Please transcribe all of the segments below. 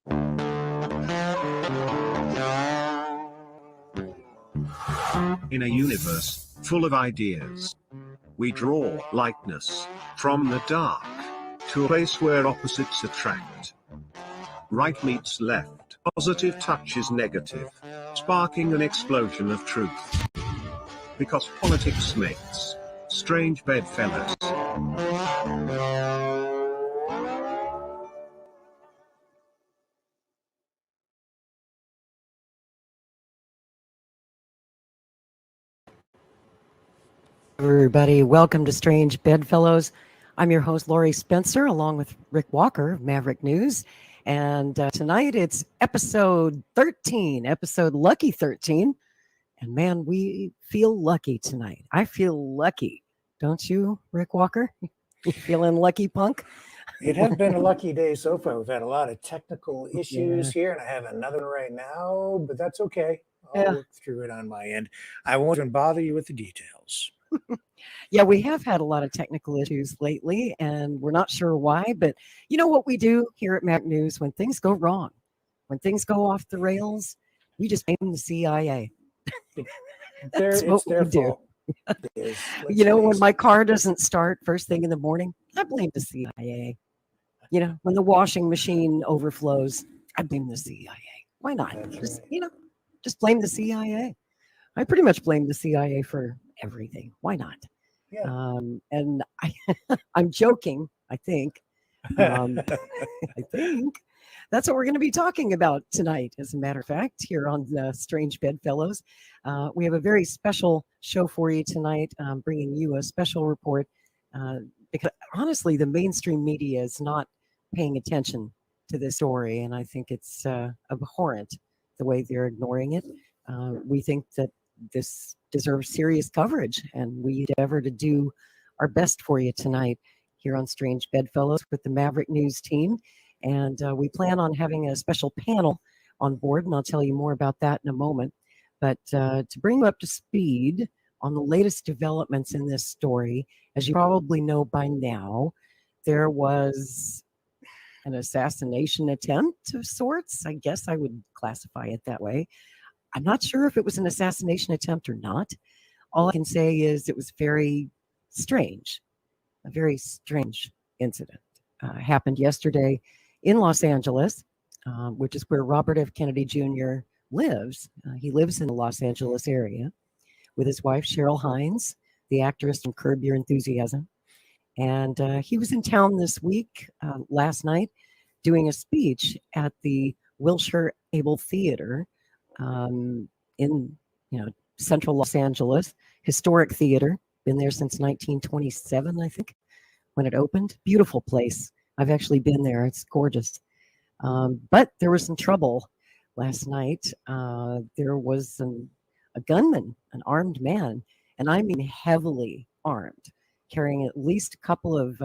In a universe full of ideas, we draw lightness from the dark to a place where opposites attract. Right meets left, positive touches negative, sparking an explosion of truth. Because politics makes strange bedfellows. Everybody, welcome to Strange Bedfellows. I'm your host, Laurie Spencer, along with Rick Walker of Maverick News. And tonight it's episode 13, episode lucky 13. And man, we feel lucky tonight. I feel lucky. Don't you, Rick Walker? You feeling lucky, punk? It has been a lucky day so far. We've had a lot of technical issues here, and I have another one right now, but that's okay. I'll work through it on my end. I won't even bother you with the details. Yeah, we have had a lot of technical issues lately, and we're not sure why, but you know what we do here at Mac News when things go wrong, when things go off the rails, we just blame the CIA. That's what we do. You know, when my car doesn't start first thing in the morning, I blame the CIA. You know, when the washing machine overflows, I blame the CIA. Why not? Just blame the CIA. I pretty much blame the CIA for everything. Why not? Yeah. And I'm joking, I think. I think that's what we're going to be talking about tonight, as a matter of fact, here on the Strange Bedfellows. We have a very special show for you tonight, bringing you a special report, because honestly, the mainstream media is not paying attention to this story, and I think it's abhorrent the way they're ignoring it. We think that this deserves serious coverage, and we endeavor to do our best for you tonight here on Strange Bedfellows with the Maverick News team. And we plan on having a special panel on board, and I'll tell you more about that in a moment. But to bring you up to speed on the latest developments in this story, as you probably know by now, there was an assassination attempt of sorts. I guess I would classify it that way. I'm not sure if it was an assassination attempt or not. All I can say is it was very strange, a very strange incident. Happened yesterday in Los Angeles, which is where Robert F. Kennedy Jr. lives. He lives in the Los Angeles area with his wife, Cheryl Hines, the actress from Curb Your Enthusiasm. And he was in town this week, last night, doing a speech at the Wilshire Able Theater in central Los Angeles, historic theater, been there since 1927, I think, when it opened. Beautiful place. I've actually been there. It's gorgeous. But there was some trouble last night. There was a gunman, an armed man, and I mean heavily armed, carrying at least a couple of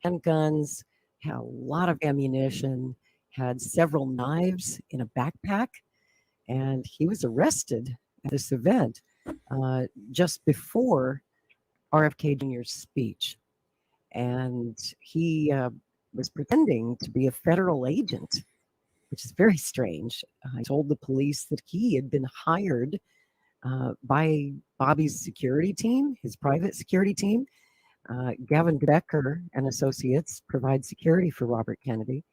handguns, had a lot of ammunition, had several knives in a backpack. And he was arrested at this event just before RFK Jr.'s speech. And he was pretending to be a federal agent, which is very strange. He told the police that he had been hired by Bobby's security team, his private security team. Gavin Becker and Associates provide security for Robert Kennedy.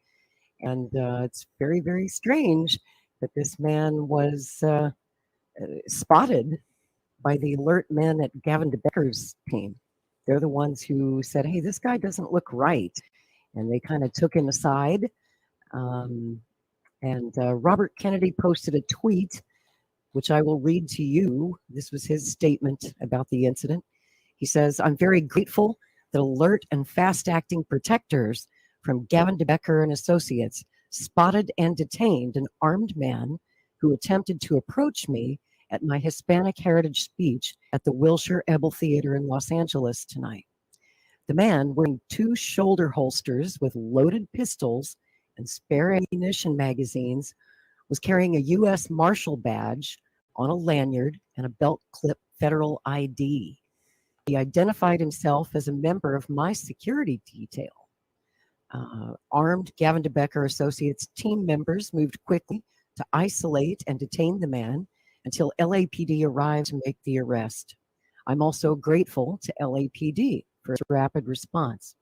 And it's very, very strange that this man was spotted by the alert men at Gavin DeBecker's team. They're the ones who said, hey, this guy doesn't look right. And they kind of took him aside. Robert Kennedy posted a tweet, which I will read to you. This was his statement about the incident. He says, I'm very grateful that alert and fast-acting protectors from Gavin DeBecker and Associates spotted and detained an armed man who attempted to approach me at my Hispanic heritage speech at the Wilshire Able Theater in Los Angeles tonight. The man, wearing 2 shoulder holsters with loaded pistols and spare ammunition magazines, was carrying a U.S. Marshal badge on a lanyard and a belt clip federal ID. He identified himself as a member of my security detail. Armed Gavin DeBecker Associates team members moved quickly to isolate and detain the man until LAPD arrived to make the arrest. I'm also grateful to LAPD for its rapid response.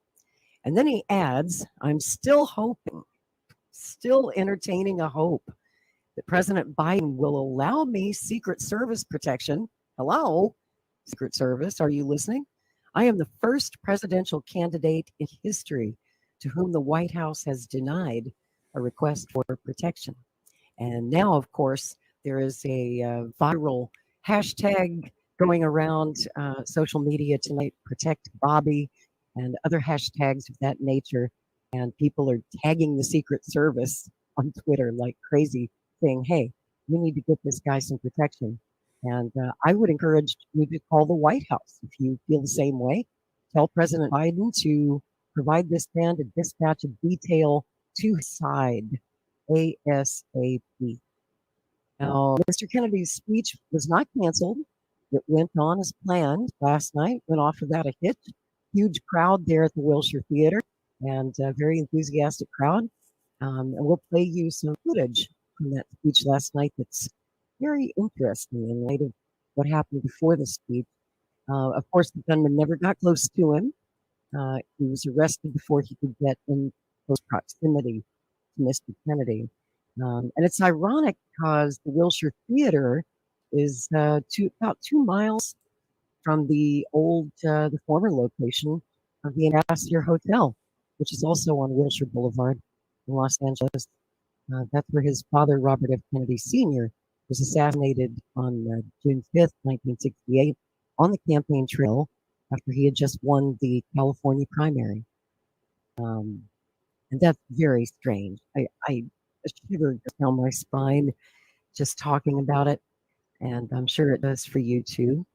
And then he adds, I'm still hoping, still entertaining a hope that President Biden will allow me Secret Service protection. Hello, Secret Service, are you listening? I am the first presidential candidate in history to whom the White House has denied a request for protection. And now, of course, there is a viral hashtag going around social media tonight, Protect Bobby, and other hashtags of that nature. And people are tagging the Secret Service on Twitter like crazy, saying, hey, we need to get this guy some protection. And I would encourage you to call the White House if you feel the same way. Tell President Biden to provide this man to dispatch a detail to his side ASAP. Now, Mr. Kennedy's speech was not canceled. It went on as planned last night, went off without a hitch. Huge crowd there at the Wilshire Theater, and a very enthusiastic crowd. And we'll play you some footage from that speech last night that's very interesting in light of what happened before the speech. Of course, the gunman never got close to him. He was arrested before he could get in close proximity to Mr. Kennedy. And it's ironic because the Wilshire Theater is about 2 miles from the former location of the Ambassador Hotel, which is also on Wilshire Boulevard in Los Angeles. That's where his father, Robert F. Kennedy Sr., was assassinated on June 5th, 1968, on the campaign trail after he had just won the California primary. And that's very strange. I shiver down my spine just talking about it, and I'm sure it does for you too.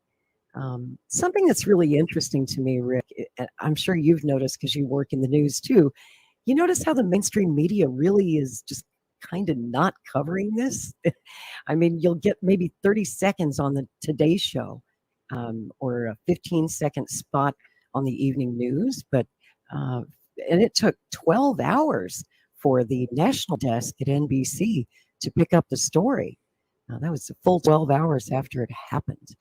Something that's really interesting to me, Rick, I'm sure you've noticed because you work in the news too. You notice how the mainstream media really is just kind of not covering this. I mean, you'll get maybe 30 seconds on the Today Show, or a 15-second spot on the evening news, but and it took 12 hours for the national desk at NBC to pick up the story. That was a full 12 hours after it happened.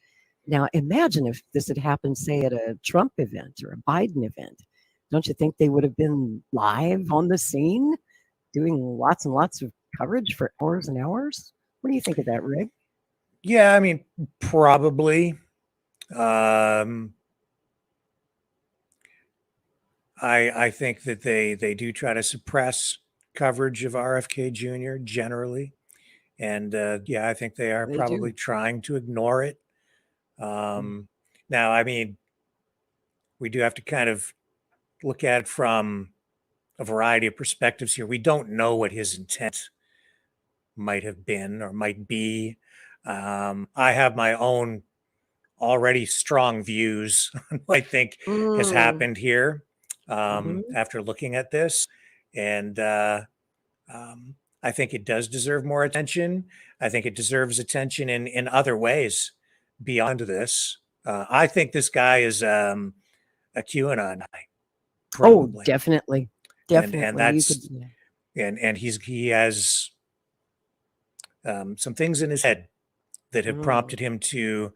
Now, imagine if this had happened, say, at a Trump event or a Biden event. Don't you think they would have been live on the scene, doing lots and lots of coverage for hours and hours? What do you think of that, Rick? Yeah, I mean, probably. I think that they do try to suppress coverage of RFK Jr. generally. And yeah, I think they are probably trying to ignore it. Now, I mean, we do have to kind of look at it from a variety of perspectives here. We don't know what his intent might have been or might be. I have my own already strong views on what I think has happened here after looking at this. And I think it does deserve more attention. I think it deserves attention in other ways beyond this. I think this guy is a QAnon guy. Probably. Oh, definitely. Definitely. And that's and he has some things in his head that have prompted him to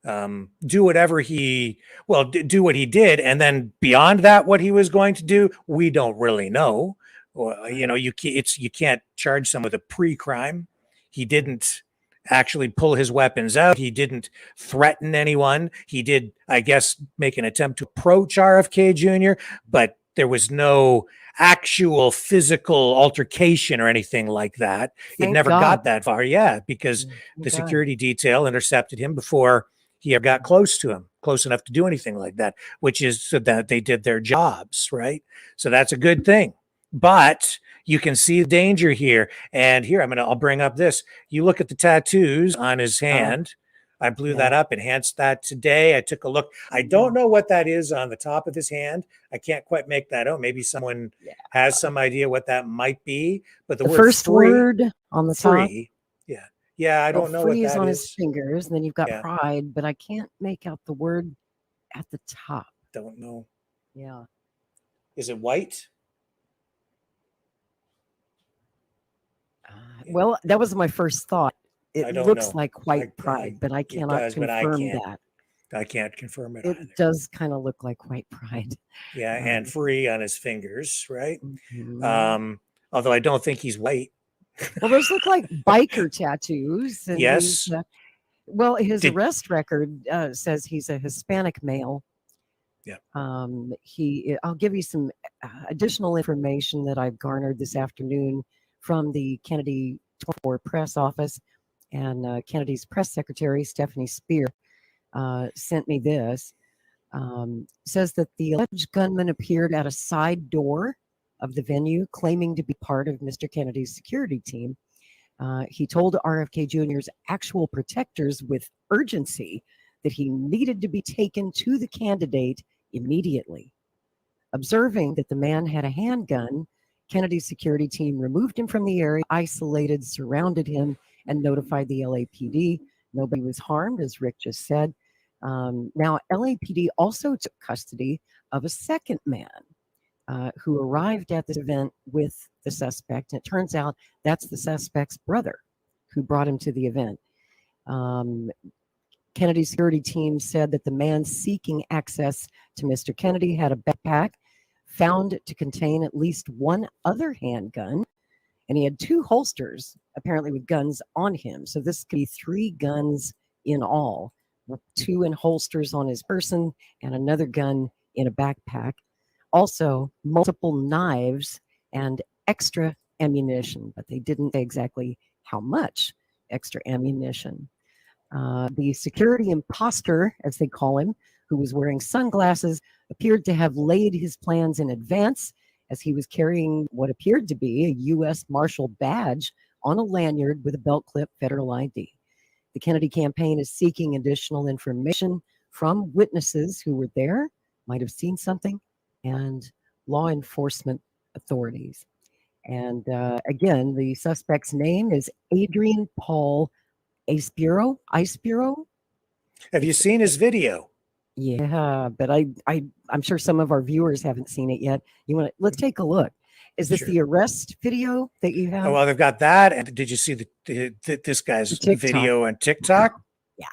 do whatever do what he did, and then beyond that, what he was going to do, we don't really know. Well, you know, you can't charge someone with a pre-crime. He didn't actually pull his weapons out. He didn't threaten anyone. He did, I guess, make an attempt to approach RFK Jr., but there was no actual physical altercation or anything like that. It never got that far. Yeah, because the security detail intercepted him before he ever got close to him, close enough to do anything like that, which is so that they did their jobs, right? So that's a good thing. But you can see the danger here. And here, I'll bring up this. You look at the tattoos on his hand. I blew that up, enhanced that today. I took a look. I don't know what that is on the top of his hand. I can't quite make that out. Maybe someone has some idea what that might be. But the word first free, word on the top. Yeah. Yeah, I don't know what that is. Free is on his fingers, and then you've got pride, but I can't make out the word at the top. Don't know. Yeah. Is it white? Well, that was my first thought. It I don't looks know. like white pride, but I It cannot does, but I confirm can't. that. I can't confirm it It either. does kind of look like white pride. Yeah, and free on his fingers, right? Mhm. Although I don't think he's white. Well, those look like biker tattoos, and Yes. well, his Did arrest record says he's a Hispanic male. yeah. I'll give you some additional information that I've garnered this afternoon from the Kennedy 24 press office, and Kennedy's press secretary, Stephanie Spear, sent me this. Says that the alleged gunman appeared at a side door of the venue, claiming to be part of Mr. Kennedy's security team. He told RFK Jr.'s actual protectors with urgency that he needed to be taken to the candidate immediately. Observing that the man had a handgun, Kennedy's security team removed him from the area, isolated, surrounded him, and notified the LAPD. Nobody was harmed, as Rick just said. Now, LAPD also took custody of a second man who arrived at this event with the suspect. And it turns out that's the suspect's brother who brought him to the event. Kennedy's security team said that the man seeking access to Mr. Kennedy had a backpack found to contain at least one other handgun, and he had two holsters, apparently with guns on him. So this could be 3 guns in all, 2 in holsters on his person and another gun in a backpack. Also, multiple knives and extra ammunition, but they didn't say exactly how much extra ammunition. The security imposter, as they call him, who was wearing sunglasses, appeared to have laid his plans in advance, as he was carrying what appeared to be a U.S. Marshal badge on a lanyard with a belt clip federal ID. The Kennedy campaign is seeking additional information from witnesses who were there, might have seen something, and law enforcement authorities. And again, the suspect's name is Adrian Paul Aispuro. Have you seen his video? Yeah, but I'm sure some of our viewers haven't seen it yet. Let's take a look. Is this Sure. the arrest video that you have? Oh, well, they've got that. And did you see this guy's TikTok. video on TikTok? Yeah.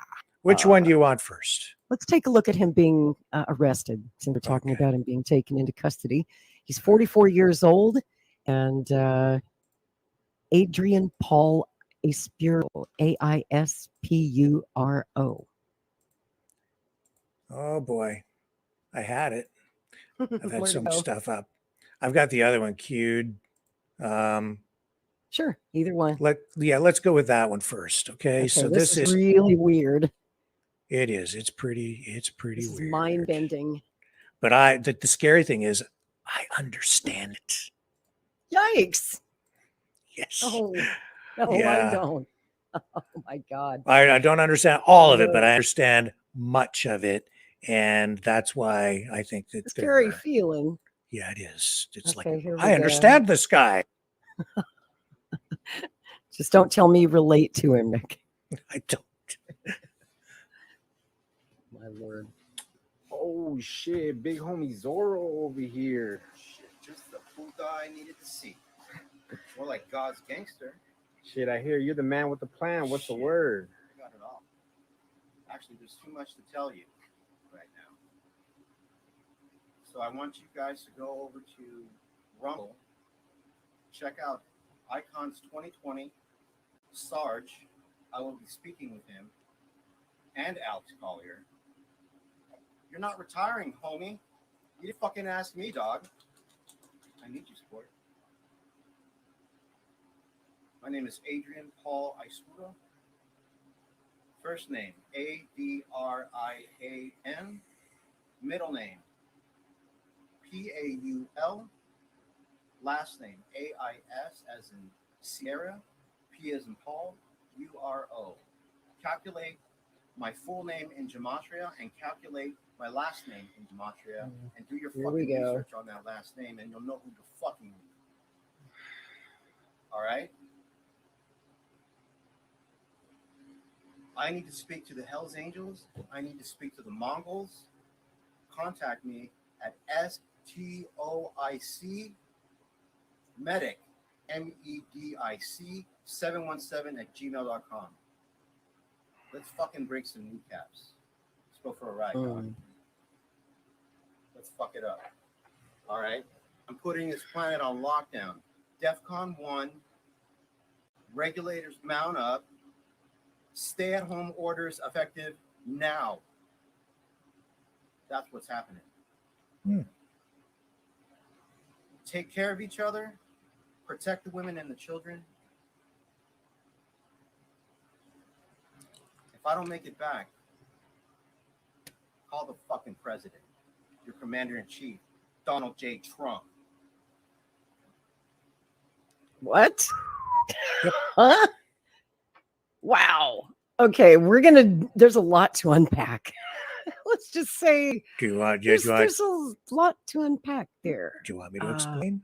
Which one do you want first? Let's take a look at him being arrested, since we're talking about him being taken into custody. He's 44 years old, and Adrian Paul Aispuro, Aispuro. Oh boy, I had it. I've had Where'd so it much go? stuff up. I've got the other one queued. Sure, either one. Let's go with that one first. Okay, so this is really weird. It is. It's pretty This weird. is mind bending. But the scary thing is, I understand it. Yikes! Yes. Oh, no, Yeah. I don't. Oh my God. I don't understand all of it, but I understand much of it, and that's why I think that Scary feeling. Yeah, it is. It's Okay, like here we I go. understand this guy. Just don't tell me you relate to him, Nick. I don't. My Lord. Oh shit, big homie Zorro over here. Shit, just the puta I needed to see. More like God's gangster. Shit, I hear you're the man with the plan. What's the Shit. word? I got it all. Actually, there's too much to tell you right now. So I want you guys to go over to Rumble. Check out Icons 2020. Sarge, I will be speaking with him, and Alex Collier. You're not retiring, homie. You fucking ask me, dog. I need your support. My name is Adrian Paul Aispuro. First name, Adrian. Middle name, Paul. Last name, Ais, as in Sierra. P as in Paul, URO. Calculate my full name in gematria and calculate my last name in gematria and do your Here we fucking go. research on that last name and you'll know who you're fucking with. All right? I need to speak to the Hells Angels. I need to speak to the Mongols. Contact me at STOIC Medic MEDIC717@gmail.com. Let's fucking break some kneecaps. Let's go for a ride, dog. Let's fuck it up. All right? I'm putting this planet on lockdown. DEFCON 1, regulators mount up, stay-at-home orders effective now. That's what's happening. Take care of each other, protect the women and the children. If I don't make it back, call the fucking president, your commander-in-chief, Donald J. Trump. What? Huh? Wow. Okay, there's a lot to unpack. Let's just say there's a lot to unpack there. Do you want me to explain?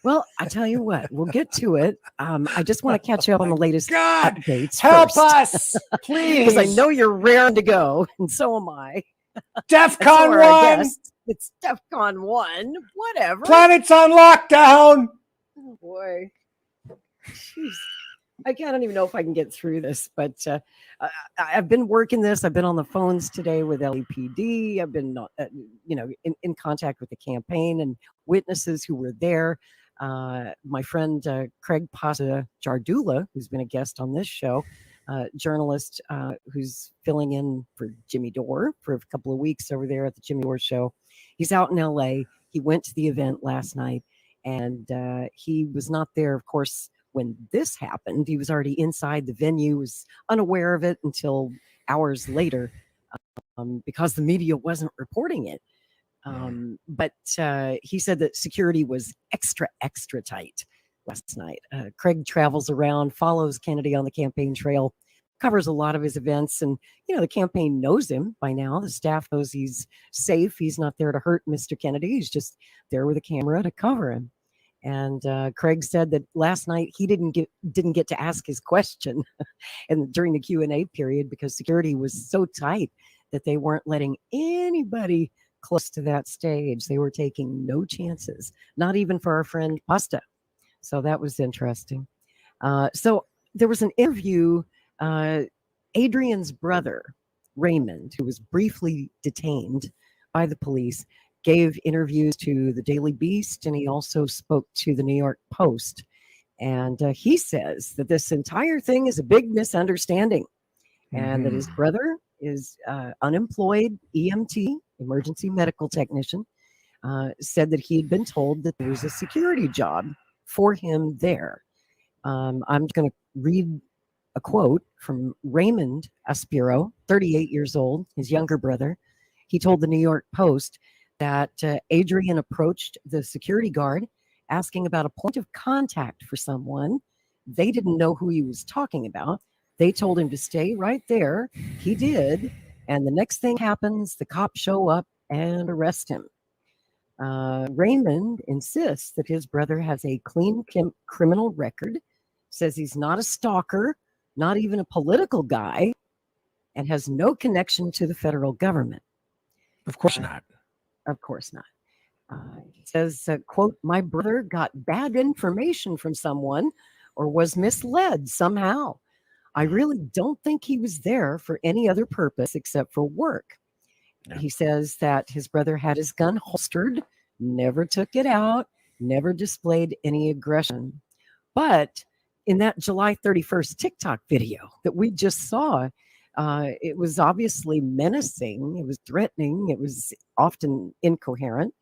Well, I tell you what, we'll get to it. I just want to catch you up on the latest updates. Help first. us, please. Because I know you're raring to go, and so am I. DEFCON 1. It's DEFCON 1. Whatever. Planet's on lockdown. Oh, boy. Jeez. I don't even know if I can get through this, but I've been working this. I've been on the phones today with LAPD. I've been, in contact with the campaign and witnesses who were there. My friend Craig Pasa Jardula, who's been a guest on this show, journalist who's filling in for Jimmy Dore for a couple of weeks over there at the Jimmy Dore show. He's out in LA. He went to the event last night, and he was not there, of course, when this happened. He was already inside the venue, was unaware of it until hours later because the media wasn't reporting it. But he said that security was extra tight last night. Craig travels around, follows Kennedy on the campaign trail, covers a lot of his events. And, the campaign knows him by now. The staff knows he's safe. He's not there to hurt Mr. Kennedy. He's just there with a camera to cover him. And Craig said that last night he didn't get to ask his question and during the Q&A period because security was so tight that they weren't letting anybody close to that stage. They were taking no chances, not even for our friend Pasta. So that was interesting. So there was an interview. Adrian's brother, Raymond, who was briefly detained by the police, gave interviews to the Daily Beast, and he also spoke to the New York Post. And he says that this entire thing is a big misunderstanding and that his brother is unemployed EMT, emergency medical technician, said that he had been told that there was a security job for him there. I'm going to read a quote from Raymond Aispuro, 38 years old, his younger brother. He told the New York Post that Adrian approached the security guard asking about a point of contact for someone. They didn't know who he was talking about. They told him to stay right there. He did. And the next thing happens, the cops show up and arrest him. Raymond insists that his brother has a clean criminal record, says he's not a stalker, not even a political guy, and has no connection to the federal government. Of course not. Of course not. He says, quote, "My brother got bad information from someone or was misled somehow. I really don't think he was there for any other purpose except for work." No. He says that his brother had his gun holstered, never took it out, never displayed any aggression. But in that July 31st TikTok video that we just saw, it was obviously menacing. It was threatening. It was often incoherent.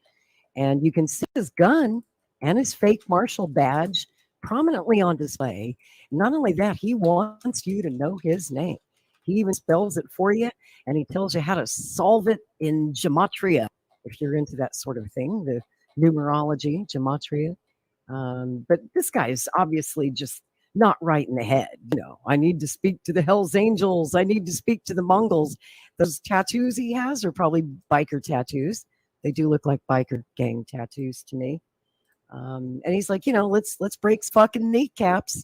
And you can see his gun and his fake Marshal badge prominently on display. Not only that, he wants you to know his name. He even spells it for you, and he tells you how to solve it in gematria, if you're into that sort of thing, the numerology, gematria. But this guy is obviously just not right in the head. I need to speak to the Hells Angels. I need to speak to the Mongols. Those tattoos he has are probably biker tattoos. They do look like biker gang tattoos to me. And he's like, let's break fucking kneecaps.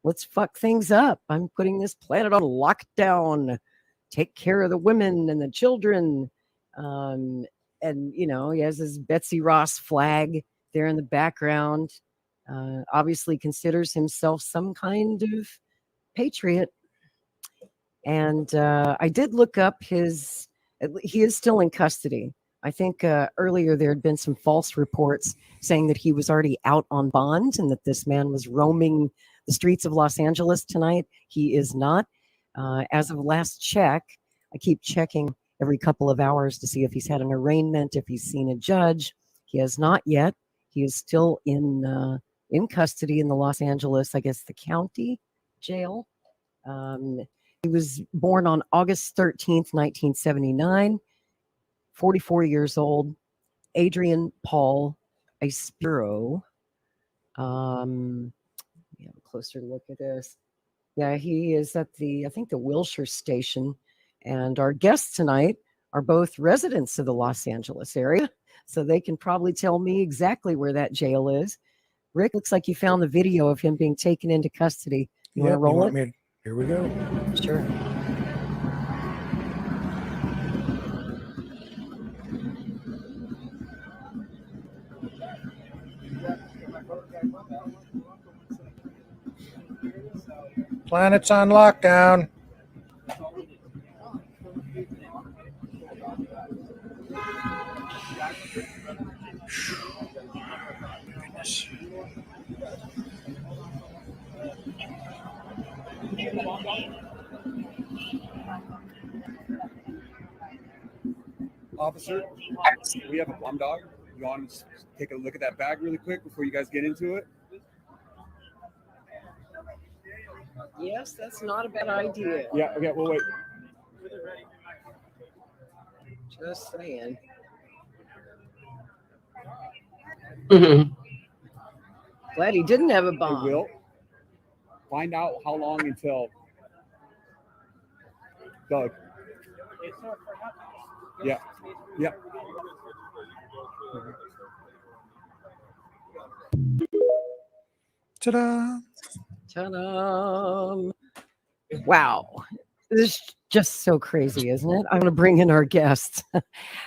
Let's fuck things up. I'm putting this planet on lockdown. Take care of the women and the children. And, he has his Betsy Ross flag there in the background. obviously considers himself some kind of patriot. And I did look up he is still in custody. I think earlier there had been some false reports saying that he was already out on bond and that this man was roaming the streets of Los Angeles tonight. He is not. As of last check, I keep checking every couple of hours to see if he's had an arraignment, if he's seen a judge. He has not yet. He is still in custody in the Los Angeles, I guess, the county jail. He was born on August 13th, 1979, 44 years old. Adrian Paul Aispuro. Let me have a closer look at this. Yeah, he is at I think the Wilshire station. And our guests tonight are both residents of the Los Angeles area, so they can probably tell me exactly where that jail is. Rick, looks like you found the video of him being taken into custody. You want to roll it? Here we go. Sure. Planet's on lockdown. Goodness. Officer, we have a plum dog. You want to take a look at that bag really quick before you guys get into it? Yes, that's not a bad idea. Yeah, okay, we'll wait. Just saying. Glad he didn't have a bomb. We will find out how long until Doug. Yeah. Yeah. Ta-da! Ta-da! Wow. This is just so crazy, isn't it? I'm going to bring in our guests.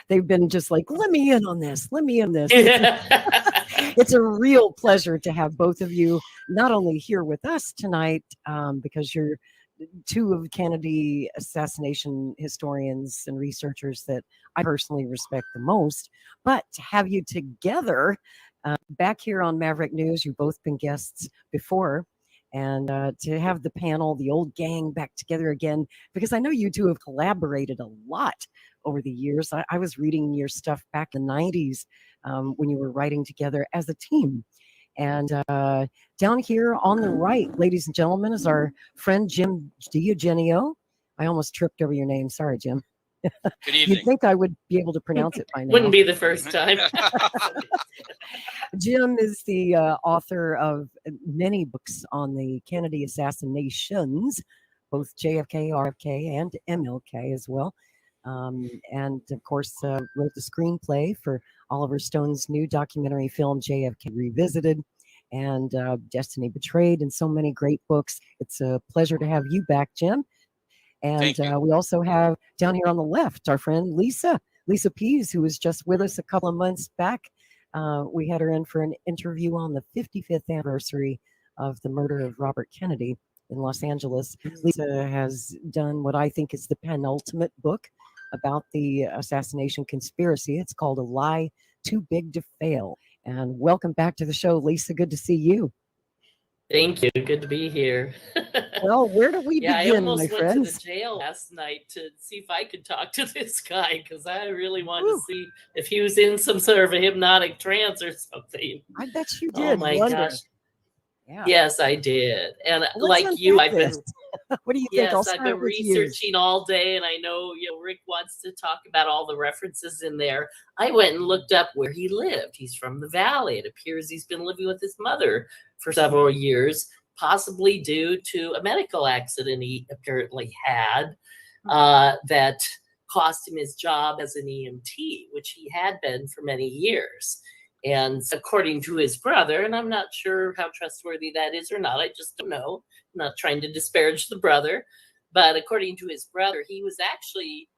They've been just like, let me in on this. Let me in this. It's a real pleasure to have both of you not only here with us tonight, because you're two of Kennedy assassination historians and researchers that I personally respect the most, but to have you together back here on Maverick News. You've both been guests before. And to have the panel, the old gang back together again, because I know you two have collaborated a lot over the years. I was reading your stuff back in the 90s when you were writing together as a team. And down here on the right, ladies and gentlemen, is our friend Jim Diogenio. I almost tripped over your name. Sorry, Jim. Good evening. You'd think I would be able to pronounce it by now. Wouldn't be the first time. Jim is the author of many books on the Kennedy assassinations, both JFK, RFK, and MLK as well. And of course, wrote the screenplay for Oliver Stone's new documentary film, JFK Revisited, and Destiny Betrayed, and so many great books. It's a pleasure to have you back, Jim. And we also have down here on the left, our friend Lisa Pease, who was just with us a couple of months back. We had her in for an interview on the 55th anniversary of the murder of Robert Kennedy in Los Angeles. Lisa has done what I think is the penultimate book about the assassination conspiracy. It's called A Lie Too Big to Fail. And welcome back to the show, Lisa. Good to see you. Thank you. Good to be here. Well, where do we begin, I almost my went friends? to the jail last night to see if I could talk to this guy because I really wanted to see if he was in some sort of a hypnotic trance or something. I bet you did. Oh my gosh. Yeah. Yes, I did. And Let's like you, I've been unpack this. What do you think? Yes, I've been researching all day, and I know Rick wants to talk about all the references in there. I went and looked up where he lived. He's from the Valley. It appears he's been living with his mother for several years, possibly due to a medical accident he apparently had that cost him his job as an EMT, which he had been for many years. And according to his brother, and I'm not sure how trustworthy that is or not, I just don't know. I'm not trying to disparage the brother, but according to his brother, he was actually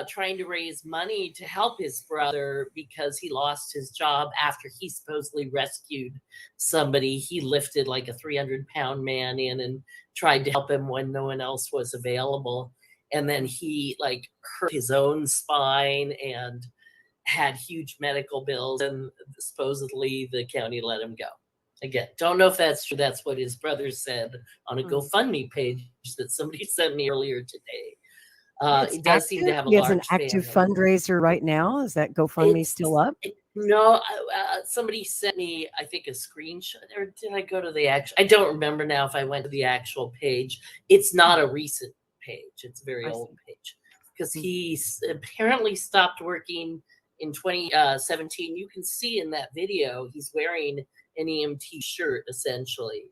trying to raise money to help his brother because he lost his job after he supposedly rescued somebody. He lifted like a 300-pound man in and tried to help him when no one else was available. And then he like hurt his own spine and had huge medical bills, and supposedly the county let him go. Again, don't know if that's true. That's what his brother said on a GoFundMe page that somebody sent me earlier today. It does seem to have a large an active fan fundraiser right now. Is that GoFundMe still up? No, somebody sent me, I think, a screenshot, or did I go to the actual? I don't remember now if I went to the actual page. It's not a recent page. It's a very old page because he apparently stopped working in 2017. You can see in that video he's wearing an EMT shirt, essentially.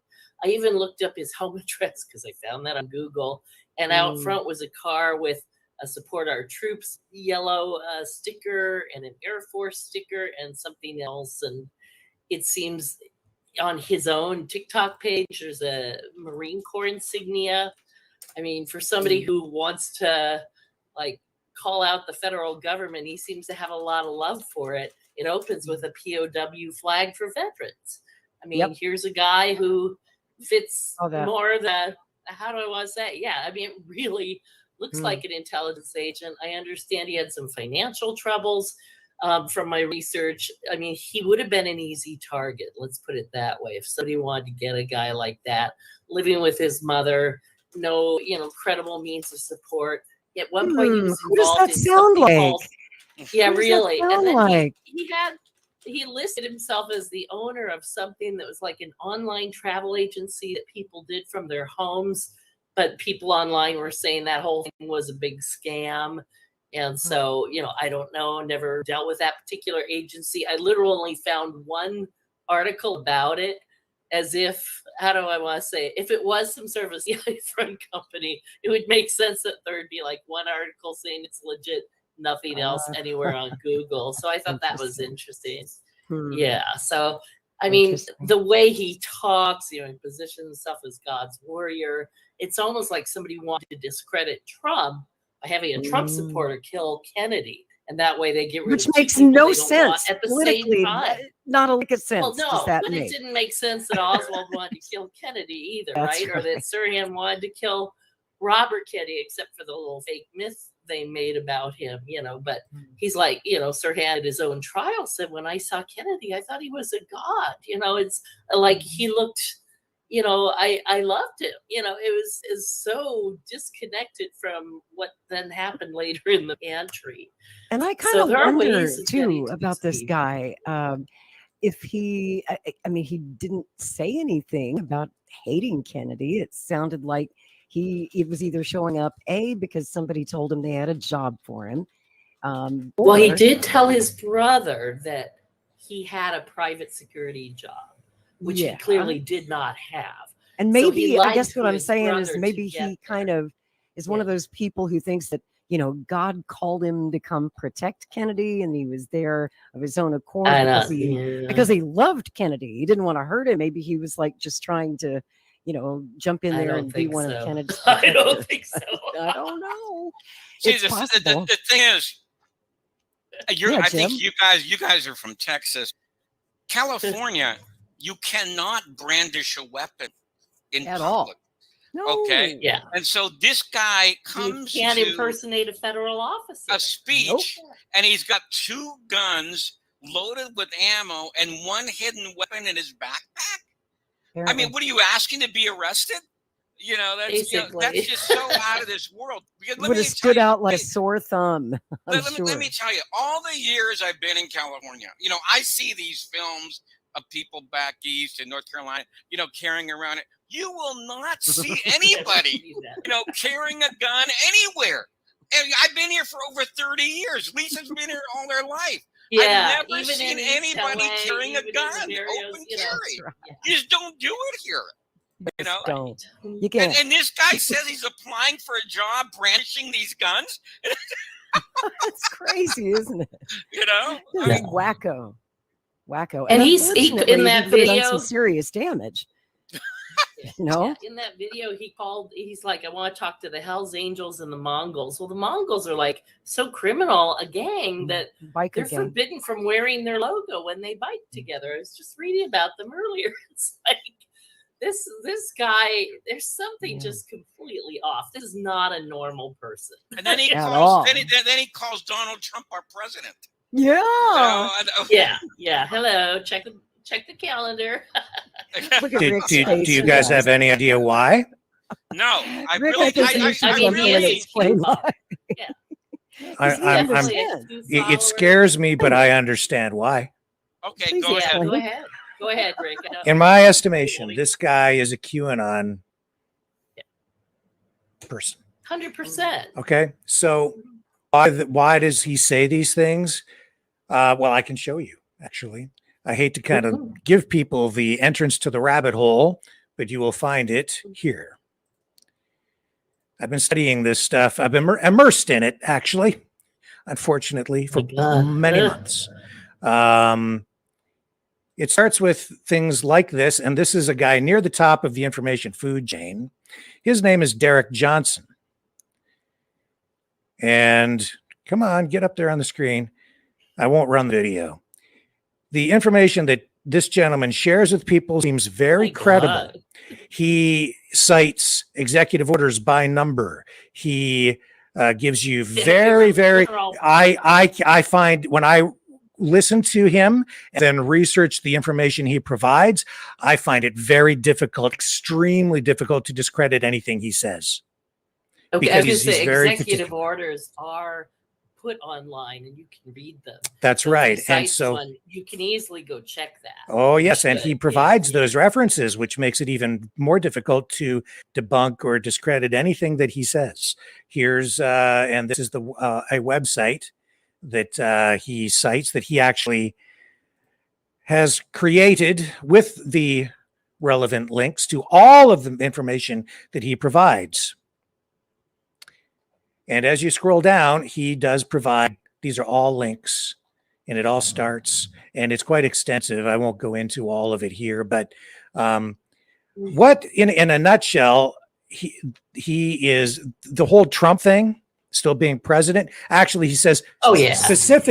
I even looked up his home address because I found that on Google. And out front was a car with a Support Our Troops yellow sticker and an Air Force sticker and something else. And it seems on his own TikTok page, there's a Marine Corps insignia. I mean, for somebody who wants to like call out the federal government, he seems to have a lot of love for it. It opens with a POW flag for veterans. I mean, here's a guy who fits more the, how do I want to say? Yeah, I mean, it really looks like an intelligence agent. I understand he had some financial troubles from my research. I mean, he would have been an easy target. Let's put it that way. If somebody wanted to get a guy like that, living with his mother, no, credible means of support. At one point, he was involved in something called, yeah, really. And then he listed himself as the owner of something that was like an online travel agency that people did from their homes, but people online were saying that whole thing was a big scam. And so, I don't know, never dealt with that particular agency. I literally found one article about it as if, how do I want to say it? If it was some sort of a CIA front company, it would make sense that there would be like one article saying it's legit, nothing else anywhere on Google. So I thought that was interesting. Yeah. So, I mean, the way he talks, he positions himself as God's warrior. It's almost like somebody wanted to discredit Trump by having a Trump supporter kill Kennedy. And that way they get rid of, which makes no sense at the same time. Not a lick of sense. Well, no, but it didn't make sense that Oswald wanted to kill Kennedy either, right? Or that Sirhan wanted to kill Robert Kennedy, except for the little fake myth they made about him, but he's like, Sirhan at his own trial said, when I saw Kennedy, I thought he was a god. It's like he looked, I loved him. It was so disconnected from what then happened later in the pantry. And I kind of wonder too about this guy. If he, I mean, he didn't say anything about hating Kennedy. It sounded like he was either showing up because somebody told him they had a job for him. Well, he did tell his brother that he had a private security job, which he clearly did not have. And maybe, I guess what I'm saying is maybe he kind of is one of those people who thinks that, God called him to come protect Kennedy and he was there of his own accord because he loved Kennedy. He didn't want to hurt him. Maybe he was like just trying to, jump in there and be one of Kennedy's. I don't think so. I don't know. See, the thing is, I think you guys are from Texas. California, you cannot brandish a weapon in public. All. No. Okay. Yeah. And so this guy comes you can't to impersonate a federal officer. A speech, and he's got 2 guns loaded with ammo and 1 hidden weapon in his backpack. I mean, what are you asking to be arrested? That's that's just so out of this world. Would have stood out like a sore thumb. Let me tell you, all the years I've been in California, I see these films of people back east in North Carolina, carrying around it. You will not see anybody, carrying a gun anywhere. And I've been here for over 30 years. Lisa's been here all her life. Yeah, I've never seen anybody carrying a gun, open carry. Right. You just don't do it here. Don't. You can't. And this guy says he's applying for a job brandishing these guns. That's crazy, isn't it? I mean, wacko. And he's in that video some serious damage. You know, Yeah, in that video, he's like, I want to talk to the Hells Angels and the Mongols. Well, the Mongols are like so criminal, a gang that biker they're gang. forbidden from wearing their logo when they bike together. I was just reading about them earlier. It's like this guy, there's something just completely off. This is not a normal person. And then he At calls all. then he calls Donald Trump our president. Yeah. Yeah. Hello. Check the calendar. Look at Do Rick's you face, guys have any idea why? No, I Rick, really, I think you should I jump in and really, explain why. It scares me, but I understand why. okay, Please go ahead. explain. Go ahead, Rick. In my estimation, this guy is a QAnon person. 100%. Okay, so why does he say these things? Well, I can show you, actually. I hate to kind of give people the entrance to the rabbit hole, but you will find it here. I've been studying this stuff. I've been immersed in it, actually, unfortunately, for many months. It starts with things like this, and this is a guy near the top of the information food chain. His name is Derek Johnson. And come on, get up there on the screen. I won't run the video. The information that this gentleman shares with people seems very credible. He cites executive orders by number. He gives you very, I find when I listen to him and then research the information he provides, I find it very difficult, extremely difficult to discredit anything he says. Okay, because because he's the very executive orders are put online and you can read them. That's So right. if he And cites so, one, you can easily go check that. oh yes, and he Good. provides Yeah. those references, which makes it even more difficult to debunk or discredit anything that he says. Here's and this is the a website that he cites that he actually has created with the relevant links to all of the information that he provides. And as you scroll down, he does provide, these are all links, and it all starts, and it's quite extensive. I won't go into all of it here, but what in a nutshell, he is the whole Trump thing, still being president. Actually, he says,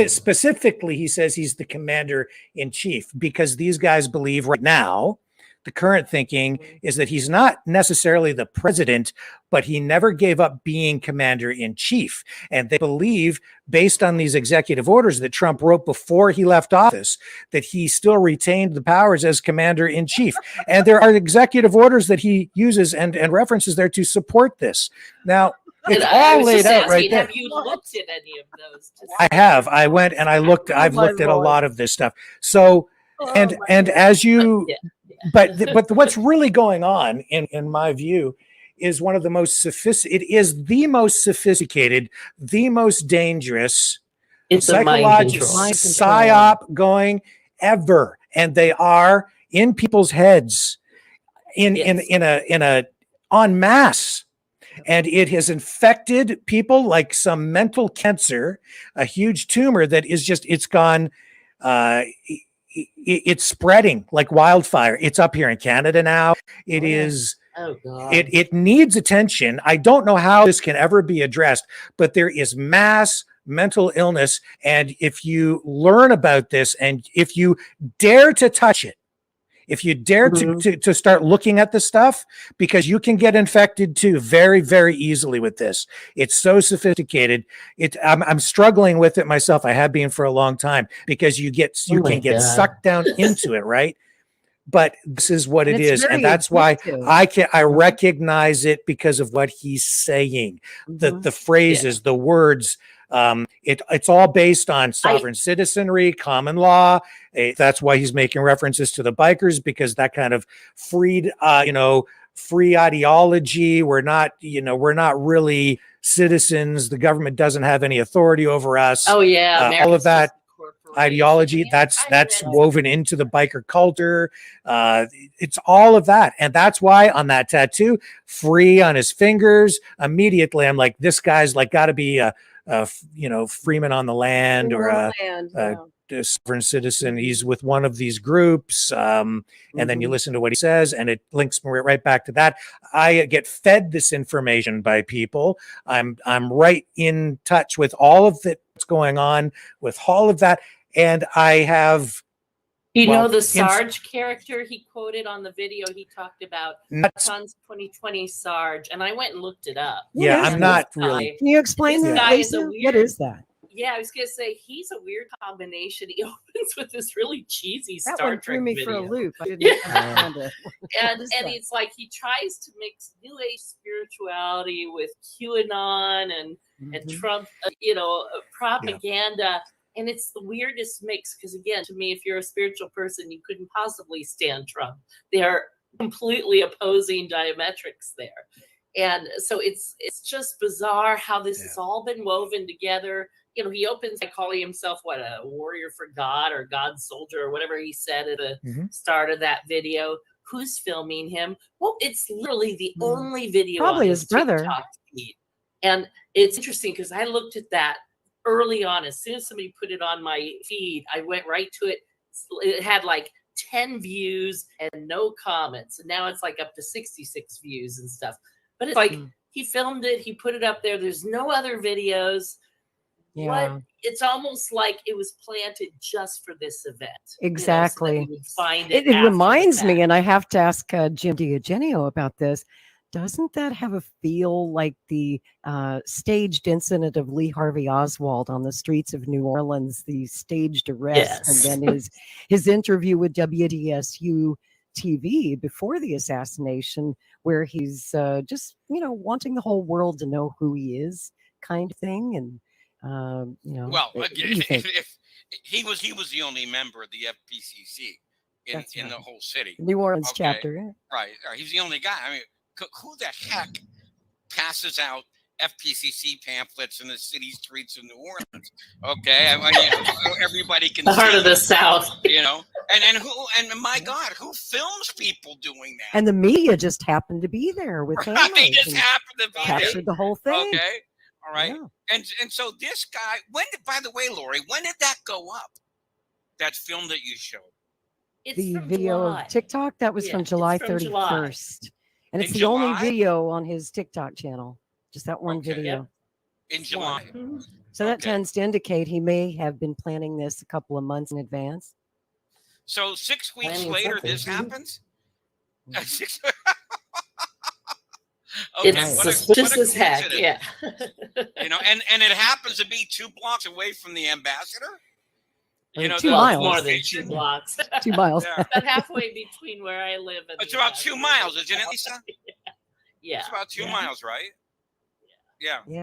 specifically, he says he's the commander in chief because these guys believe right now, the current thinking is that he's not necessarily the president, but he never gave up being commander in chief. And they believe, based on these executive orders that Trump wrote before he left office, that he still retained the powers as commander in chief. And there are executive orders that he uses and references there to support this. Now, it's all laid out right there. Have you looked at any of those? I have. I went and I looked. I've looked at a lot of this stuff. So, and as you, but what's really going on in my view is one of the most it is the most sophisticated, the most dangerous psychological psyop going ever, and they are in people's heads in a en masse. And it has infected people like some mental cancer, a huge tumor that is just, it's gone, it's spreading like wildfire. It's up here in Canada now. It is, it needs attention. I don't know how this can ever be addressed, but there is mass mental illness. And if you learn about this and if you dare to touch it, if you dare to start looking at the stuff, because you can get infected too very, very easily with this. It's so sophisticated. I'm struggling with it myself. I have been for a long time because you can get sucked down into it, right? But this is what it is, and that's why I recognize it because of what he's saying. The phrases, the words. It's all based on sovereign citizenry, common law. That's why he's making references to the bikers, because that kind of free ideology. We're not really citizens. The government doesn't have any authority over us. Oh yeah, all of that ideology that's woven into the biker culture. It's all of that, and that's why on that tattoo, free on his fingers, immediately I'm like, this guy's like got to be a Freeman on the land or a sovereign citizen. He's with one of these groups. And then you listen to what he says, and it links right back to that. I get fed this information by people. I'm right in touch with all of that's going on with all of that. And I have, You know the Sarge character he quoted on the video, he talked about Cons 2020 Sarge, and I went and looked it up. Yeah, What is I'm that? not really. Can you explain This that, guy is Lisa? a weird- What is that? Yeah, I was gonna say he's a weird combination. He opens with this really cheesy That Star one threw Trek me video. for a loop. I didn't Yeah. understand it. and What is and that? it's like he tries to mix New Age spirituality with QAnon and Trump, propaganda. And it's the weirdest mix because, again, to me, if you're a spiritual person, you couldn't possibly stand Trump. They are completely opposing diametrics there. And so it's just bizarre how this has all been woven together. You know, he opens by calling himself, a warrior for God or God's soldier or whatever he said at the start of that video. Who's filming him? Well, it's literally the only video Probably on his brother. TikTok feed. And it's interesting because I looked at that early on. As soon as somebody put it on my feed, I went right to it. It had like 10 views and no comments. And now it's like up to 66 views and stuff. But it's like he filmed it, he put it up there. There's no other videos. Yeah. It's almost like it was planted just for this event. Exactly. So that we would find It after the reminds me, fact. and I have to ask Jim D'Eugenio about this. Doesn't that have a feel like the staged incident of Lee Harvey Oswald on the streets of New Orleans, the staged arrest, and then his interview with WDSU TV before the assassination, where he's just, wanting the whole world to know who he is, kind of thing. And, Well, what do you think? if he was the only member of the FPCC in the whole city. New Orleans Okay. chapter. Yeah. Right. He's the only guy. I mean, who the heck passes out FPCC pamphlets in the city streets of New Orleans? Okay, so everybody can The heart see of the it, South. and my God, who films people doing that? And the media just happened to be there with Right, cameras they just and happen to be captured there. the whole thing. Okay, all right. Yeah. And so this guy, by the way, Lori, when did that go up? That film that you showed? It's The from video July. of TikTok, that was Yeah, from it's July from July. 31st. And it's In the only July? video on his TikTok channel. Just that one Okay. video. In July. Mhm. So that Okay. tends to indicate he may have been planning this a couple of months in advance. So 6 weeks Planning later, something. this happens. Mhm. 6 It's Right. suspicious what a as heck. coincidence. Yeah. And it happens to be 2 blocks away from the ambassador. Or 2 the miles. More than station. 2 blocks. 2 miles. Yeah. About halfway between where I live and It's the about 2 ambassador. miles, isn't it, Lisa? Yeah. It's about 2 Yeah. miles, right? Yeah. Yeah.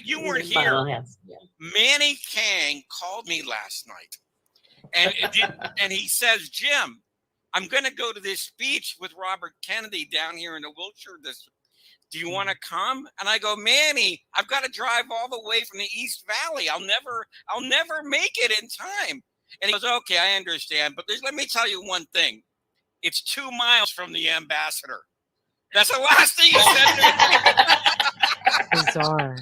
You weren't By all here. hands. Yeah. Manny Kang called me last night, and he says, Jim, I'm going to go to this speech with Robert Kennedy down here in the Wilshire District. Do you want to come? And I go, Manny, I've got to drive all the way from the East Valley. I'll never make it in time. And he goes, okay, I understand, but let me tell you one thing. It's 2 miles from the ambassador. That's the last thing he said to me. Bizarre.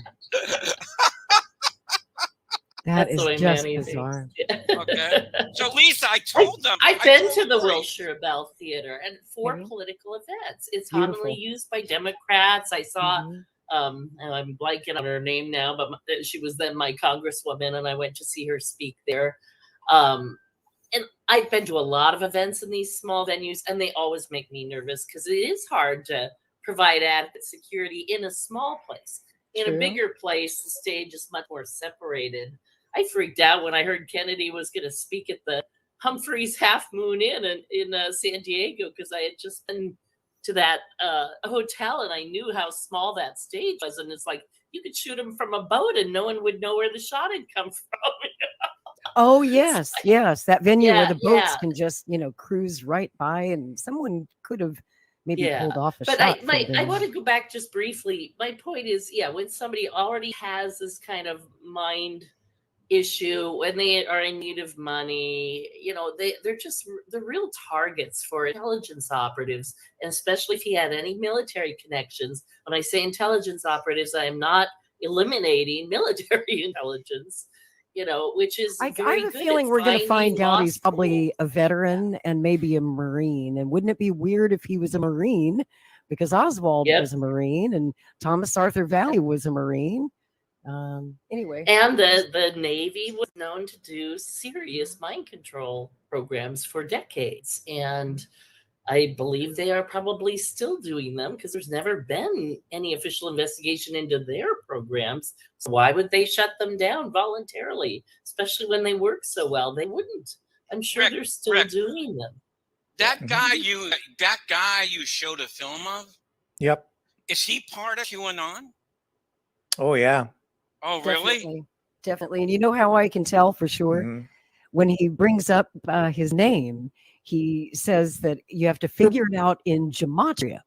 That That's is the way just Manny bizarre. thinks. Okay. So Lisa, I told them. I've I been told to the Lori, Wilshire Bell Theater and for Mhm. political events. It's Beautiful. commonly used by Democrats. I saw, Mhm. and I'm blanking on her name now, but she was then my congresswoman, and I went to see her speak there. And I've been to a lot of events in these small venues, and they always make me nervous because it is hard to provide adequate security in a small place. In True. a bigger place, the stage is much more separated. I freaked out when I heard Kennedy was going to speak at the Humphreys Half Moon Inn in San Diego because I had just been to that hotel and I knew how small that stage was. And it's like you could shoot him from a boat and no one would know where the shot had come from. Oh, yes. Yes. That venue where Yeah, the boats yeah. can just, cruise right by, and someone could have maybe Yeah, pulled off a But shot. I want to go back just briefly. My point is, when somebody already has this kind of mind issue, when they are in need of money, they're real targets for intelligence operatives, and especially if he had any military connections. When I say intelligence operatives, I am not eliminating military intelligence. which is I very have a good feeling at we're going to finding find out law he's probably school. a veteran and maybe a Marine. And wouldn't it be weird if he was a Marine? Because Oswald Yep. was a Marine and Thomas Arthur Valley was a Marine. Anyway. And the Navy was known to do serious mind control programs for decades. And I believe they are probably still doing them because there's never been any official investigation into their programs. So why would they shut them down voluntarily, especially when they work so well? They wouldn't. I'm sure they're still doing them. That guy you showed a film of, Yep. is he part of QAnon? Oh yeah. Oh, really? Definitely. And you know how I can tell for sure? Mhm. When he brings up his name, he says that you have to figure it out in gematria.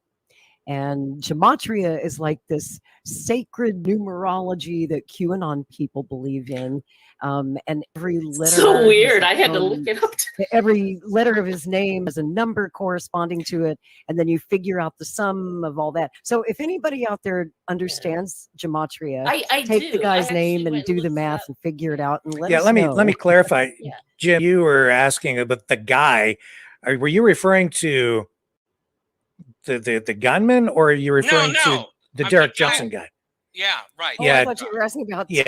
And gematria is like this sacred numerology that QAnon people believe in. And every letter. So weird. I had to look it up. Every letter of his name has a number corresponding to it. And then you figure out the sum of all that. So if anybody out there understands gematria, I take the do. guy's I name actually and went do and the looked it math up. and figure it out and let Yeah, us let know. me clarify. Yeah. Jim, you were asking about the guy. Were you referring to the gunman, or are you referring to the I'm Derek just saying. Johnson guy? Yeah, right. Oh, Yeah. I thought you were asking about Yeah,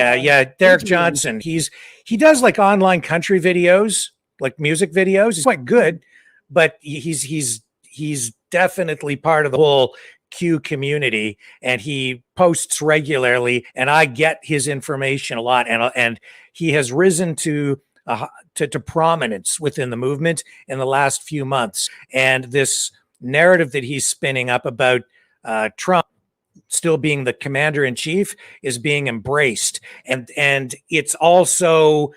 Derek Adrian. Johnson. He does like online country videos, like music videos. He's quite good, but he's definitely part of the whole Q community, and he posts regularly, and I get his information a lot, and he has risen to prominence within the movement in the last few months. And this narrative that he's spinning up about Trump still being the commander in chief is being embraced, and it's also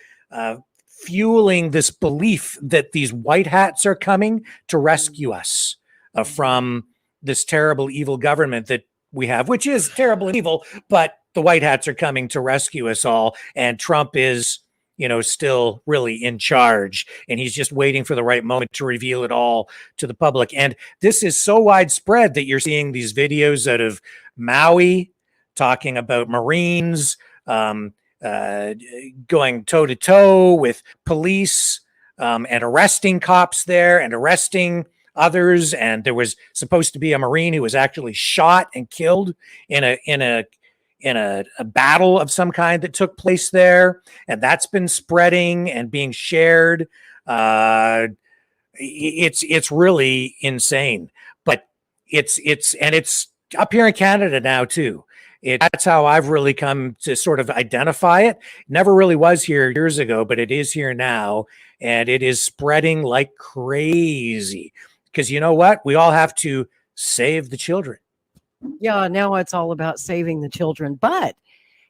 fueling this belief that these white hats are coming to rescue us from this terrible evil government that we have, which is terrible and evil, but the white hats are coming to rescue us all, and Trump is still really in charge, and he's just waiting for the right moment to reveal it all to the public. And this is so widespread that you're seeing these videos out of Maui talking about Marines going toe to toe with police and arresting cops there and arresting others. And there was supposed to be a Marine who was actually shot and killed in a battle of some kind that took place there, and that's been spreading and being shared. It's really insane, but it's up here in Canada now too. That's how I've really come to sort of identify it. Never really was here years ago, but it is here now, and it is spreading like crazy. Because you know what? We all have to save the children. Yeah, now it's all about saving the children. But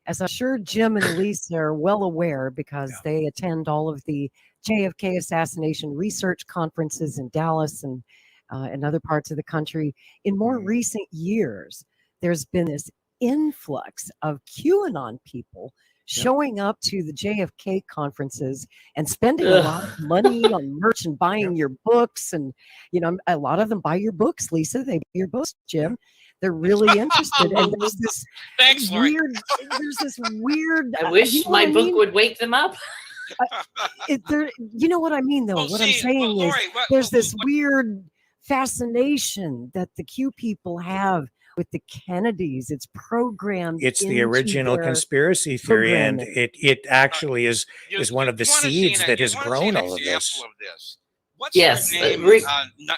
as I'm sure Jim and Lisa are well aware, because they attend all of the JFK assassination research conferences in Dallas and other parts of the country, in more recent years, there's been this influx of QAnon people showing up to the JFK conferences and spending a lot of money on merch and buying your books. And, a lot of them buy your books, Lisa. They buy your books, Jim. They're really interested. And there's this Thanks, Lori. weird. I wish my book would wake them up. You know what I mean, though? Well, I'm saying Lori, is there's this weird fascination that the Q people have with the Kennedys. It's programmed. It's the original conspiracy theory, and it actually is one of the seeds that has grown all of this. What's her name?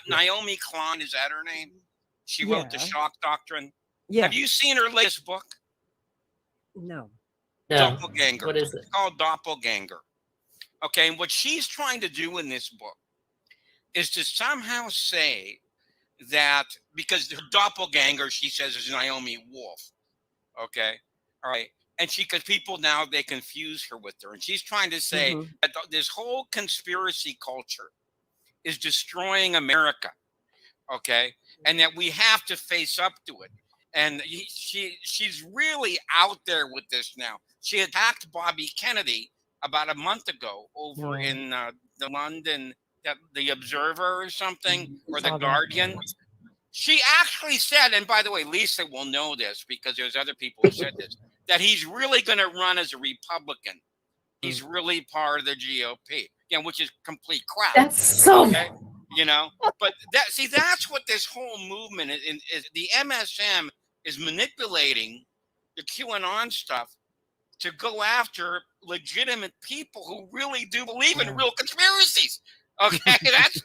Naomi Klein, is that her name? She wrote the Shock Doctrine. Yeah. Have you seen her latest book? No. Doppelganger. What is it? It's called Doppelganger. Okay, and what she's trying to do in this book is to somehow say that, because her doppelganger, she says, is Naomi Wolf. Okay, all right, and because people now, they confuse her with her, and she's trying to say that this whole conspiracy culture is destroying America. Okay, and that we have to face up to it. And she's really out there with this now. She attacked Bobby Kennedy about a month ago over in the London, the Observer or something, or the Guardian. She actually said, and by the way, Lisa will know this because there's other people who said this, that he's really going to run as a Republican he's really part of the GOP. Which is complete crap. That's so. Okay? But that's what this whole movement is. The MSM is manipulating the QAnon stuff to go after legitimate people who really do believe in real conspiracies. Okay, that's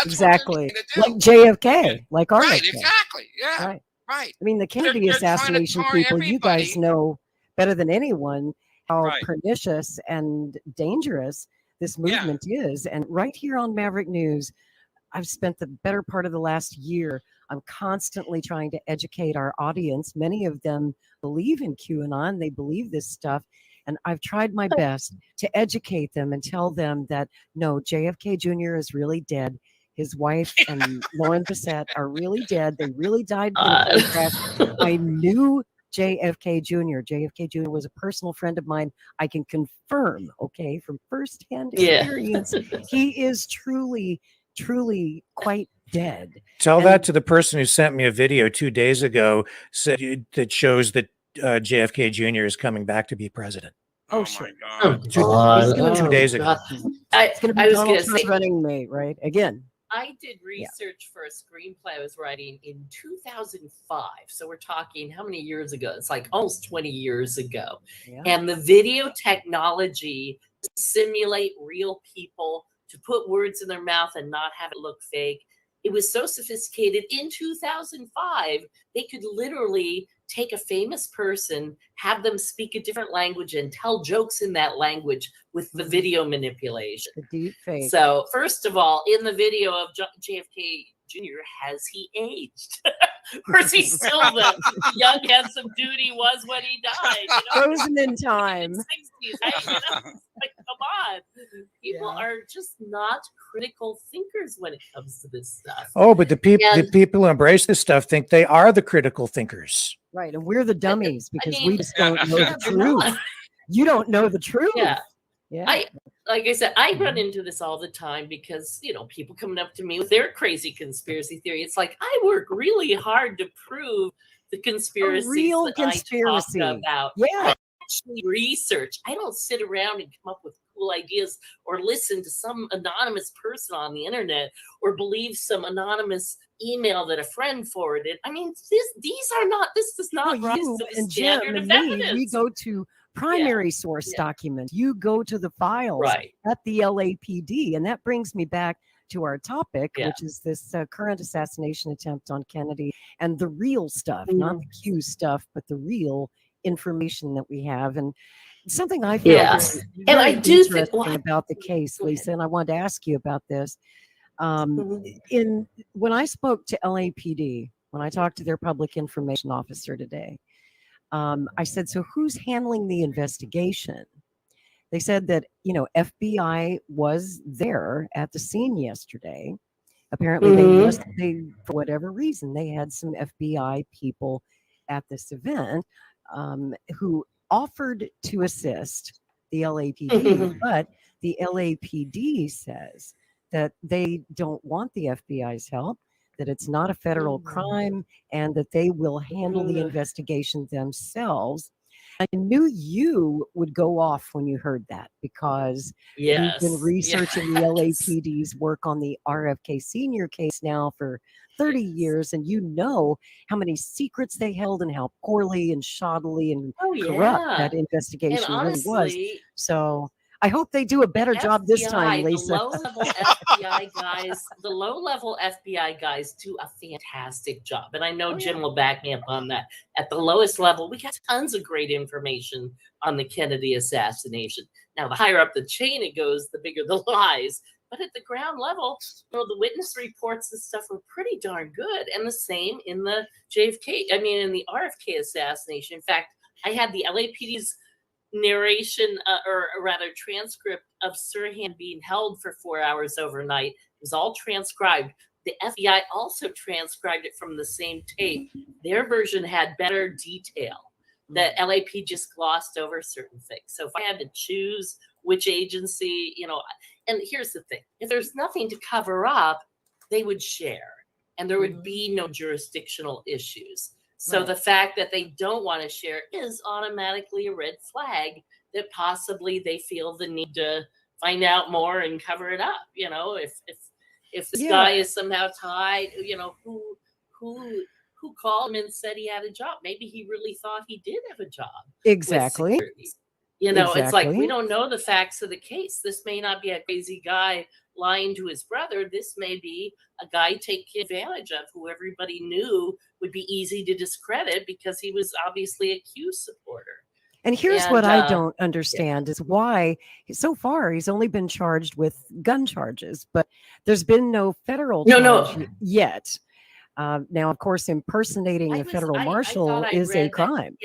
exactly what like JFK, like RFK. Right, exactly. Yeah, right. I mean, the Kennedy they're assassination tar people, you guys everybody. know better than anyone how Right. pernicious and dangerous this movement is. And right here on Maverick News, I've spent the better part of the last year. I'm constantly trying to educate our audience. Many of them believe in QAnon. They believe this stuff. And I've tried my best to educate them and tell them that, no, JFK Jr. is really dead. His wife and Lauren Bissett are really dead. They really died in a plane crash. I knew JFK Jr. JFK Jr. was a personal friend of mine. I can confirm, okay, from firsthand experience, he is truly quite dead. Tell that to the person who sent me a video 2 days ago that shows that JFK Jr. is coming back to be president. Oh, sure. Oh, God. 2 days ago. It's going to be I was Donald gonna Trump say- running mate, right? Again. I did research for a screenplay I was writing in 2005. So we're talking how many years ago? It's like almost 20 years ago. Yeah. And the video technology to simulate real people, to put words in their mouth and not have it look fake. It was so sophisticated. In 2005, they could literally take a famous person, have them speak a different language and tell jokes in that language with the video manipulation. The deep fake. So first of all, in the video of JFK Jr., has he aged? Or is he still the young, handsome dude he was when he died? Frozen in time. 60s, like, come on. People are just not critical thinkers when it comes to this stuff. Oh, but the people who embrace this stuff think they are the critical thinkers. Right. And we're the dummies because we just don't know Yeah, the truth. You don't know the truth. Yeah. Yeah. Like I said, I run into this all the time because, people coming up to me with their crazy conspiracy theory. It's like, I work really hard to prove the conspiracies real that conspiracy. I talk about. Yeah. I actually research. I don't sit around and come up with cool ideas or listen to some anonymous person on the internet or believe some anonymous email that a friend forwarded. I mean, this does not rise to the and Jim standard and of me, evidence. we go to primary source documents. You go to the files at the LAPD. And that brings me back to our topic, which is this current assassination attempt on Kennedy and the real stuff, not the Q stuff, but the real information that we have. And something I found and I do think about the case, Lisa, and I wanted to ask you about this. When I spoke to LAPD, when I talked to their public information officer today, I said, so who's handling the investigation? They said that, FBI was there at the scene yesterday. Apparently they, for whatever reason, they had some FBI people at this event who offered to assist the LAPD, but the LAPD says that they don't want the FBI's help, that it's not a federal crime, and that they will handle the investigation themselves. I knew you would go off when you heard that because you've been researching the LAPD's work on the RFK Sr. case now for 30 years, and you know how many secrets they held and how poorly and shoddily and corrupt that investigation and honestly, really was. So I hope they do a better job this time, Lisa. The low-level FBI guys do a fantastic job. And I know Jim will back me up on that. At the lowest level, we got tons of great information on the Kennedy assassination. Now, the higher up the chain it goes, the bigger the lies. But at the ground level, the witness reports and stuff were pretty darn good. And the same in the in the RFK assassination. In fact, I had the LAPD's narration or rather transcript of Sirhan being held for 4 hours overnight. It was all transcribed. The FBI also transcribed it from the same tape. Their version had better detail. The LAP just glossed over certain things. So if I had to choose which agency, and here's the thing, if there's nothing to cover up, they would share and there would be no jurisdictional issues. So the fact that they don't want to share is automatically a red flag that possibly they feel the need to find out more and cover it up. You know, if this guy is somehow tied, you know, who called him and said he had a job? Maybe he really thought he did have a job. Exactly. You know, it's like we don't know the facts of the case. This may not be a crazy guy lying to his brother. This may be a guy taking advantage of who everybody knew would be easy to discredit because he was obviously a Q supporter. And here's what I don't understand is why so far he's only been charged with gun charges, but there's been no federal charge yet. Now, of course, impersonating a federal marshal is a crime.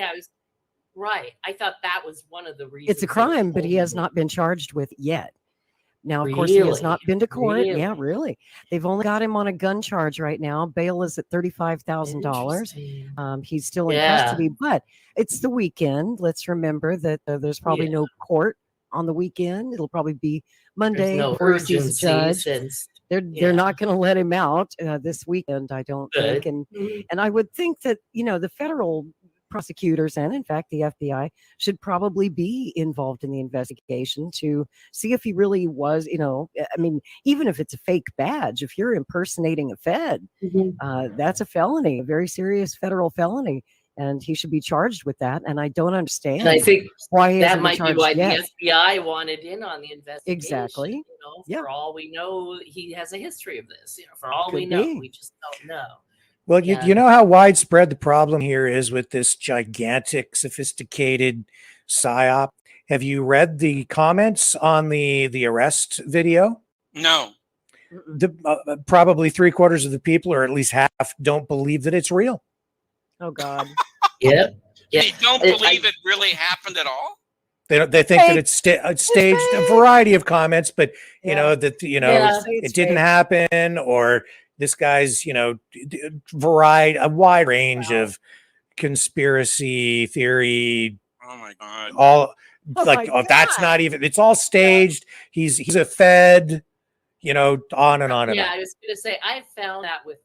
Right. I thought that was one of the reasons. It's a crime, but he has not been charged with yet. Now, of course, he has not been to court. Really? Yeah, really. They've only got him on a gun charge right now. Bail is at $35,000. He's still in custody, but it's the weekend. Let's remember that there's probably no court on the weekend. It'll probably be Monday before he sees a judge. They're not going to let him out this weekend, I don't think. And I would think that, you know, the federal prosecutors and in fact the FBI should probably be involved in the investigation to see if he really was, you know, I mean, even if it's a fake badge, if you're impersonating a Fed, that's a felony, a very serious federal felony, and he should be charged with that. And I don't understand. And I think why that might be why yet. the FBI wanted in on the investigation. Exactly. You know, for all we know, he has a history of this. You know, for all we know, we just don't know. Well, you know how widespread the problem here is with this gigantic, sophisticated psyop. Have you read the comments on the arrest video? No. Probably 3/4 of the people, or at least half, don't believe that it's real. Oh God. Yeah. They don't believe it really happened at all. They think that it's staged. A variety of comments, but you know that it didn't happen, or this guy's, you know, a wide range of conspiracy theory. Oh my God! That's not even. It's all staged. He's a Fed. You know, on and on and on. I was going to say I found that with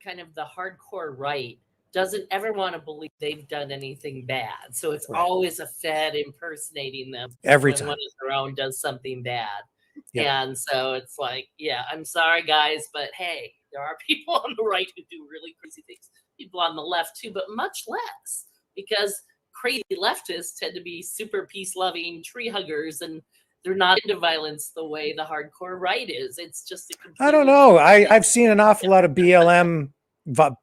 kind of the hardcore right doesn't ever want to believe they've done anything bad, so it's always a Fed impersonating them every time one of their own does something bad. And so it's like, I'm sorry, guys, but hey, there are people on the right who do really crazy things. People on the left too, but much less because crazy leftists tend to be super peace-loving tree huggers, and they're not into violence the way the hardcore right is. It's just I don't know. I've seen an awful lot of BLM,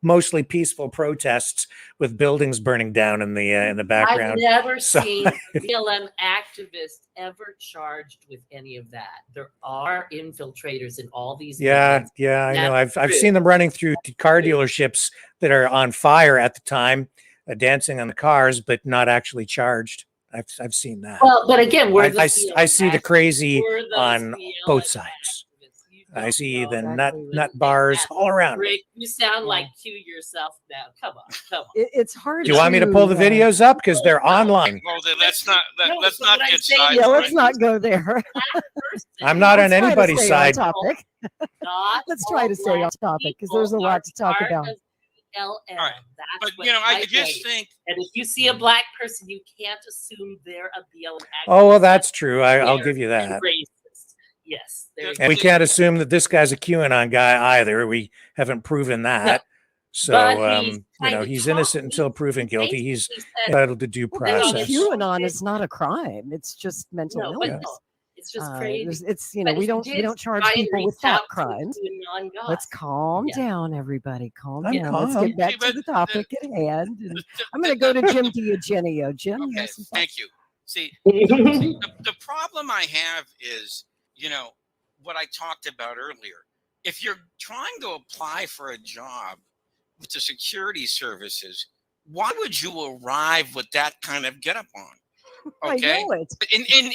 mostly peaceful protests with buildings burning down in the background. I've never seen BLM activists ever charged with any of that. There are infiltrators in all these. I know. I've seen them running through car dealerships that are on fire at the time, dancing on the cars, but not actually charged. I've seen that. Well, but again, I see the crazy on both sides. I see the nut bars all around. Rick, you sound like Q yourself now. Come on. It's hard. Do you want me to pull the videos up because they're online? Well, let's not get sidetracked. Yeah, let's not go there. I'm not on anybody's side. Let's try to stay on topic because there's a lot to talk about. LL. Right. But you know, I just think, and if you see a black person, you can't assume they're a BLM activist. Oh well, that's true. I'll give you that. Yes. And we can't assume that this guy's a QAnon guy either. We haven't proven that. So, he's innocent until proven guilty. He's entitled to due process. QAnon is not a crime. It's just mental illness. It's just crazy. It's we don't charge people with thought crimes. Let's calm down, everybody. Calm down. Let's get back to the topic at hand. And I'm going to go to Jim DiEugenio. Jim, okay, thank you. See, the problem I have is, what I talked about earlier. If you're trying to apply for a job with the security services, why would you arrive with that kind of getup on? Okay, I know it.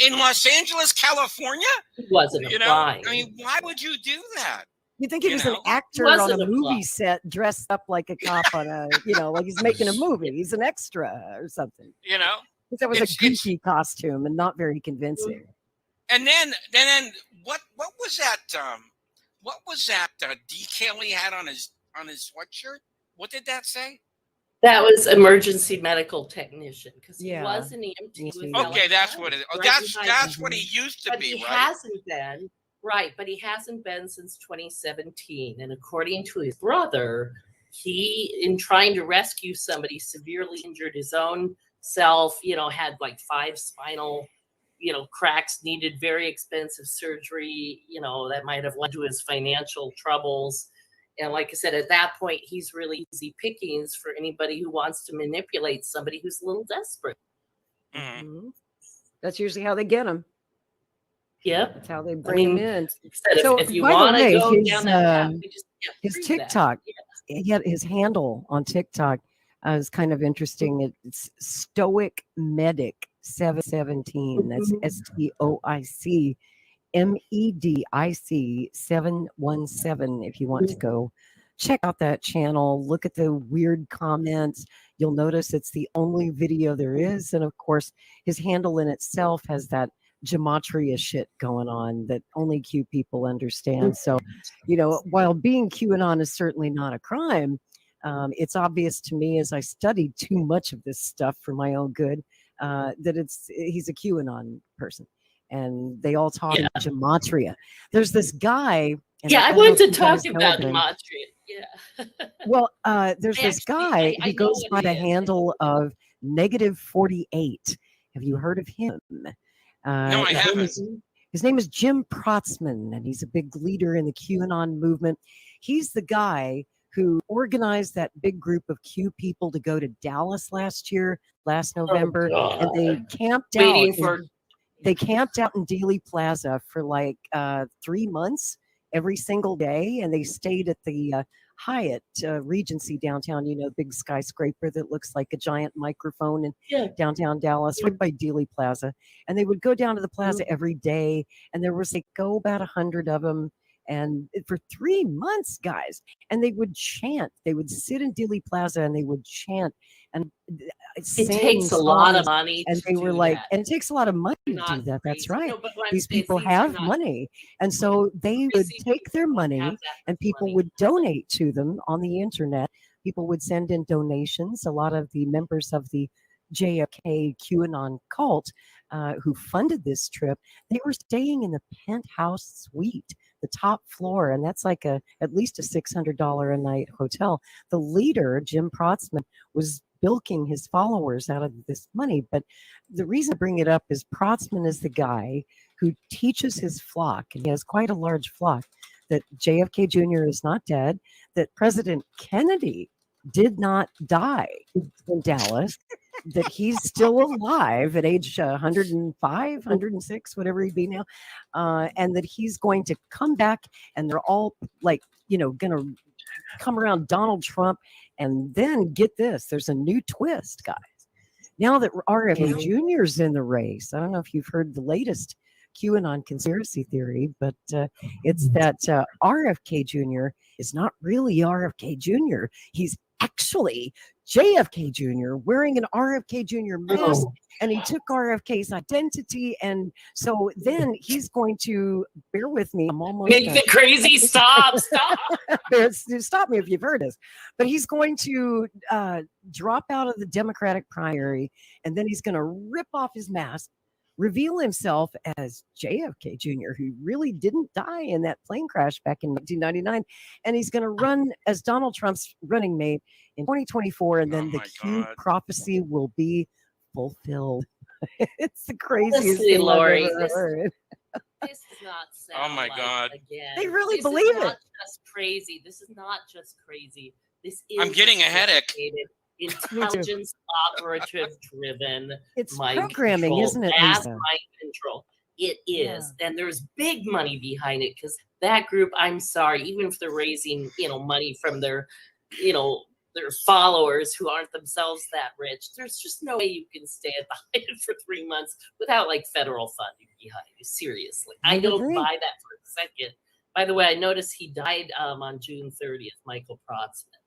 In Los Angeles, California, it wasn't applying. I mean, why would you do that? You think he was an actor on a movie set dressed up like a cop on a, like he's making a movie. He's an extra or something. That was a goofy costume and not very convincing. And then what was that? What was that decal he had on his sweatshirt? What did that say? That was emergency medical technician because he Yeah. was an EMT. with Okay, Okay, that's LA what it is. Oh, right that's behind what him. he used to But be, he right? hasn't been but he hasn't been since 2017. And according to his brother, he, in trying to rescue somebody severely injured his own self, had like 5 spinal, cracks, needed very expensive surgery, that might have led to his financial troubles. And like I said, at that point, he's really easy pickings for anybody who wants to manipulate somebody who's a little desperate. Mhm. That's usually how they get them. Yep. That's how they bring them in. So if you by the want to way, go his, down that path, we just his prove that. TikTok, Yeah. he had his handle on TikTok is kind of interesting. It's Stoic Medic 717. That's STOIC MEDIC 717. If you want to go check out that channel, look at the weird comments. You'll notice it's the only video there is. And of course, his handle in itself has that gematria shit going on that only Q people understand. So, while being QAnon is certainly not a crime, it's obvious to me as I studied too much of this stuff for my own good that he's a QAnon person. And they all talk in gematria. There's this guy. I wanted to talk about gematria. Yeah. Well, there's this guy who goes by the handle of -48. Have you heard of him? No, I haven't. His name is Jim Protzman, and he's a big leader in the QAnon movement. He's the guy who organized that big group of Q people to go to Dallas last November, and they camped out. They camped out in Dealey Plaza for like 3 months every single day, and they stayed at the Hyatt Regency downtown, big skyscraper that looks like a giant microphone in downtown Dallas, right by Dealey Plaza. And they would go down to the plaza every day, and there was about 100 of them. And for 3 months, guys, and they would chant. They would sit in Dealey Plaza and they would chant. And it takes a lot of money. And they were like, and it takes a lot of money to do that. That's right. These people have money. And so they would take their money and people would donate to them on the internet. People would send in donations. A lot of the members of the JFK QAnon cult who funded this trip, they were staying in the penthouse suite, the top floor, and that's like at least a $600 a night hotel. The leader, Jim Protzman, was bilking his followers out of this money. But the reason I bring it up is Protzman is the guy who teaches his flock, and he has quite a large flock, that JFK Jr. is not dead, that President Kennedy did not die in Dallas, that he's still alive at age 105, 106, whatever he'd be now, and that he's going to come back, and they're all going to come around Donald Trump. And then get this, there's a new twist, guys. Now that RFK Jr. is in the race, I don't know if you've heard the latest QAnon conspiracy theory, but it's that RFK Jr. is not really RFK Jr. He's actually JFK Jr. wearing an RFK Jr. mask, and he took RFK's identity, and so then he's going to, bear with me, I'm almost make the crazy stop. Stop me if you've heard this, but he's going to drop out of the Democratic primary, and then he's going to rip off his mask, reveal himself as JFK Jr., who really didn't die in that plane crash back in 1999. And he's going to run as Donald Trump's running mate in 2024. And then the Q prophecy will be fulfilled. It's the craziest thing Lori, I've ever heard. This is not Oh my God. Again. They really this believe is not it. Just crazy. This is not just crazy. This is I'm getting a headache. Intelligence operative driven. It's mind programming, control, isn't it, mass Lisa? mind control. It is, and there's big money behind it because that group. I'm sorry, even if they're raising money from their their followers who aren't themselves that rich, there's just no way you can stay at the Hyatt for 3 months without like federal funding behind you. Seriously, I don't buy that for a second. By the way, I noticed he died on June 30th, Michael Protzman.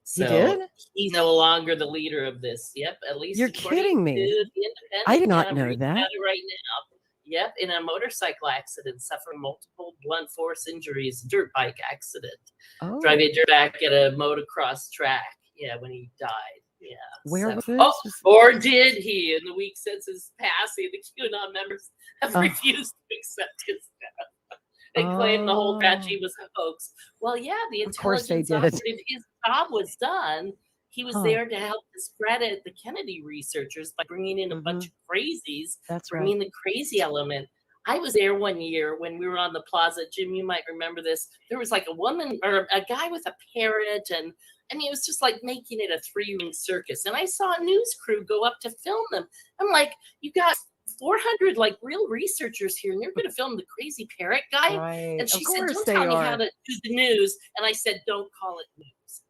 So He did? He's no longer the leader of this. Yep, at least You're according kidding me. to The Independent. I did not I'm know reading that. about it right now. Yep, in a motorcycle accident, suffering multiple blunt force injuries, dirt bike accident, Oh. driving a dirt bike at a motocross track. Yeah, when he died. Yeah. Where so- was this? Oh, or did he? In the week since his passing, the QAnon members have Oh. refused to accept his death and claim the whole tragedy was a hoax. Well, yeah, the Of course they intelligence did. operative, his job was done. He was Huh. there to help discredit the Kennedy researchers by bringing in a bunch of crazies, That's right. bringing the crazy element. I was there one year when we were on the plaza. Jim, you might remember this. There was like a woman or a guy with a parrot, and he was just like making it a 3-ring circus. And I saw a news crew go up to film them. I'm like, you got 400 like real researchers here, and you're going to film the crazy parrot guy? Right. And she Of said, course "Don't they tell me are. how to do the news." And I said, "Don't call it news,"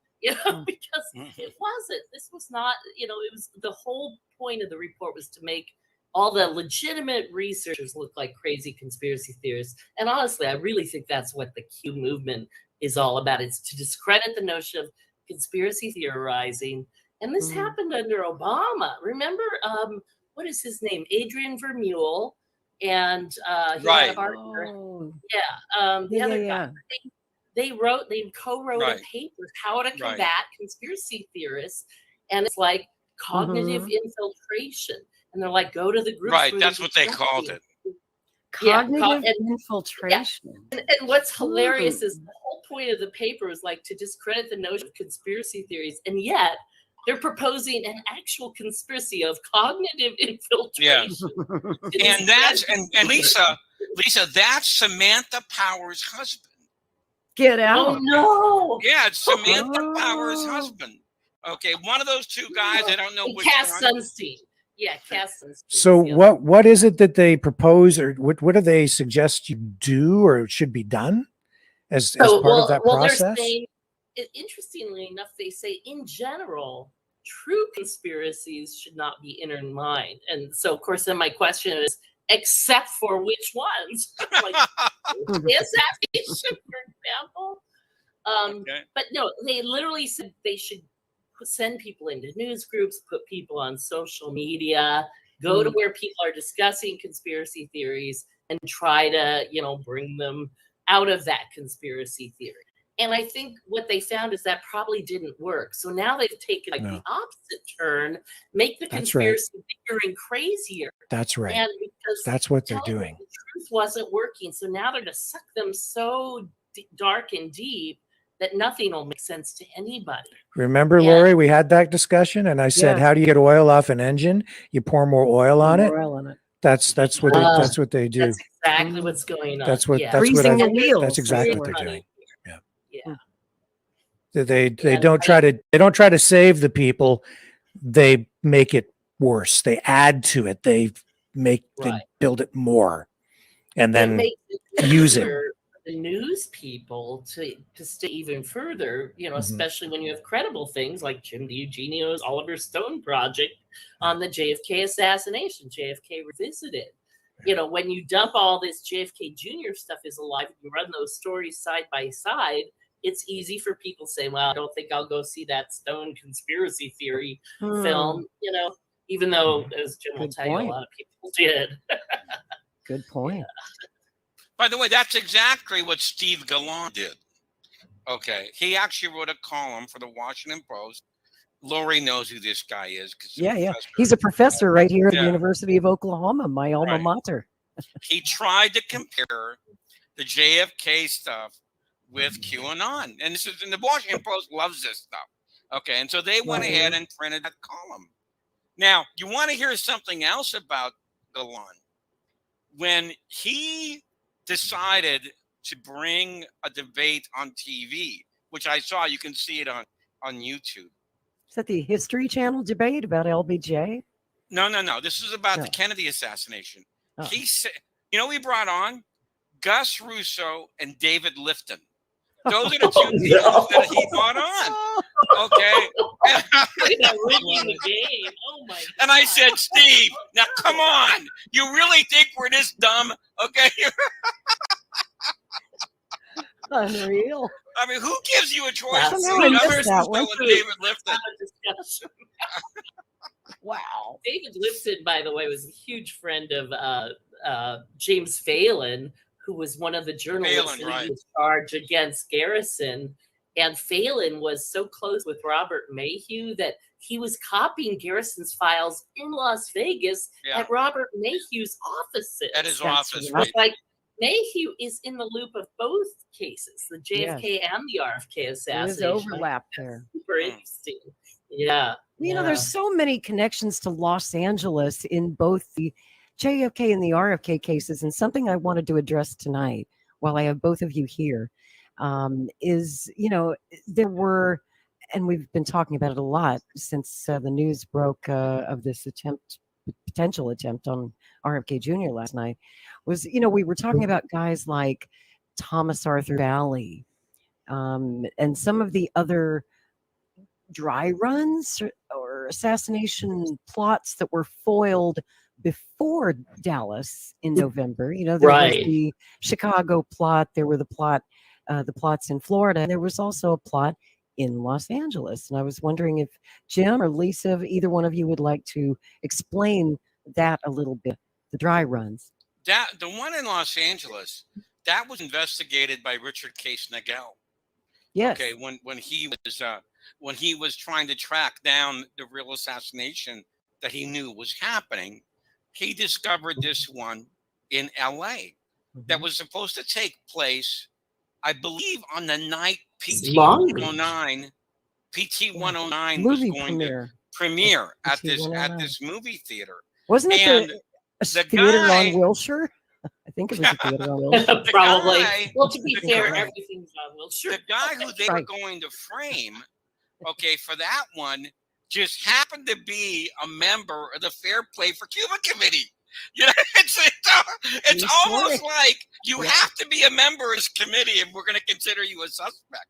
because it wasn't. This was not. It was the whole point of the report was to make all the legitimate researchers look like crazy conspiracy theorists. And honestly, I really think that's what the Q movement is all about. It's to discredit the notion of conspiracy theorizing. And this happened under Obama. Remember, what is his name? Adrian Vermeule. And he had a partner. Oh. The other yeah. guy. They co-wrote a paper, How to Combat Conspiracy Theorists. And it's like cognitive infiltration. And they're like, go to the group. Right, that's what they called it. Cognitive infiltration. And what's hilarious is the whole point of the paper is like to discredit the notion of conspiracy theories, and yet they're proposing an actual conspiracy of cognitive infiltration. And that's and Lisa, that's Samantha Power's husband. Get out. Oh no. Yeah, it's Samantha Power's husband. Okay, one of those two guys. I don't know which Cass one. Sunstein. Yeah, Cass Sunstein. So what is it that they propose, or what do they suggest you do or should be done as part of that process? They're saying, interestingly enough, they say in general, true conspiracies should not be intertwined. And so, of course, then my question is, except for which ones? Like assassination, for example. But no, they literally said they should send people into news groups, put people on social media, go to where people are discussing conspiracy theories and try to, bring them out of that conspiracy theory. And I think what they found is that probably didn't work. So now they've taken the opposite turn, make the conspiracy bigger and crazier. That's right. And because that's what they're doing. The truth wasn't working. So now they're going to suck them so dark and deep that nothing will make sense to anybody. Remember, Lori, we had that discussion, and I said, "How do you get oil off an engine? You pour more oil on it." That's what they do. That's exactly what's going on. That's what Freezing the wheels. That's exactly what they're doing. Yeah. They don't try to save the people. They make it worse. They add to it. They build it more, and then use it. The news people to stay even further, especially when you have credible things like Jim DiEugenio's Oliver Stone project on the JFK assassination, JFK Revisited. When you dump all this JFK Jr. stuff is alive, and you run those stories side by side, it's easy for people to say, well, I don't think I'll go see that Stone conspiracy theory film, even though, as Jim will tell you, a lot of people did. Good point. By the way, that's exactly what Steve Gallant did. Okay. He actually wrote a column for the Washington Post. Lori knows who this guy is. Yeah. He's a professor right here at the University of Oklahoma, my alma mater. He tried to compare the JFK stuff with QAnon. And the Washington Post loves this stuff. Okay. And so they went ahead and printed that column. Now, you want to hear something else about Gallant? When he decided to bring a debate on TV, which I saw, you can see it on YouTube. Is that the History Channel debate about LBJ? No. This is about the Kennedy assassination. He said, we brought on Gus Russo and David Lifton. Those are the two people that he brought on. Okay. Winning the game. Oh my God. And I said, Steve, now come on. You really think we're this dumb? Okay. Unreal. I mean, who gives you a choice between Gus Russo and David Lifton? Wow. David Lifton, by the way, was a huge friend of James Phelan, who was one of the journalists in charge against Garrison. And Phelan was so close with Robert Mayhew that he was copying Garrison's files in Las Vegas Yeah. at Robert Mayhew's offices. At his That's office, right. It's like Mayhew is in the loop of both cases, the JFK and the RFK There is assassination. overlap there. Super interesting. Yeah. You know, there's so many connections to Los Angeles in both the JFK and the RFK cases. And something I wanted to address tonight while I have both of you here is, you know, there were, and we've been talking about it a lot since the news broke of this potential attempt on RFK Jr. last night, was, you know, we were talking about guys like Thomas Arthur Valley and some of the other dry runs or assassination plots that were foiled before Dallas in November. You know, there was the Chicago plot, there were the plots in Florida, and there was also a plot in Los Angeles. And I was wondering if Jim or Lisa, if either one of you would like to explain that a little bit, the dry runs. The one in Los Angeles, that was investigated by Richard Case Nagel. Yes. Okay, when he was trying to track down the real assassination that he knew was happening, he discovered this one in LA that was supposed to take place, I believe, on the night PT 109 was going to premiere at this movie theater. Wasn't it And the the theater guy- on Wilshire? I think it was a theater on Wilshire. Probably. guy- Well, to be the fair, guy- everything's on Wilshire. The guy who they were going to frame, okay, for that one, just happened to be a member of the Fair Play for Cuba Committee. You know, it's almost like you have to be a member of this committee, and we're going to consider you a suspect.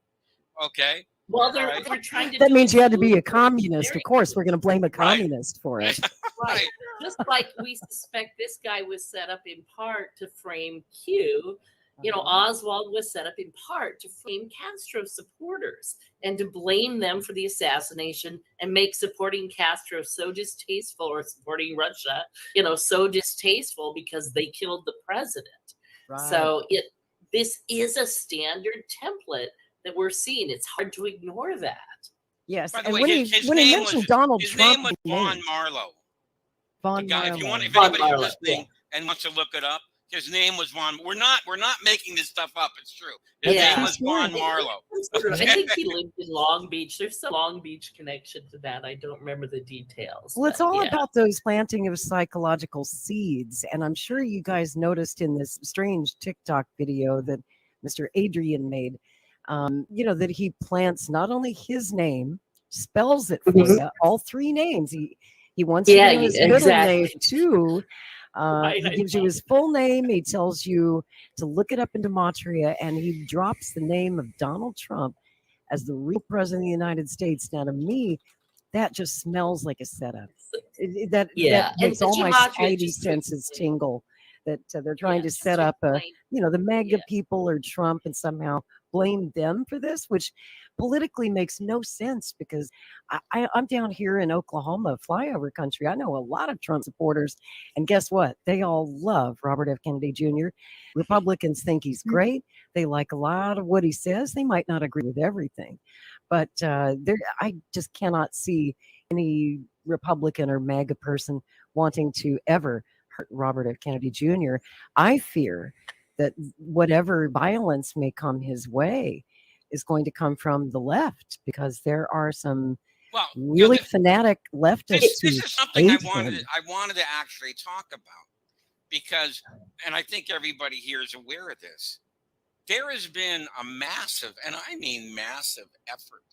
Okay. Well, they're trying to. That means you had to be a communist. Of course, we're going to blame a communist for it. Right. Just like we suspect this guy was set up in part to frame Q. You know, Oswald was set up in part to frame Castro supporters and to blame them for the assassination and make supporting Castro so distasteful, or supporting Russia, you know, so distasteful because they killed the president. So this is a standard template that we're seeing. It's hard to ignore that. Yes. By the And way, when his he name mentioned was- Donald his Trump, name was Vaughn Marlowe. Von The guy, if Marlowe. anybody's listening and wants to look it up, his name was Vaughn. We're not making this stuff up. It's true. His name was Vaughn Marlowe. I think he lived in Long Beach. There's some Long Beach connection to that. I don't remember the details. Well, it's but all yeah. about those planting of psychological seeds. And I'm sure you guys noticed in this strange TikTok video that Mr. Adrian made, you know, that he plants not only his name, spells it for you, all three names. He wants you to know his middle name too. He gives you his full name. He tells you to look it up in gematria, and he drops the name of Donald Trump as the real president of the United States. Now, to me, that just smells like a setup. That makes all my spidey senses tingle. That they're trying to set up the MAGA people or Trump and somehow blame them for this, which politically makes no sense, because I'm down here in Oklahoma, flyover country. I know a lot of Trump supporters, and guess what? They all love Robert F. Kennedy Jr. Republicans think he's great. They like a lot of what he says. They might not agree with everything, but I just cannot see any Republican or MAGA person wanting to ever hurt Robert F. Kennedy Jr. I fear that whatever violence may come his way is going to come from the left, because there are some really fanatic leftists. This is something I wanted to actually talk about, because, and I think everybody here is aware of this, there has been a massive, and I mean massive, effort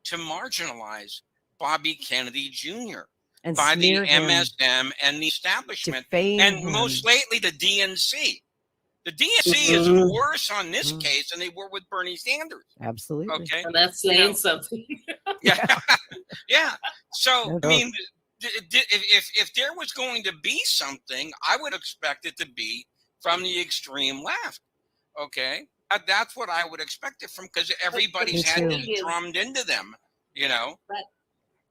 to marginalize Bobby Kennedy Jr. and by the smear him, MSM and the establishment, defame and him. most lately the DNC. The DNC is worse on this case than they were with Bernie Sanders. Absolutely. Okay. And that's saying something. Yeah. Yeah. So, No I mean, if there was going to be something, I would expect it to be from the extreme left. Okay. That's what I would expect it from, because everybody's had this drummed into them, you know.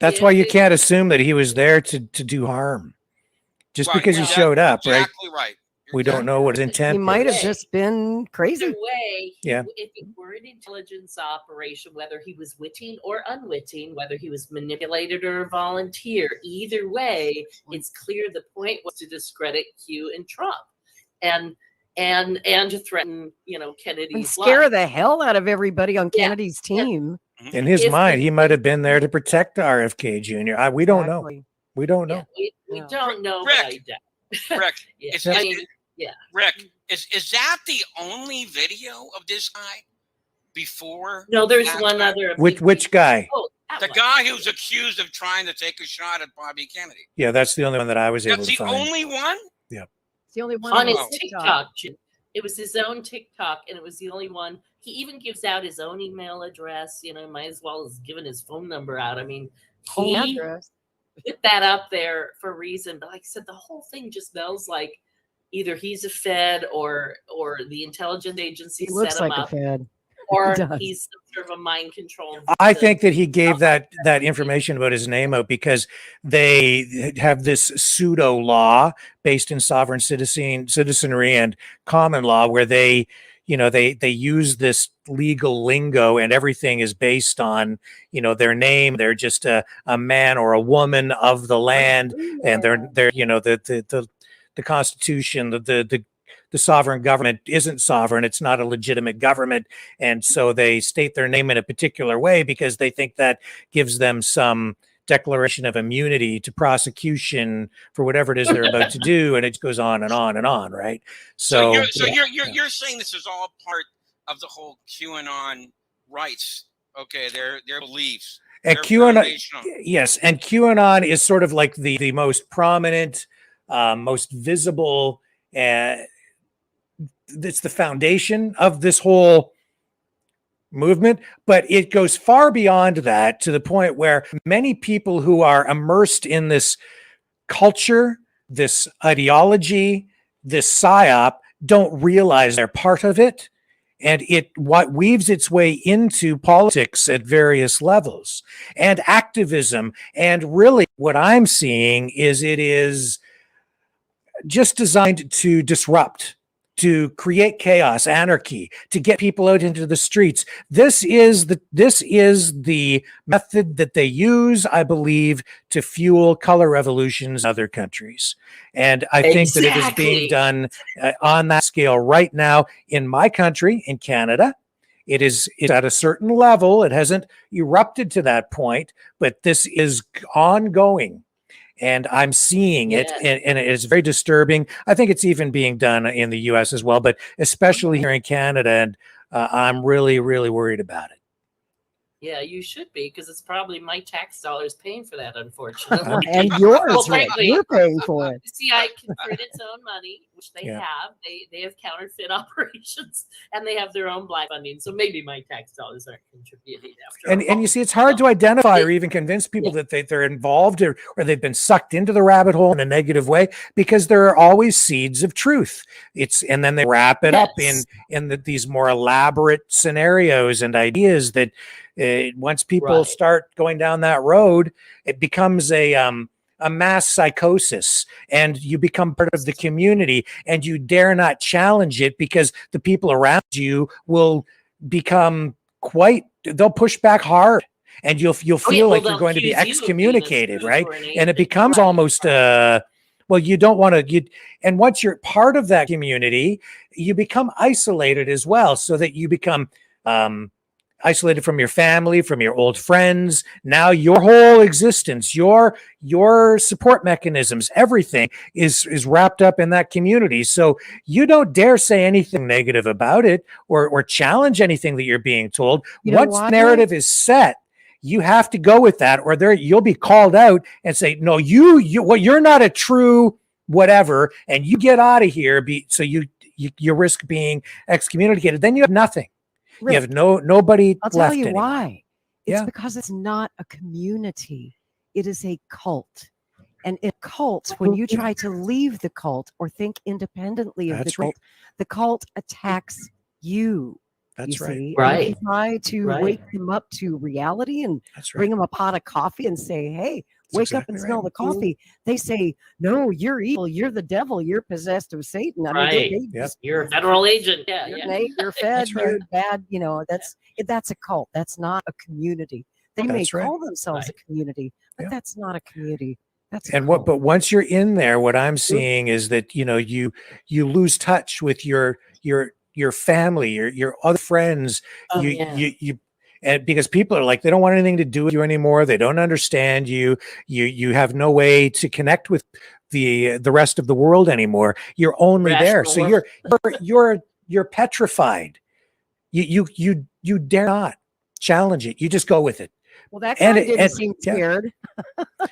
That's why you can't assume that he was there to do harm just because he showed up, right? Exactly right. We don't know what his intent He might have is. just been crazy. Either way, Yeah. if it were an intelligence operation, whether he was witting or unwitting, whether he was manipulated or a volunteer, either way, it's clear the point was to discredit Q and Trump, and to threaten, And Kennedy's scare life. the hell out of everybody on Yeah. Kennedy's team. In his If mind, the- he might have been there to protect RFK Jr. We don't know. Exactly. We don't know. Yeah, we Yeah. don't know, Rick. but I doubt. Rick, Yeah. is, I is- mean, yeah. Rick, is that the only video of this guy before? No, there's that one guy? other. Which guy? Oh, that The one. guy who's accused of trying to take a shot at Bobby Kennedy. Yeah, that's the only one that I was able That's to the find. only one? It's the only one on his Oh. TikTok. It was his own TikTok, and it was the only one. He even gives out his own email address. Might as well as giving his phone number out. I mean, he address. put that up there for a reason. But like I said, the whole thing just smells like either he's a Fed or the intelligence agency He looks set him like a up, Fed. or does. he's some sort of a mind control. I think that he gave that information about his name out because they have this pseudo law based in sovereign citizenry and common law where they use this legal lingo and everything is based on their name. They're just a man or a woman of the land, and they're the Constitution, the sovereign government isn't sovereign. It's not a legitimate government. And so they state their name in a particular way because they think that gives them some declaration of immunity to prosecution for whatever it is they're about to do. And it goes on and on and on, right? So you're saying this is all part of the whole QAnon rights. Okay, their beliefs. And They're QAnon, foundational. yes, and QAnon is sort of like the most prominent, most visible, it's the foundation of this whole movement, but it goes far beyond that to the point where many people who are immersed in this culture, this ideology, this psyop, don't realize they're part of it. And what weaves its way into politics at various levels and activism. And really what I'm seeing is it is just designed to disrupt, to create chaos, anarchy, to get people out into the streets. This is the method that they use, I believe, to fuel color revolutions in other countries. And I think that it is being done on that scale right now in my country, in Canada. It's at a certain level. It hasn't erupted to that point, but this is ongoing. And I'm seeing it, and it is very disturbing. I think it's even being done in the U.S. as well, but especially here in Canada. And I'm really, really worried about it. Yeah, you should be, because it's probably my tax dollars paying for that, unfortunately. And yours, Well, Rick. frankly, You're paying for it. CI can print its own money, which they Yeah. have. They have counterfeit operations, and they have their own black funding. So maybe my tax dollars aren't contributing after all. And you see, it's hard to identify or even convince people that they're involved or they've been sucked into the rabbit hole in a negative way, because there are always seeds of truth. And then they wrap it up in these more elaborate scenarios and ideas that once people start going down that road, it becomes a mass psychosis, and you become part of the community, and you dare not challenge it because the people around you will become they'll push back hard, and you'll feel like you're going to be excommunicated, right? And it becomes almost well, you don't want to, and once you're part of that community, you become isolated as well, so that you become isolated from your family, from your old friends. Now your whole existence, your support mechanisms, everything is wrapped up in that community. So you don't dare say anything negative about it or challenge anything that you're being told. Once the narrative is set, you have to go with that, or you'll be called out and say, no, you're not a true whatever, and you get out of here. So you risk being excommunicated. Then you have nothing. Rick, you have nobody I'll left tell you anymore. why. It's because it's not a community. It is a cult. And in cults, when you try to leave the cult or think independently of the cult attacks you. That's you right. see? Right. And you try to wake them up to reality and bring them a pot of coffee and say, hey, wake up exactly and smell right. the coffee. They say, no, you're evil. You're the devil. You're possessed of Satan. I mean, Right. they Yep. just, You're a federal agent. Yeah, you're, yeah. you're fed, That's right. you're bad. You know, that's a cult. That's not a community. They may That's right. call themselves Right. a community, but Yeah. that's not a community. That's a And what, cult. but once you're in there, what I'm seeing is that, you know, you lose touch with your family, your other friends. Oh, you, yeah. you, and because people are like, they don't want anything to do with you anymore. They don't understand you. You have no way to connect with the rest of the world anymore. You're only there. Rational So world. you're petrified. You dare not challenge it. You just go with it. Well, that guy didn't and- seem yeah. scared.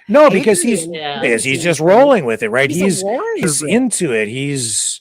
No, because he's Adrian Yeah. doesn't he's seem just scared. rolling with it, right? He's a warrior, He's Rick. into it. He's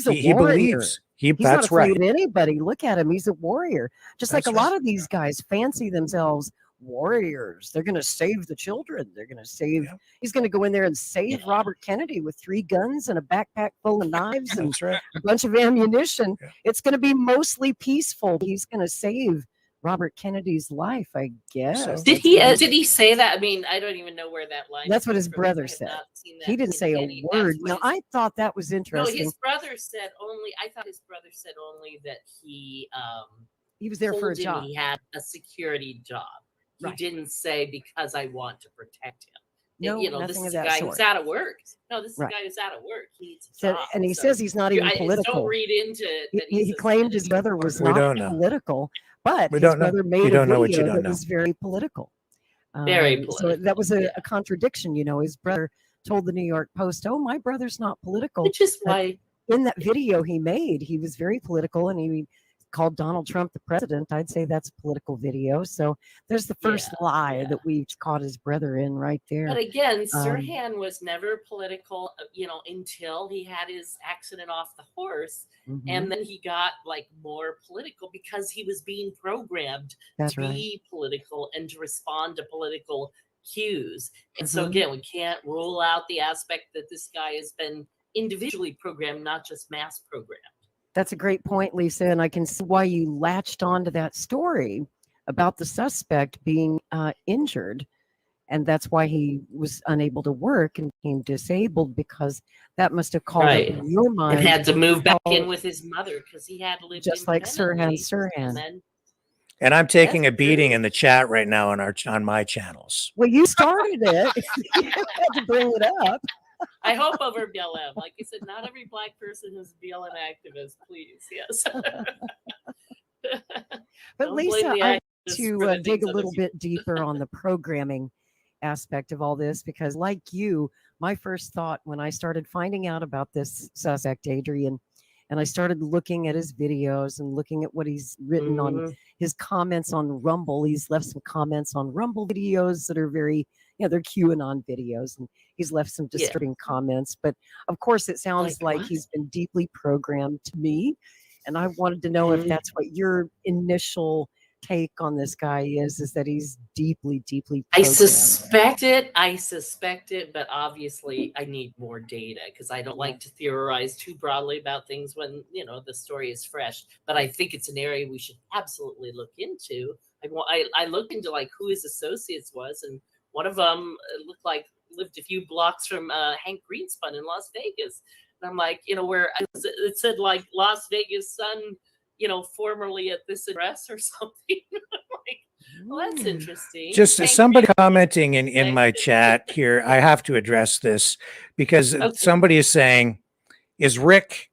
a he warrior. believes. He's not That's afraid right. of anybody. Look at him. He's a warrior. Just like That's a lot of these guys fancy themselves warriors. They're going to save the children. They're going to save. Yeah. He's going to go in there and save Yeah. Robert Kennedy with 3 guns and a backpack full of knives and That's right. a bunch of ammunition. Yeah. It's going to be mostly peaceful. He's going to save Robert Kennedy's life, I guess. So- Did he say that? I mean, I don't even know where that line. That's what comes his from. brother I have said. not seen that He didn't in say any- a that's word. what Now, his- I thought that was No, interesting. his brother said only. I thought his brother said only that he He was there for a told him job. he had a security job. He Right. didn't say because I want to protect him. No, This nothing is of a that guy sort. who's out of work. No, this is Right. a guy who's out of work. He needs a So- job. and he So says he's not even I just political. don't read into it. That He he's a claimed his senator. brother was We not don't know. political, but We his don't know. brother made You a don't know what you video don't that know. was very political. Very So that was political, yeah. a contradiction. You know, his brother told the New York Post, "Oh, my brother's not political." Which is But why in that video he made, he was very political, and he called Donald Trump the president. I'd say that's a political video. So there's the first lie yeah. that we caught his brother in right there. But again, Um, Sirhan was never political, until he had his accident off the horse. Mhm. And then he got like more political because he was being programmed That's to right. be political and to respond to political cues. And so Mhm. again, we can't rule out the aspect that this guy has been individually programmed, not just mass programmed. That's a great point, Lisa, and I can see why you latched onto that story about the suspect being injured, and that's why he was unable to work and became disabled, because that must have called Right. up in your mind. And had to move back in how- with his mother because he had lived Just like independently. Sirhan. And then And I'm taking a That's beating true. in the chat right now on my channels. Well, you started it. You had to bring it up. I hope over BLM. Like I said, not every Black person is a BLM activist, please. Yes. But Don't blame Lisa, the I activists to for the dig things a other little people bit deeper on the programming aspect of all this, because like you, my first thought when I started finding out about this suspect, Adrian, and I started looking at his videos and looking at what he's written on Mhm. his comments on Rumble. He's left some comments on Rumble videos that are very, they're QAnon videos, and he's left some Yeah. disturbing comments. But of course, it sounds Like like what? he's been deeply programmed to me. And I wanted to know if Mhm. that's what your initial take on this guy is that he's deeply, deeply I programmed. suspect it, but obviously I need more data because I don't like to theorize too broadly about things when the story is fresh. But I think it's an area we should absolutely look into. I looked into like who his associates was, and one of them looked like lived a few blocks from Hank Greenspun in Las Vegas. And I'm like, where it said like Las Vegas Sun, formerly at this address or something. I'm like, well, that's interesting. Just Thank somebody you. commenting in Thank my you. chat here, I have to address this because Okay. somebody is saying, is Rick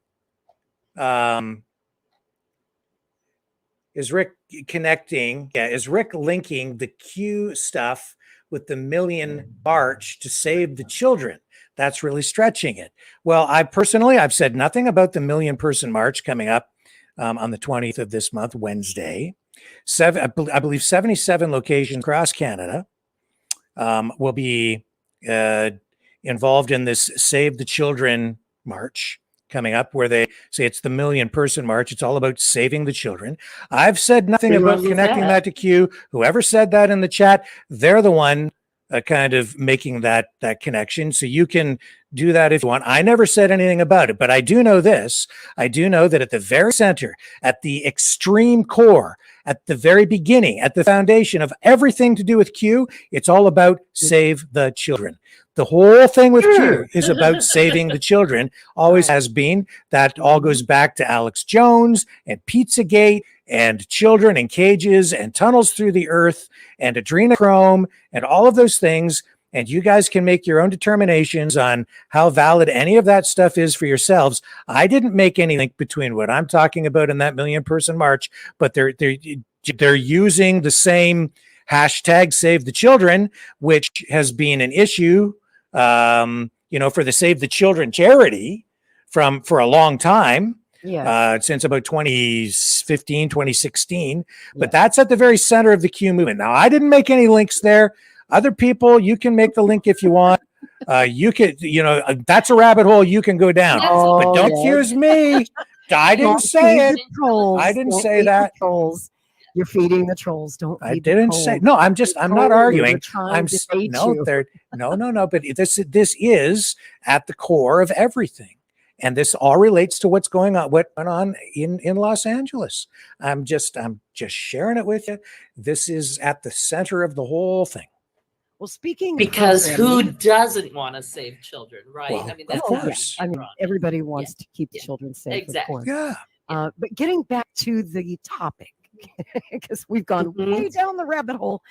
connecting? Yeah, is Rick linking the Q stuff with the Million March to save the children? That's really stretching it. Well, I've said nothing about the Million Person March coming up on the 20th of this month, Wednesday. I believe 77 locations across Canada will be involved in this Save the Children March coming up, where they say it's the Million Person March. It's all about saving the children. I've said nothing Who about runs connecting that? that to Q. Whoever said that in the chat, they're the one kind of making that connection. So you can do that if you want. I never said anything about it, but I do know this. I do know that at the very center, at the extreme core, at the very beginning, at the foundation of everything to do with Q, it's all about save the children. The whole thing with Q is about saving the children, always has been. That all goes back to Alex Jones and Pizzagate and children in cages and tunnels through the earth and adrenochrome and all of those things. And you guys can make your own determinations on how valid any of that stuff is for yourselves. I didn't make any link between what I'm talking about in that 1 million person march, but they're using the same hashtag Save the Children, which has been an issue, for the Save the Children charity for a long time. Yes. Since about 2015, 2016. But that's at the very center of the Q movement. Now, I didn't make any links there. Other people, you can make the link if you want. You could, that's a rabbit hole you can go down. But don't accuse me. I didn't say it. I didn't say that. Trolls. You're feeding the trolls. Don't. I didn't say. No, I'm not arguing. No. But this is at the core of everything. And this all relates to what went on in Los Angeles. I'm just sharing it with you. This is at the center of the whole thing. Well, speaking because who doesn't want to save children, right? Well, I mean, that's of course. Everybody wants to keep the children safe, exactly. of course. Yeah. But getting back to the topic, because we've gone way down the rabbit hole.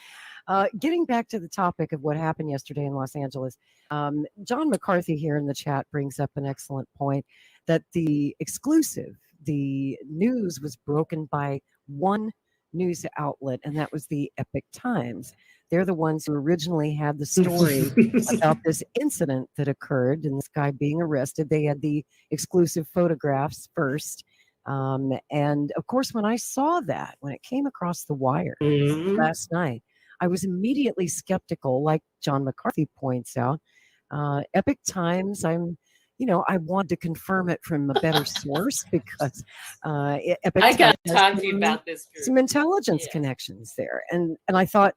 Getting back to the topic of what happened yesterday in Los Angeles, John McCarthy here in the chat brings up an excellent point that the news was broken by one news outlet, and that was the Epic Times. They're the ones who originally had the story about this incident that occurred and this guy being arrested. They had the exclusive photographs first. And of course, when I saw that, when it came across the wire last night, I was immediately skeptical, like John McCarthy points out. Epic Times, I wanted to confirm it from a better source because Epic I got Times talking about this group. some intelligence connections there, and I thought,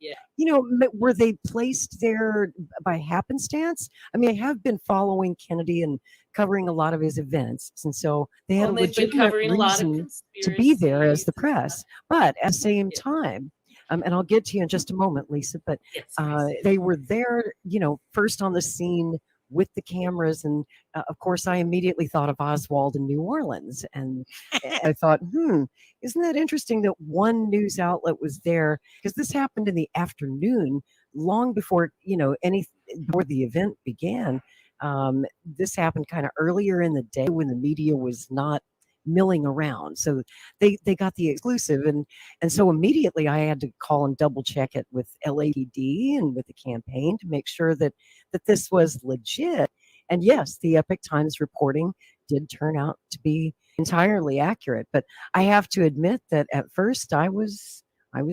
were they placed there by happenstance? I mean, I have been following Kennedy and covering a lot of his events, and so they had a legitimate reason to be there as the press. But at the same time, and I'll get to you in just a moment, Lisa, but they were there, first on the scene with the cameras. And of course, I immediately thought of Oswald in New Orleans. And I thought, isn't that interesting that one news outlet was there? Because this happened in the afternoon, long before, before the event began. This happened kind of earlier in the day when the media was not milling around. So they got the exclusive. And so immediately I had to call and double check it with LAPD and with the campaign to make sure that this was legit. And yes, the Epic Times reporting did turn out to be entirely accurate. But I have to admit that at first I was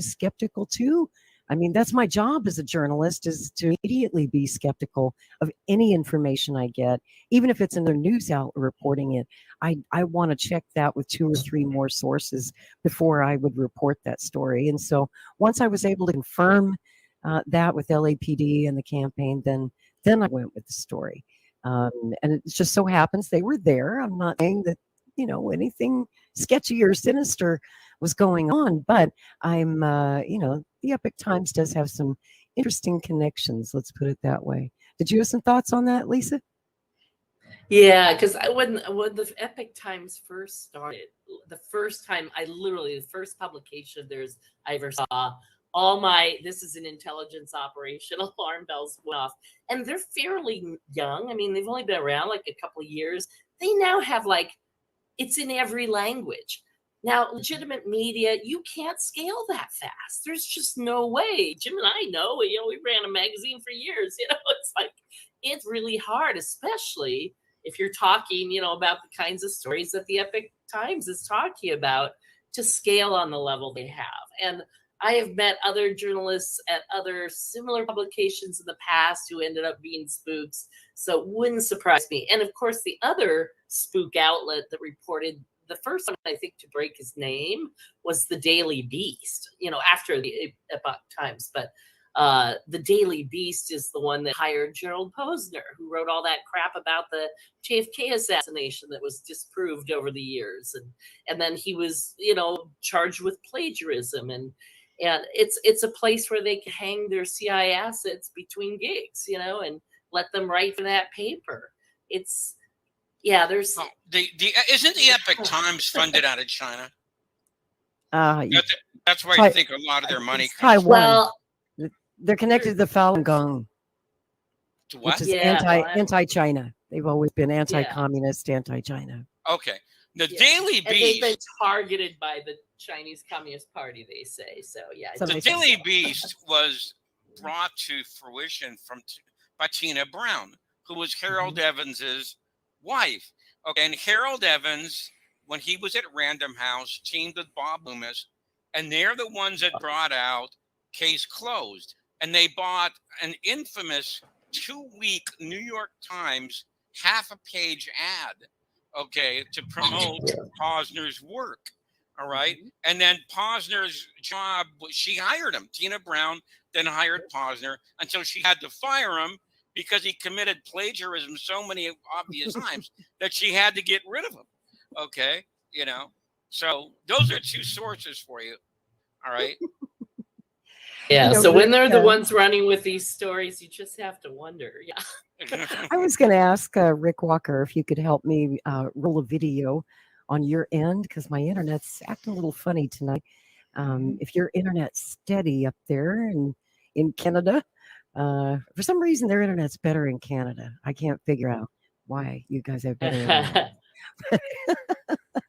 skeptical too. I mean, that's my job as a journalist, is to immediately be skeptical of any information I get, even if it's in their news outlet reporting it. I want to check that with 2 or 3 more sources before I would report that story. And so once I was able to confirm that with LAPD and the campaign, then I went with the story. And it just so happens they were there. I'm not saying that, anything sketchy or sinister was going on, but I'm, the Epic Times does have some interesting connections. Let's put it that way. Did you have some thoughts on that, Lisa? Yeah, because when the Epic Times first started, the first publication of theirs I ever saw, this is an intelligence operation, alarm bells went off. And they're fairly young. I mean, they've only been around like a couple of years. They now have it's in every language. Now, legitimate media, you can't scale that fast. There's just no way. Jim and I know, we ran a magazine for years. It's really hard, especially if you're talking, about the kinds of stories that the Epic Times is talking about, to scale on the level they have. And I have met other journalists at other similar publications in the past who ended up being spooks. So it wouldn't surprise me. And of course, the other spook outlet that reported, the first one, I think, to break his name was the Daily Beast, after the Epoch Times. But The Daily Beast is the one that hired Gerald Posner, who wrote all that crap about the JFK assassination that was disproved over the years, and then he was, charged with plagiarism, and it's a place where they can hang their CIA assets between gigs, and let them write for that paper. There's isn't the Epoch Times funded out of China? That's where Hi- I think a lot of their money comes Taiwan. from. well, They're connected to the Falun Gong, To what? which is Yeah, well, I'm- anti-China. They've always been anti-communist, anti-China. Okay. The Yeah. Daily and they've been Beast. targeted by the Chinese Communist Party, they say. So yeah, So The they- Daily Beast was brought to fruition by Tina Brown, who was Harold Evans's wife. Okay, and Harold Evans, when he was at Random House, teamed with Bob Loomis, and they're the ones that brought out Case Closed. And they bought an infamous 2-week New York Times half-a-page ad, okay, to promote Posner's work. All right. And then Posner's job, she hired him. Tina Brown then hired Posner until she had to fire him because he committed plagiarism so many obvious times that she had to get rid of him. Okay. So those are two sources for you. All right. Yeah. know, So when they're the Rick, ones running with these stories, you just have to wonder. Yeah. I was going to ask Rick Walker if you could help me roll a video on your end, because my internet's acting a little funny tonight. If your internet's steady up there in Canada, for some reason their internet's better in Canada. I can't figure out why you guys have better internet. The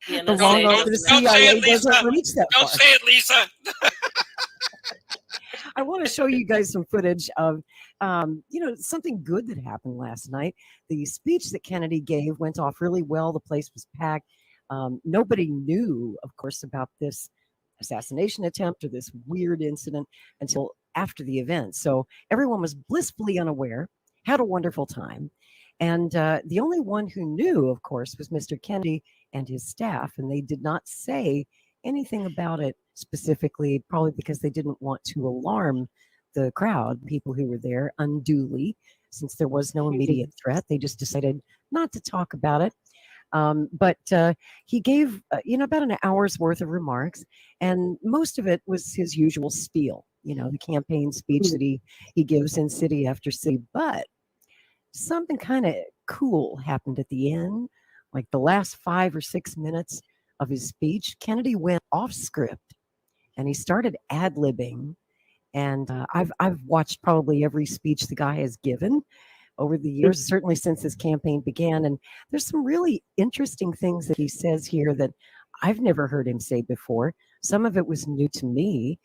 The NSA long arm don't- of the don't say CIA it, Lisa. doesn't reach that Don't far. say it, Lisa. I want to show you guys some footage of, something good that happened last night. The speech that Kennedy gave went off really well. The place was packed. Nobody knew, of course, about this assassination attempt or this weird incident until after the event. So everyone was blissfully unaware, had a wonderful time. And the only one who knew, of course, was Mr. Kennedy and his staff. And they did not say anything about it specifically, probably because they didn't want to alarm the crowd, people who were there, unduly, since there was no immediate threat. They just decided not to talk about it. But he gave, about an hour's worth of remarks, and most of it was his usual spiel, the campaign speech that he gives in city after city. But something kind of cool happened at the end, like the last 5 or 6 minutes of his speech. Kennedy went off script and he started ad-libbing. And I've watched probably every speech the guy has given over the years, certainly since his campaign began. And there's some really interesting things that he says here that I've never heard him say before. Some of it was new to me.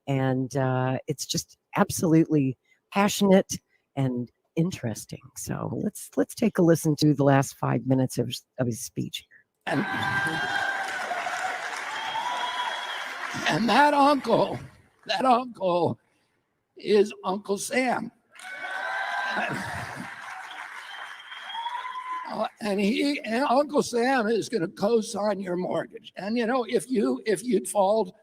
And it's just absolutely passionate and interesting. So let's take a listen to the last 5 minutes of his speech. And that uncle is Uncle Sam. And Uncle Sam is going to co-sign your mortgage. And if you'd fold,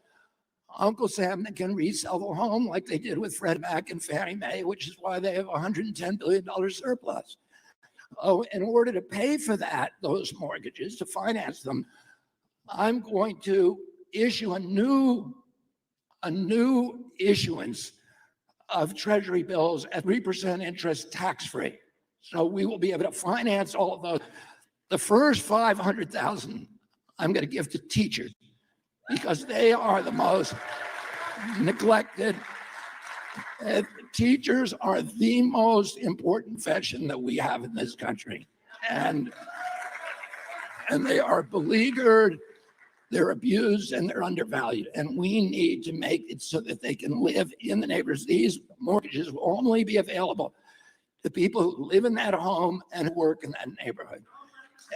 Uncle Sam can resell the home like they did with Freddie Mac and Fannie Mae, which is why they have $110 billion surplus. Oh, in order to pay for those mortgages, to finance them, I'm going to issue a new issuance of Treasury bills at 3% interest, tax-free. So we will be able to finance all of those. The first $500,000 I'm going to give to teachers, because they are the most neglected. Teachers are the most important profession that we have in this country. And they are beleaguered, they're abused, and they're undervalued. And we need to make it so that they can live in the neighborhoods. These mortgages will only be available to people who live in that home and work in that neighborhood.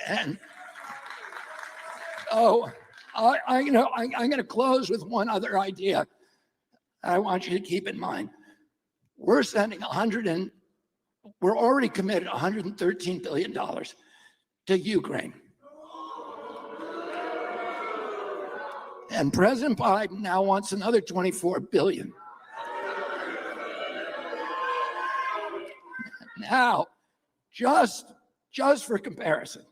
And I'm going to close with one other idea I want you to keep in mind. We're sending we're already committed $113 billion to Ukraine. And President Biden now wants another $24 billion. Now, just for comparison,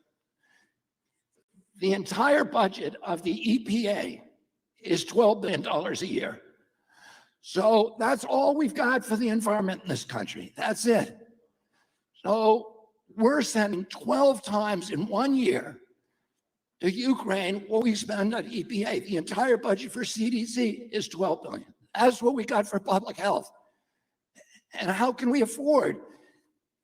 the entire budget of the EPA is $12 billion a year. So that's all we've got for the environment in this country. That's it. So we're sending 12 times in 1 year to Ukraine what we spend on EPA. The entire budget for CDC is $12 billion. That's what we got for public health. And how can we afford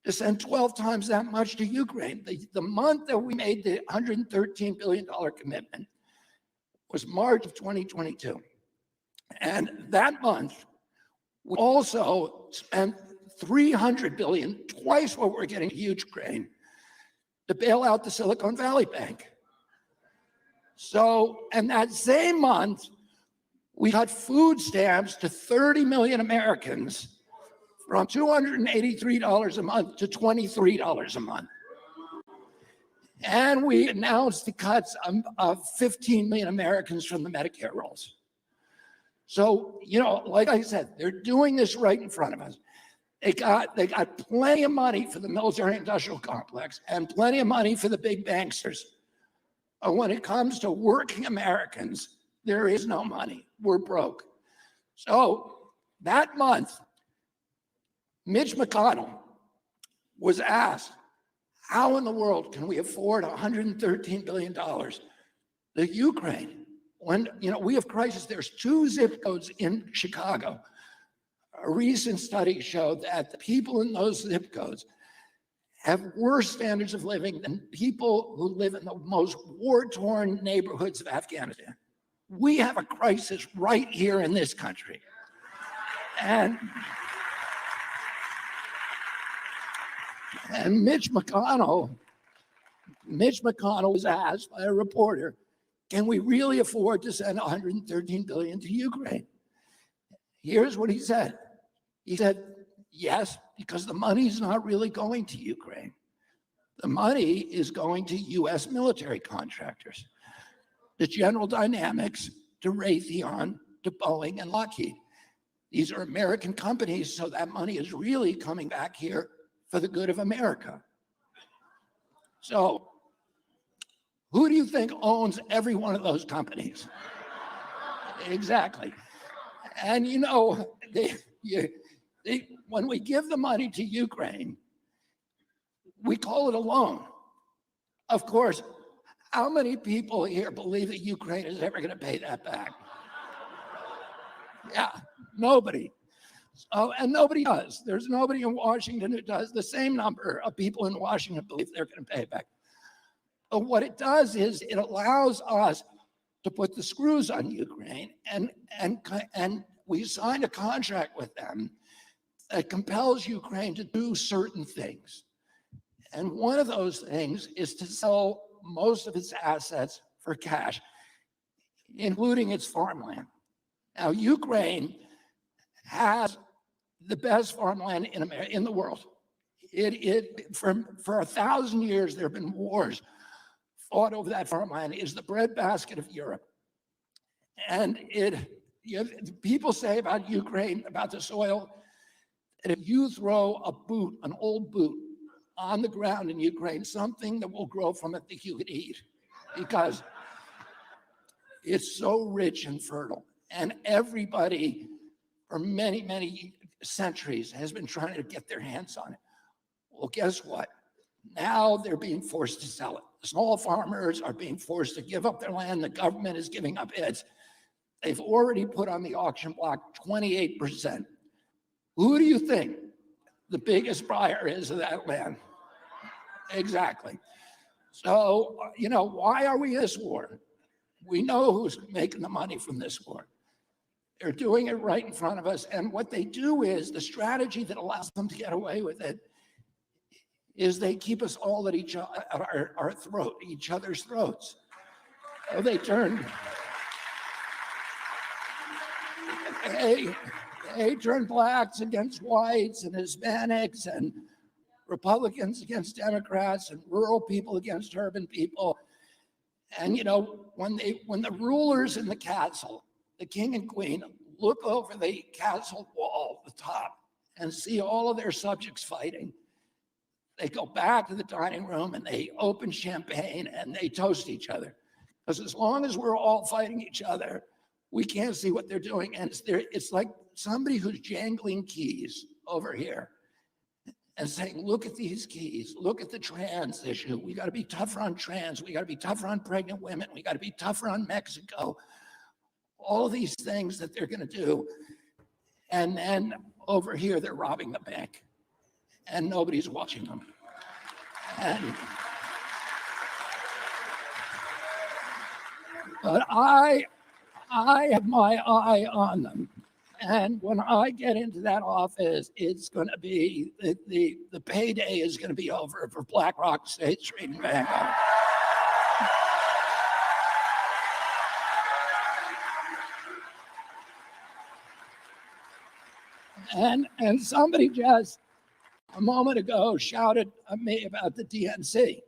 to send 12 times that much to Ukraine? The month that we made the $113 billion commitment was March of 2022. And that month, we also spent $300 billion, twice what we're getting to Ukraine, to bail out the Silicon Valley Bank. So, and that same month, we cut food stamps to 30 million Americans from $283 a month to $23 a month. And we announced the cuts of 15 million Americans from the Medicare rolls. So, you know, like I said, they're doing this right in front of us. They got plenty of money for the military industrial complex and plenty of money for the big banksters. But when it comes to working Americans, there is no money. We're broke. So that month, Mitch McConnell was asked, how in the world can we afford $113 billion to Ukraine when, you know, we have crisis? There's 2 zip codes in Chicago. A recent study showed that the people in those zip codes have worse standards of living than people who live in the most war-torn neighborhoods of Afghanistan. We have a crisis right here in this country. And Mitch McConnell was asked by a reporter, can we really afford to send $113 billion to Ukraine? Here's what he said. He said, yes, because the money's not really going to Ukraine. The money is going to US military contractors, to General Dynamics, to Raytheon, to Boeing and Lockheed. These are American companies, so that money is really coming back here for the good of America. So who do you think owns every one of those companies? Exactly. And you know, when we give the money to Ukraine, we call it a loan. Of course, how many people here believe that Ukraine is ever going to pay that back? Yeah, nobody. And nobody does. There's nobody in Washington who does. The same number of people in Washington believe they're going to pay it back. But what it does is it allows us to put the screws on Ukraine, and we signed a contract with them that compels Ukraine to do certain things. And one of those things is to sell most of its assets for cash, including its farmland. Now, Ukraine has the best farmland in the world. For 1,000 years, there have been wars fought over that farmland. It is the breadbasket of Europe. And people say about Ukraine, about the soil, that if you throw a boot, an old boot, on the ground in Ukraine, something that will grow from it that you could eat, because it's so rich and fertile. And everybody for many, many centuries has been trying to get their hands on it. Well, guess what? Now they're being forced to sell it. The small farmers are being forced to give up their land. The government is giving up its. They've already put on the auction block 28%. Who do you think the biggest buyer is of that land? Exactly. So, you know, why are we in this war? We know who's making the money from this war. They're doing it right in front of us. And what they do is, the strategy that allows them to get away with it is they keep us all at each other's throats. So they turn blacks against whites and Hispanics and Republicans against Democrats and rural people against urban people. And you know, when the rulers in the castle, the king and queen, look over the castle wall, the top, and see all of their subjects fighting, they go back to the dining room and they open champagne and they toast each other. Because as long as we're all fighting each other, we can't see what they're doing. And it's like somebody who's jangling keys over here and saying, look at these keys, look at the trans issue. We got to be tougher on trans. We got to be tougher on pregnant women. We got to be tougher on Mexico. All of these things that they're going to do. And then over here, they're robbing the bank and nobody's watching them. But I have my eye on them. And when I get into that office, it's going to be, the payday is going to be over for BlackRock, State Street, and Vanguard. And somebody just a moment ago shouted at me about the DNC.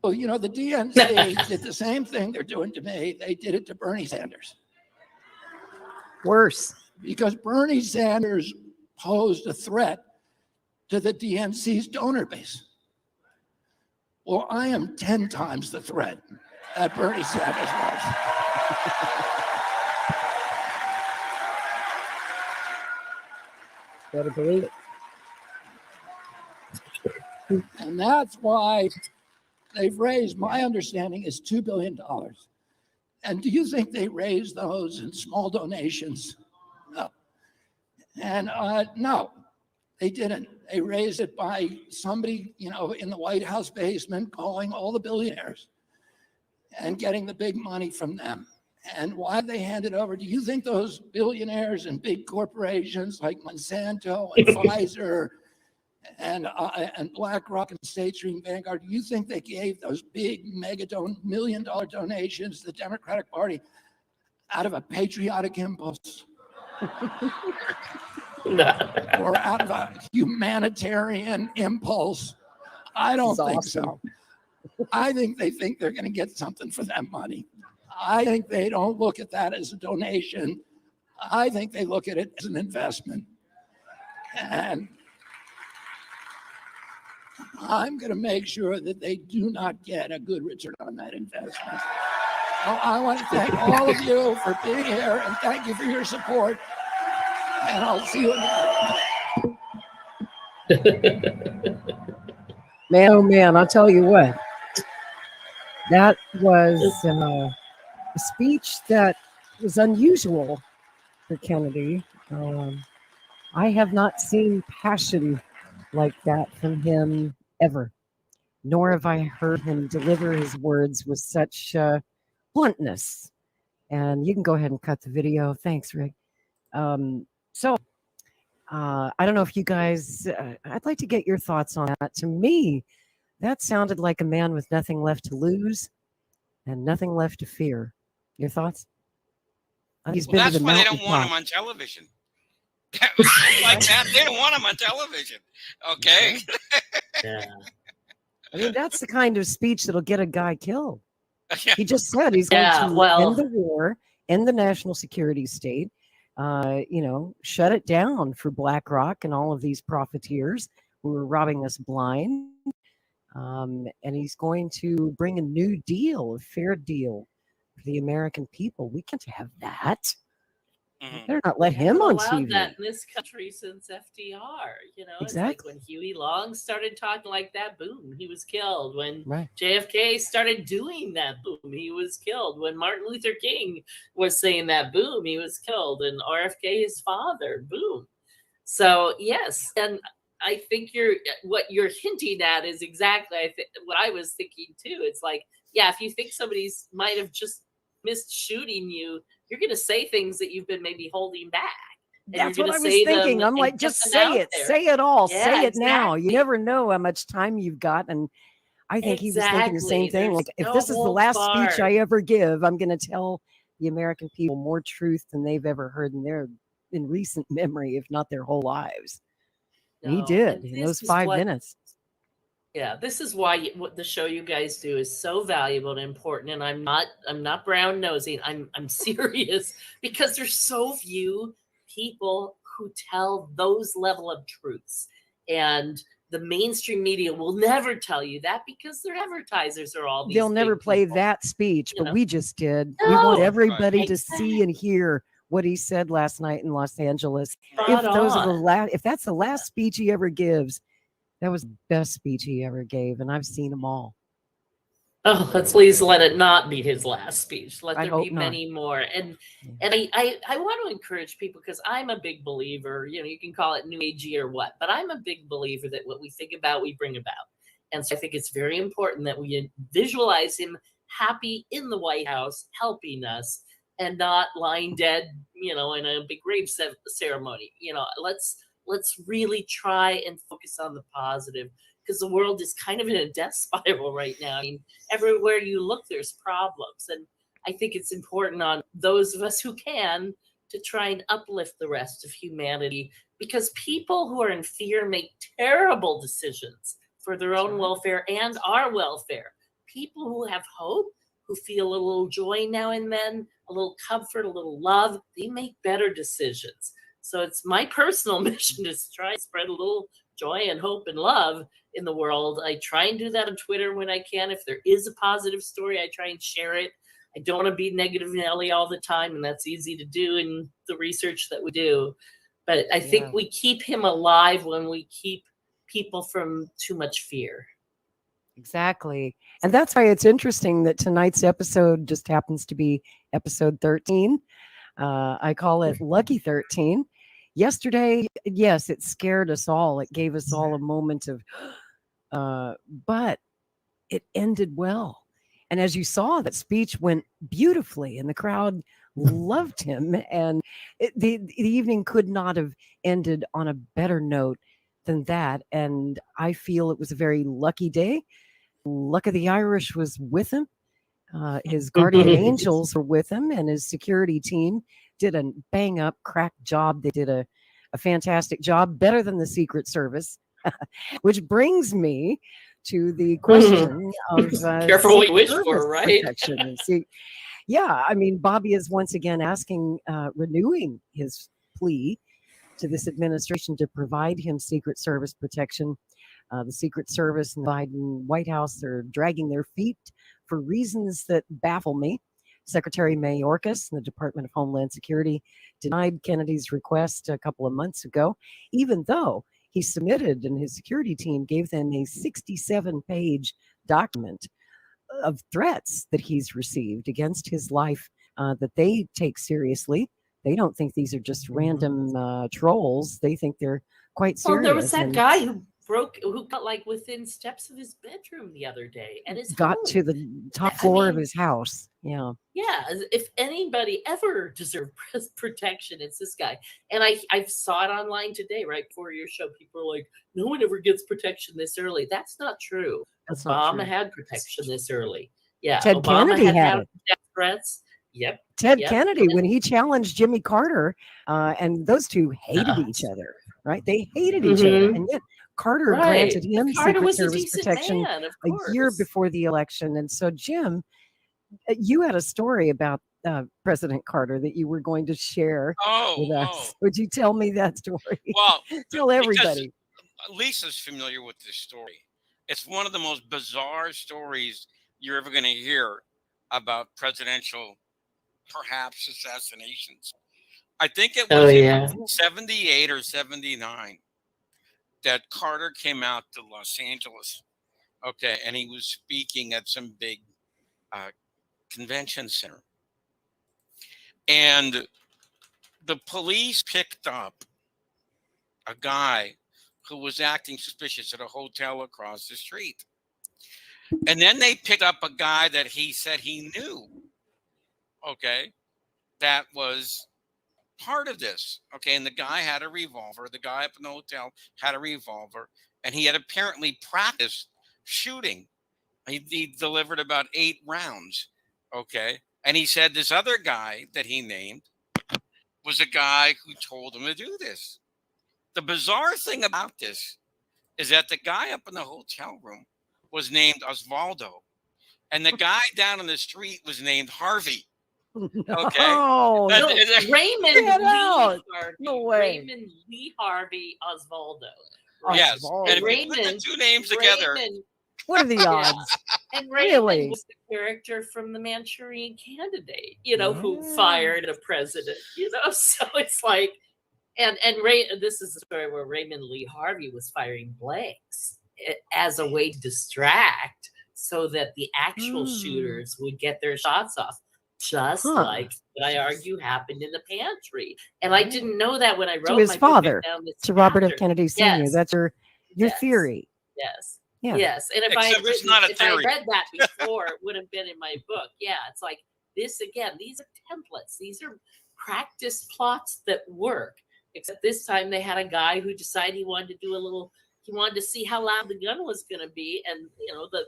Well, you know, the DNC did the same thing they're doing to me. They did it to Bernie Sanders. Worse. Because Bernie Sanders posed a threat to the DNC's donor base. Well, I am 10 times the threat that Bernie Sanders was. Better believe it. And that's why they've raised, my understanding is $2 billion. And do you think they raised those in small donations? No. And no, they didn't. They raised it by somebody, you know, in the White House basement calling all the billionaires and getting the big money from them. And why they handed over, do you think those billionaires and big corporations like Monsanto and Pfizer and BlackRock and State Street and Vanguard, do you think they gave those big million-dollar donations to the Democratic Party out of a patriotic impulse? Or out of a humanitarian impulse? I don't think so. I think they think they're going to get something for that money. I think they don't look at that as a donation. I think they look at it as an investment. And I'm going to make sure that they do not get a good return on that investment. So I want to thank all of you for being here and thank you for your support. And I'll see you again. Man, oh man, I'll tell you what. That was a speech that was unusual for Kennedy. I have not seen passion like that from him ever, nor have I heard him deliver his words with such bluntness. And you can go ahead and cut the video. Thanks, Rick. So I don't know if you guys, I'd like to get your thoughts on that. To me, that sounded like a man with nothing left to lose and nothing left to fear. Your thoughts? He's been that's to the why they don't want him mountaintop. on television. Like that, they don't want him on television. Okay. Yeah. I mean, that's the kind of speech that'll get a guy killed. He just said he's going Yeah, to well- end the war, end the national security state, shut it down for BlackRock and all of these profiteers who are robbing us blind. And he's going to bring a new deal, a fair deal for the American people. We can't have that. Mhm. Better not let We him on haven't allowed TV. that in this country since FDR. You know, Exactly. it's like when Huey Long started talking like that, boom, he was killed. When Right. JFK started doing that, boom, he was killed. When Martin Luther King was saying that, boom, he was killed. And RFK, his father, boom. So yes, and I think what you're hinting at is exactly what I was thinking too. It's like, yeah, if you think somebody's might have just missed shooting you, you're going to say things that you've been maybe holding back. And That's you're what I gonna was say thinking. them I'm like, and just get them say out it. there. Say it all. Yeah, say it now. You exactly. never know how much time you've got. And I think he was thinking the same Exactly. thing. There's Like, if no this is the holds last speech I barred. ever give, I'm going to tell the American people more truth than they've ever heard in recent memory, if not their whole lives. And he No, did and in this those is 5 what- minutes. Yeah, this is why what the show you guys do is so valuable and important. And I'm not brown nosing. I'm serious because there's so few people who tell those level of truths. And The mainstream media will never tell you that because their advertisers are all these. They'll never big play people, that speech, you but know? we just did. We want No, everybody to exactly. see and hear what he said last night in Los Angeles. Spot on. If that's the last speech he ever gives, that was the best speech he ever gave, and I've seen them all. Oh, let's please let it not be his last speech. Let I there hope be not. many more. And I want to encourage people, because I'm a big believer, you know, you can call it new agey or what, but I'm a big believer that what we think about, we bring about. And so I think it's very important that we visualize him happy in the White House, helping us, and not lying dead, you know, in a big grave ceremony. You know, let's really try and focus on the positive, because the world is kind of in a death spiral right now. I mean, everywhere you look, there's problems. And I think it's important on those of us who can to try and uplift the rest of humanity, because people who are in fear make terrible decisions for their own welfare and our welfare. People who have hope, who feel a little joy now and then, a little comfort, a little love, they make better decisions. So it's my personal mission to try and spread a little joy and hope and love in the world. I try and do that on Twitter when I can. If there is a positive story, I try and share it. I don't want to be negative Nelly all the time, and that's easy to do in the research that we do. But I think we keep him alive when we keep people from too much fear. Exactly. And that's why it's interesting that tonight's episode just happens to be episode 13. I call it Lucky 13. Yesterday, yes, it scared us all. It gave us all a moment of, but it ended well. And as you saw, that speech went beautifully and the crowd loved him. And the evening could not have ended on a better note than that. And I feel it was a very lucky day. Luck of the Irish was with him. His guardian angels were with him, and his security team did a bang up crack job. They did a fantastic job, better than the Secret Service, which brings me to the question of careful what you wish for, right? Protection. See, yeah, I mean, Bobby is once again asking, renewing his plea to this administration to provide him Secret Service protection. The Secret Service and the Biden White House are dragging their feet for reasons that baffle me. Secretary Mayorkas and the Department of Homeland Security denied Kennedy's request a couple of months ago, even though he submitted and his security team gave them a 67-page document of threats that he's received against his life that they take seriously. They don't think these are just random trolls. They think they're quite serious. Well, there was that guy who got like within steps of his bedroom the other day, and got to the top floor of his house. Yeah. If anybody ever deserved protection, it's this guy. And I saw it online today, right before your show. People are like, no one ever gets protection this early. That's not true. That's not Obama true. had protection this early. Yeah. Ted Obama Kennedy had it. death threats. Yep. Ted Kennedy, when he challenged Jimmy Carter, and those two hated each other, right? They hated each other. And yet Carter granted him Secret Service protection a year before the election. And so, Jim, you had a story about President Carter that you were going to share with us. Would you tell me that story? Well, tell everybody. Lisa's familiar with this story. It's one of the most bizarre stories you're ever going to hear about presidential, perhaps, assassinations. I think it was in 78 or 79 that Carter came out to Los Angeles. Okay, and he was speaking at some big convention center. And the police picked up a guy who was acting suspicious at a hotel across the street. And then they picked up a guy that he said he knew, okay, that was part of this. Okay, and the guy had a revolver. The guy up in the hotel had a revolver, and he had apparently practiced shooting. He delivered about 8 rounds, okay? And he said this other guy that he named was a guy who told him to do this. The bizarre thing about this is that the guy up in the hotel room was named Osvaldo, and the guy down on the street was named Harvey. Okay. Oh, no, Raymond Lee Harvey. No way. Raymond Lee Harvey Osvaldo. Yes, balls. and if you put the Raymond- two names together, Raymond, What are the Yeah. odds? and Raymond Really? was the character from the Manchurian Candidate, you know, who Yeah. fired a president, you know. So it's like, and this is the story where Raymond Lee Harvey was firing blanks as a way to distract, so that the actual shooters would get their shots off, just like what I argue happened in the pantry. And I didn't know that when I wrote To his my book, I father, found this to Robert F. chapter. Kennedy Sr. Yes. That's your Yes. theory. Yes. Yeah. Yes. And if I had Except it's written, not a if I theory. read that before, it would have been in my book. Yeah. It's like this again. These are templates. These are practice plots that work. Except this time they had a guy who decided he wanted to do a little. He wanted to see how loud the gun was going to be, and you know the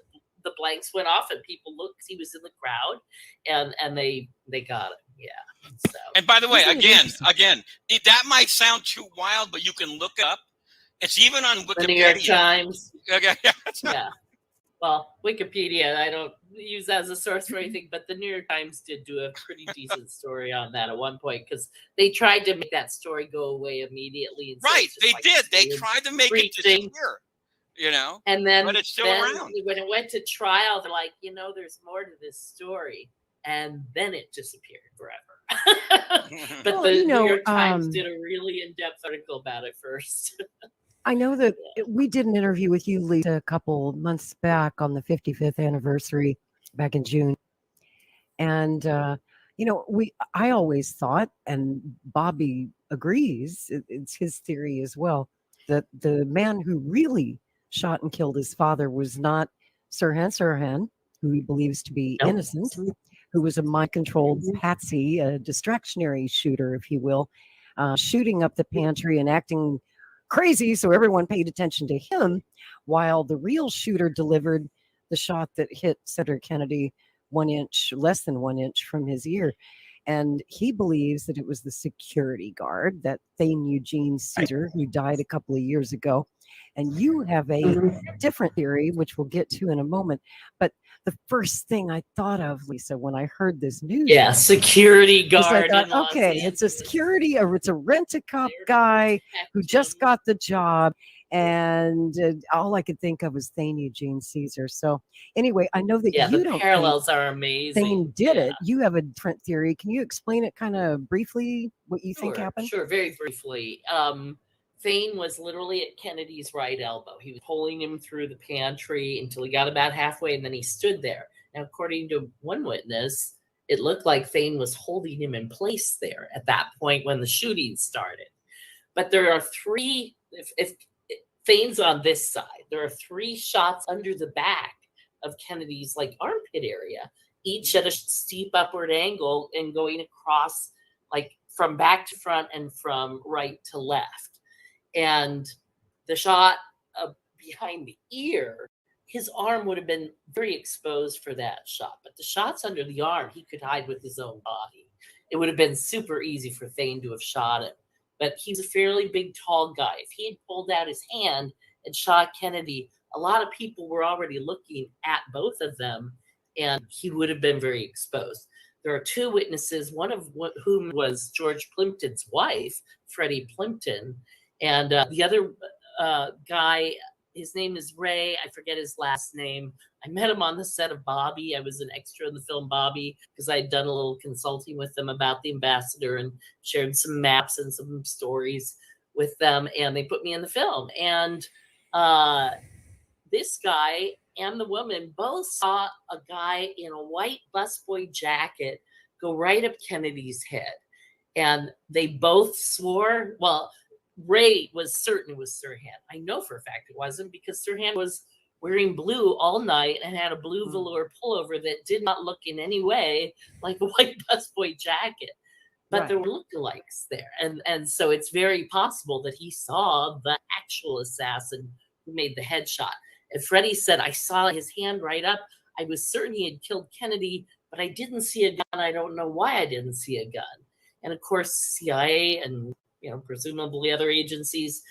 blanks went off, and people looked. He was in the crowd, and they got him. Yeah. So. and by the way, Isn't it again, that might sound too wild, but you can look it up. It's even on The New York Wikipedia. Times. Okay, Yeah. Well, Wikipedia, I don't use as a source for anything, but the New York Times did do a pretty decent story on that at one point, because they tried to make that story go away immediately. And so right, it's just they like did. They weird tried to make it preaching. disappear. You know, And then, but it's still then around. when it went to trial, they're like, you know, there's more to this story. And then it disappeared forever. But Well, the you know, New York Times did a really in-depth article about it first. I know that we did an interview with you, Lisa, a couple months back on the 55th anniversary back in June. And, you know, I always thought, and Bobby agrees, it's his theory as well, that the man who really shot and killed his father was not Sirhan Sirhan, who he believes to be Nope. innocent, who was a mind-controlled patsy, a distractionary shooter, if you will, shooting up the pantry and acting crazy, so everyone paid attention to him, while the real shooter delivered the shot that hit Senator Kennedy 1 inch, less than 1 inch from his ear. And he believes that it was the security guard, that Thane Eugene Caesar, who died a couple of years ago. And you have a different theory, which we'll get to in a moment. But the first thing I thought of, Lisa, when I heard this news, Yeah, security was I guard. thought, in Los okay, it's a Angeles. security, or it's a rent-a-cop guy who just got the job. And all I could think of was Thane Eugene Caesar. So anyway, I know that Yeah, you the don't parallels are think amazing. Thane did Yeah. it. You have a different theory. Can you explain it kind of briefly, what you think happened? Sure, very briefly. Thane was literally at Kennedy's right elbow. He was pulling him through the pantry until he got about halfway, and then he stood there. Now, according to one witness, it looked like Thane was holding him in place there at that point when the shooting started. But there are three, if Thane's on this side, there are 3 shots under the back of Kennedy's like armpit area, each at a steep upward angle and going across like from back to front and from right to left. And the shot behind the ear, his arm would have been very exposed for that shot. But the shots under the arm, he could hide with his own body. It would have been super easy for Thane to have shot him. But he's a fairly big, tall guy. If he had pulled out his hand and shot Kennedy, a lot of people were already looking at both of them, and he would have been very exposed. There are 2 witnesses, one of whom was George Plimpton's wife, Freddie Plimpton, and the other guy, his name is Ray. I forget his last name. I met him on the set of Bobby. I was an extra in the film Bobby because I had done a little consulting with them about the ambassador and shared some maps and some stories with them. And they put me in the film. And this guy and the woman both saw a guy in a white busboy jacket go right up Kennedy's head. And they both swore, well, Ray was certain it was Sirhan. I know for a fact it wasn't, because Sirhan was wearing blue all night and had a blue velour pullover that did not look in any way like a white busboy jacket. But Right. there were lookalikes there. And so it's very possible that he saw the actual assassin who made the headshot. And Freddie said, I saw his hand right up. I was certain he had killed Kennedy, but I didn't see a gun. I don't know why I didn't see a gun. And of course, CIA and presumably other agencies,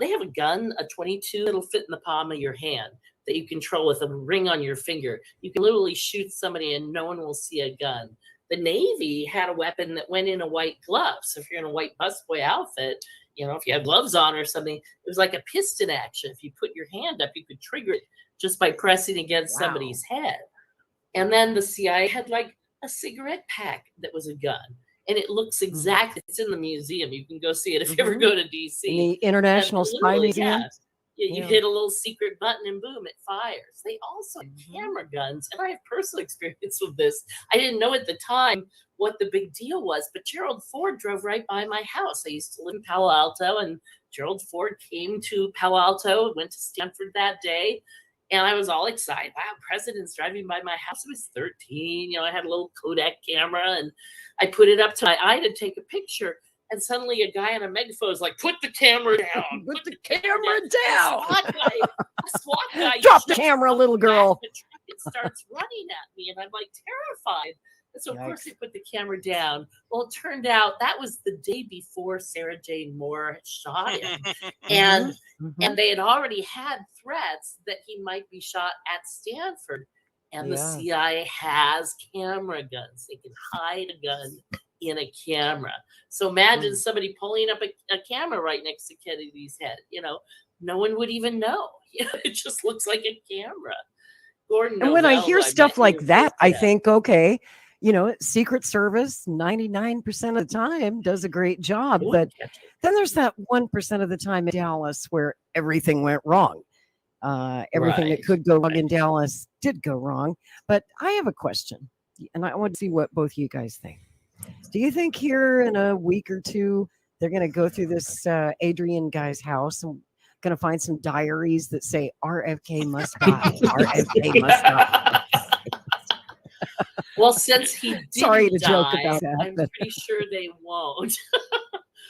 they have a gun, a 22 that'll fit in the palm of your hand that you control with a ring on your finger. You can literally shoot somebody and no one will see a gun. The Navy had a weapon that went in a white glove. So if you're in a white busboy outfit, if you have gloves on or something, it was like a piston action. If you put your hand up, you could trigger it just by pressing against somebody's head. And then the CIA had like a cigarette pack that was a gun. And it looks exactly, it's in the museum. You can go see it if you ever go to DC. In the International Spy Museum? You hit a little secret button and boom, it fires. They also have camera guns. And I have personal experience with this. I didn't know at the time what the big deal was, but Gerald Ford drove right by my house. I used to live in Palo Alto, and Gerald Ford came to Palo Alto, went to Stanford that day. And I was all excited. Wow, president's driving by my house. I was 13. I had a little Kodak camera, and I put it up to my eye to take a picture. And suddenly a guy on a megaphone is like, put the camera down. Put the camera down. A SWAT guy. Drop the camera, little girl. It starts running at me, and I'm like terrified. And so, of course, they put the camera down. Well, it turned out that was the day before Sarah Jane Moore had shot him. And they had already had threats that he might be shot at Stanford. And the CIA has camera guns. They can hide a gun in a camera. So imagine somebody pulling up a camera right next to Kennedy's head. No one would even know. It just looks like a camera. Gordon and when I hear stuff like that, I think, okay, Secret Service 99% of the time does a great job. But then there's that 1% of the time in Dallas where everything went wrong. Everything that could go wrong in Dallas did go wrong. But I have a question, and I want to see what both you guys think. Do you think here in a week or two, they're going to go through this Adrian guy's house and going to find some diaries that say RFK must die? RFK must die. Well, since he didn't Sorry to die, joke about that. I'm pretty sure they won't.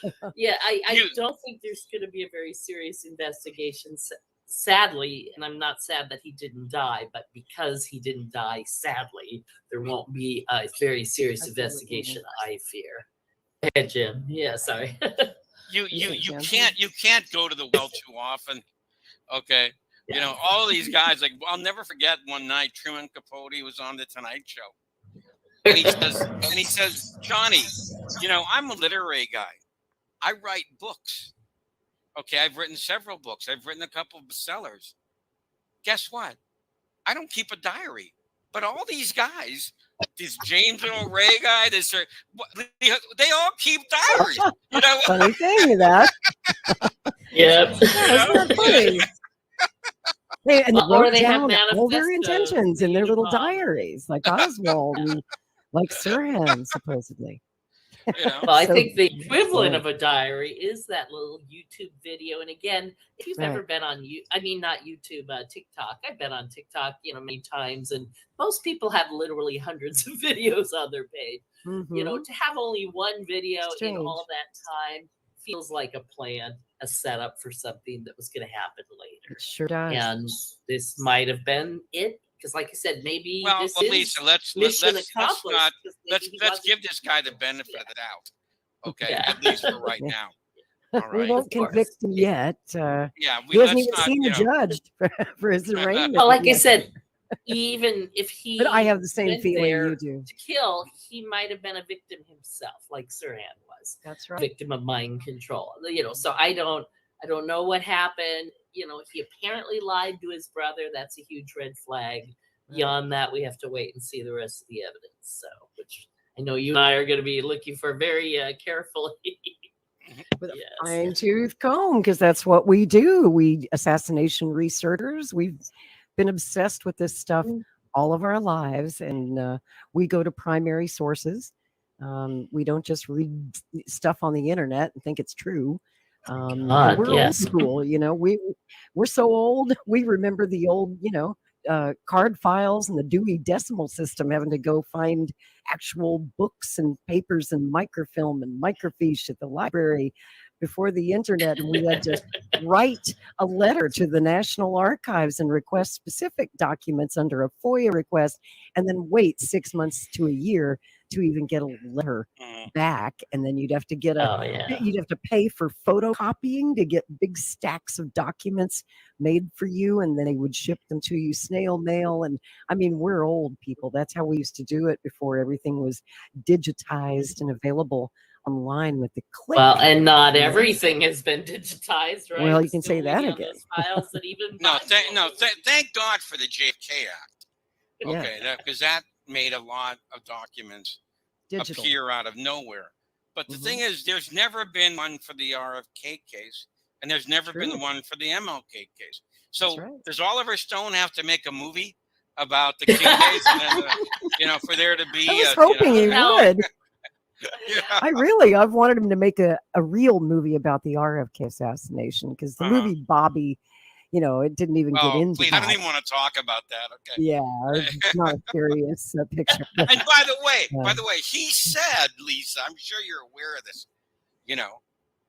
I don't think there's going to be a very serious investigation. Sadly, and I'm not sad that he didn't die, but because he didn't die, sadly, there won't be a very serious investigation, I fear. Go ahead, Jim. Yeah, sorry. You can't go to the well too often. Okay. All of these guys, like, I'll never forget one night Truman Capote was on the Tonight Show. And he says, Johnny, I'm a literary guy. I write books. Okay, I've written several books. I've written a couple of bestsellers. Guess what? I don't keep a diary. But all these guys, this James Earl Ray guy, they all keep diaries. Funny thing is that. Yep. That's not funny. They wrote they have down all their manifestos intentions in their little diaries, like Oswald and like Sirhan, supposedly. Well, I think the equivalent of a diary is that little YouTube video. And again, if you've ever been on not YouTube, TikTok, I've been on TikTok, many times, and most people have literally hundreds of videos on their page. To have only one video in all that time feels like a plan, a setup for something that was going to happen later. It sure does. And this might have been it. Because, like I said, maybe this is Lisa, let's give this guy the benefit of the doubt. Okay, at least for right now. All right. We won't convict him yet. He he hasn't even seen the judge for his arraignment. Well, like I said, even if he, but I have the same feeling you do. To kill, he might have been a victim himself, like Sirhan was. That's right. Victim of mind control. So I don't know what happened. He apparently lied to his brother. That's a huge red flag. Beyond that, we have to wait and see the rest of the evidence. So, which I know you and I are going to be looking for very carefully. With a fine-tooth comb, because that's what we do. We assassination researchers. We've been obsessed with this stuff all of our lives, and we go to primary sources. We don't just read stuff on the internet and think it's true. We're old school, we're so old. We remember the old, card files and the Dewey Decimal System, having to go find actual books and papers and microfilm and microfiche at the library before the internet. And we had to write a letter to the National Archives and request specific documents under a FOIA request, and then wait 6 months to a year to even get a letter Mhm. back, and then you'd have to get Oh yeah. you'd have to pay for photocopying to get big stacks of documents made for you, and then they would ship them to you snail mail. And I mean, we're old people. That's how we used to do it before everything was digitized and available online with the click. Well, and not you know? everything has been digitized, right? Well, We're you can still say that waiting on again. those files that even No, Biden thank God for the JFK Act. Yeah. Okay, because that made a lot of documents Digital. appear out of nowhere. But the Mhm. thing is, there's never been one for the RFK case, and there's never been True. one for the MLK case. So right. does Oliver Stone have to make a movie about the King case, and then, for there to be? I was hoping he No. would. Yeah. I've wanted him to make a real movie about the RFK assassination, because the movie Bobby, it didn't even get Oh, into please, I don't that. even want to talk about that. Okay. Yeah, it's not a serious picture. And by the way, he said, Lisa, I'm sure you're aware of this.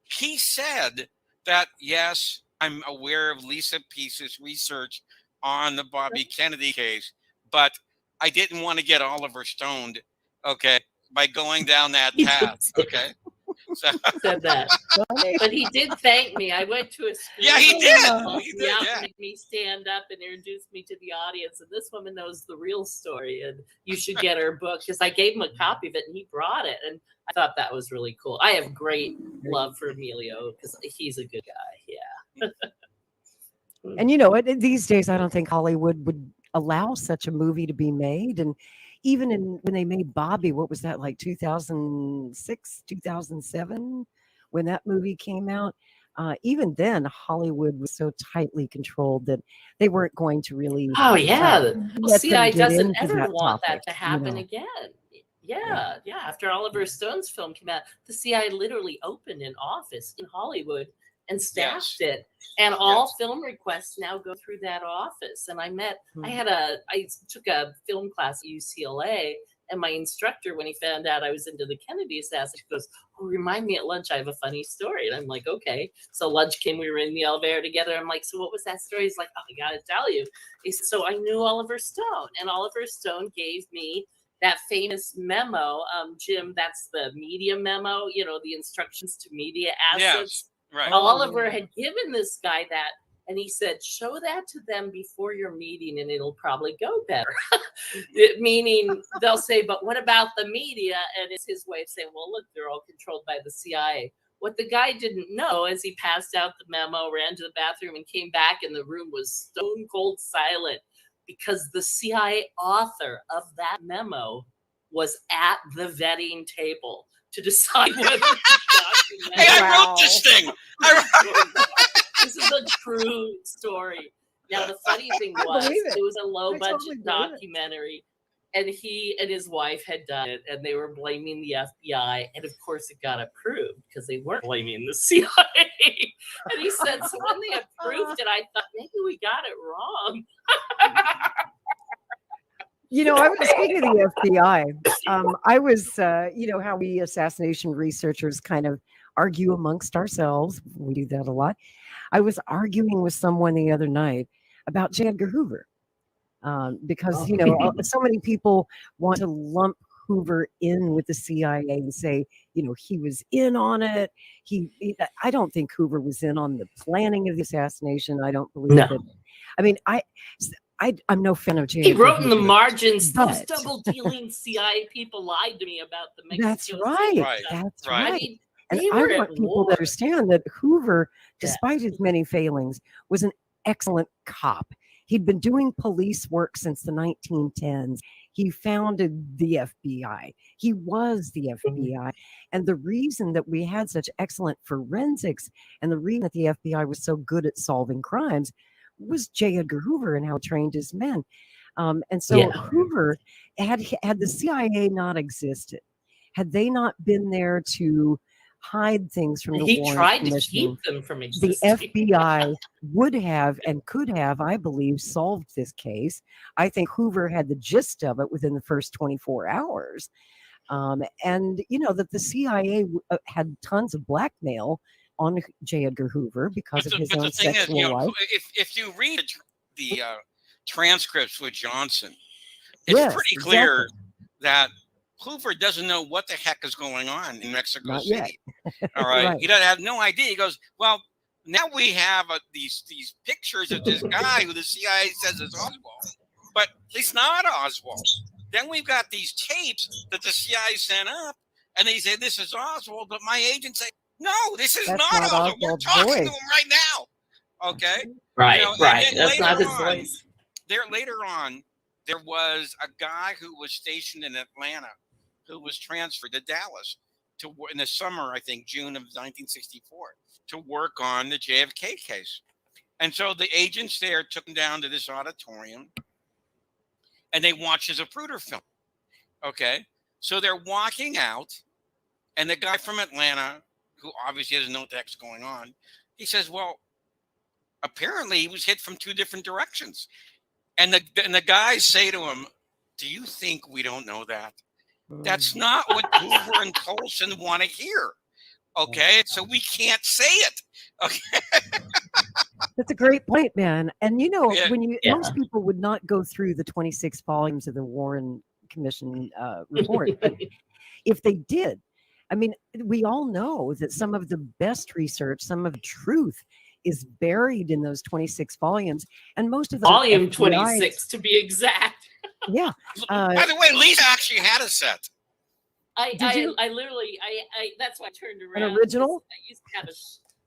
He said that, yes, I'm aware of Lisa Peace's research on the Bobby Kennedy case, but I didn't want to get Oliver stoned, okay, by going down that path, okay? So, said that. But he did thank me. I went to a school. Yeah, he did. Called He me did, out yeah. to make me stand up and introduce me to the audience. And this woman knows the real story, and you should get her book, because I gave him a copy of it and he brought it. And I thought that was really cool. I have great love for Emilio because he's a good guy. Yeah. And these days, I don't think Hollywood would allow such a movie to be made. And even when they made Bobby, what was that, like 2006, 2007, when that movie came out? Even then, Hollywood was so tightly controlled that they weren't going to really. Oh yeah. let them CI get doesn't into ever that want topic, that to happen again. Yeah. After Oliver Stone's film came out, the CI literally opened an office in Hollywood and staffed it, and all film requests now go through that office. And I took a film class at UCLA, and my instructor, when he found out I was into the Kennedy assassination, goes, "Oh, remind me at lunch. I have a funny story." And I'm like, "Okay." So lunch came. We were in the elevator together. I'm like, "So what was that story?" He's like, "Oh, I gotta tell you." He said, "So I knew Oliver Stone, and Oliver Stone gave me that famous memo, Jim. That's the media memo. The instructions to media assets." Yes. Right. Oliver had given this guy that, and he said, "Show that to them before your meeting and it'll probably go better." Meaning they'll say, "But what about the media?" And it's his way of saying, "Well, look, they're all controlled by the CIA." What the guy didn't know, as he passed out the memo, ran to the bathroom and came back, and the room was stone cold silent, because the CIA author of that memo was at the vetting table to decide whether to document. Hey, I wrote this thing. This is a true story. Now, the funny thing was, it was a low-budget documentary, and he and his wife had done it, and they were blaming the FBI, and of course, it got approved because they weren't blaming the CIA. And he said, "So when they approved it, I thought maybe we got it wrong." I was speaking of the FBI. I was, how we assassination researchers kind of argue amongst ourselves. We do that a lot. I was arguing with someone the other night about J. Edgar Hoover, because so many people want to lump Hoover in with the CIA and say, he was in on it. I don't think Hoover was in on the planning of the assassination. I don't believe that. I mean, I'm no fan of J. He Edgar wrote in the Hoover, margins, "Those but- double-dealing CIA people lied to me about the Mexico That's City." right. That's Right. I right. mean, And they I were want at people war. to understand that Hoover, despite his many failings, was an excellent cop. He'd been doing police work since the 1910s. He founded the FBI. He was the FBI. And the reason that we had such excellent forensics, and the reason that the FBI was so good at solving crimes, was J. Edgar Hoover and how he trained his men. And so Hoover, had the CIA not existed, had they not been there to hide things from the He Warren tried to Commission, keep them from the existing. FBI would have and could have, I believe, solved this case. I think Hoover had the gist of it within the first 24 hours. And that the CIA had tons of blackmail on J. Edgar Hoover because of his own sexual life. If you read the transcripts with Johnson, it's Yes, pretty clear exactly. that Hoover doesn't know what the heck is going on in Mexico Not yet. City. All right. Right. He doesn't have no idea. He goes, well, now we have these pictures of this guy who the CIA says is Oswald, but he's not Oswald. Then we've got these tapes that the CIA sent up, and they say this is Oswald, but my agents say, no, this is That's not not Oswald. We're Oswald's talking to voice. him right now. Okay. Right, You know, and right. then That's not later his on- voice. Later on, there was a guy who was stationed in Atlanta who was transferred to Dallas in the summer, I think, June of 1964, to work on the JFK case. And so the agents there took him down to this auditorium and they watched his Zapruder film. Okay. So they're walking out, and the guy from Atlanta, who obviously doesn't know what the heck's going on, he says, well, apparently he was hit from two different directions. And the guys say to him, do you think we don't know that? That's not what Hoover and Colson want to hear. Okay. So we can't say it. Okay. That's a great point, man. And you know, Yeah. when you Yeah. most people would not go through the 26 volumes of the Warren Commission report, but if they did, I mean, we all know that some of the best research, some of the truth, is buried in those 26 volumes, and most of the Volume FBI 26 to be exact. Yeah. By the way, Lisa actually had a set. I you? literally, that's why I turned around. original? I used to have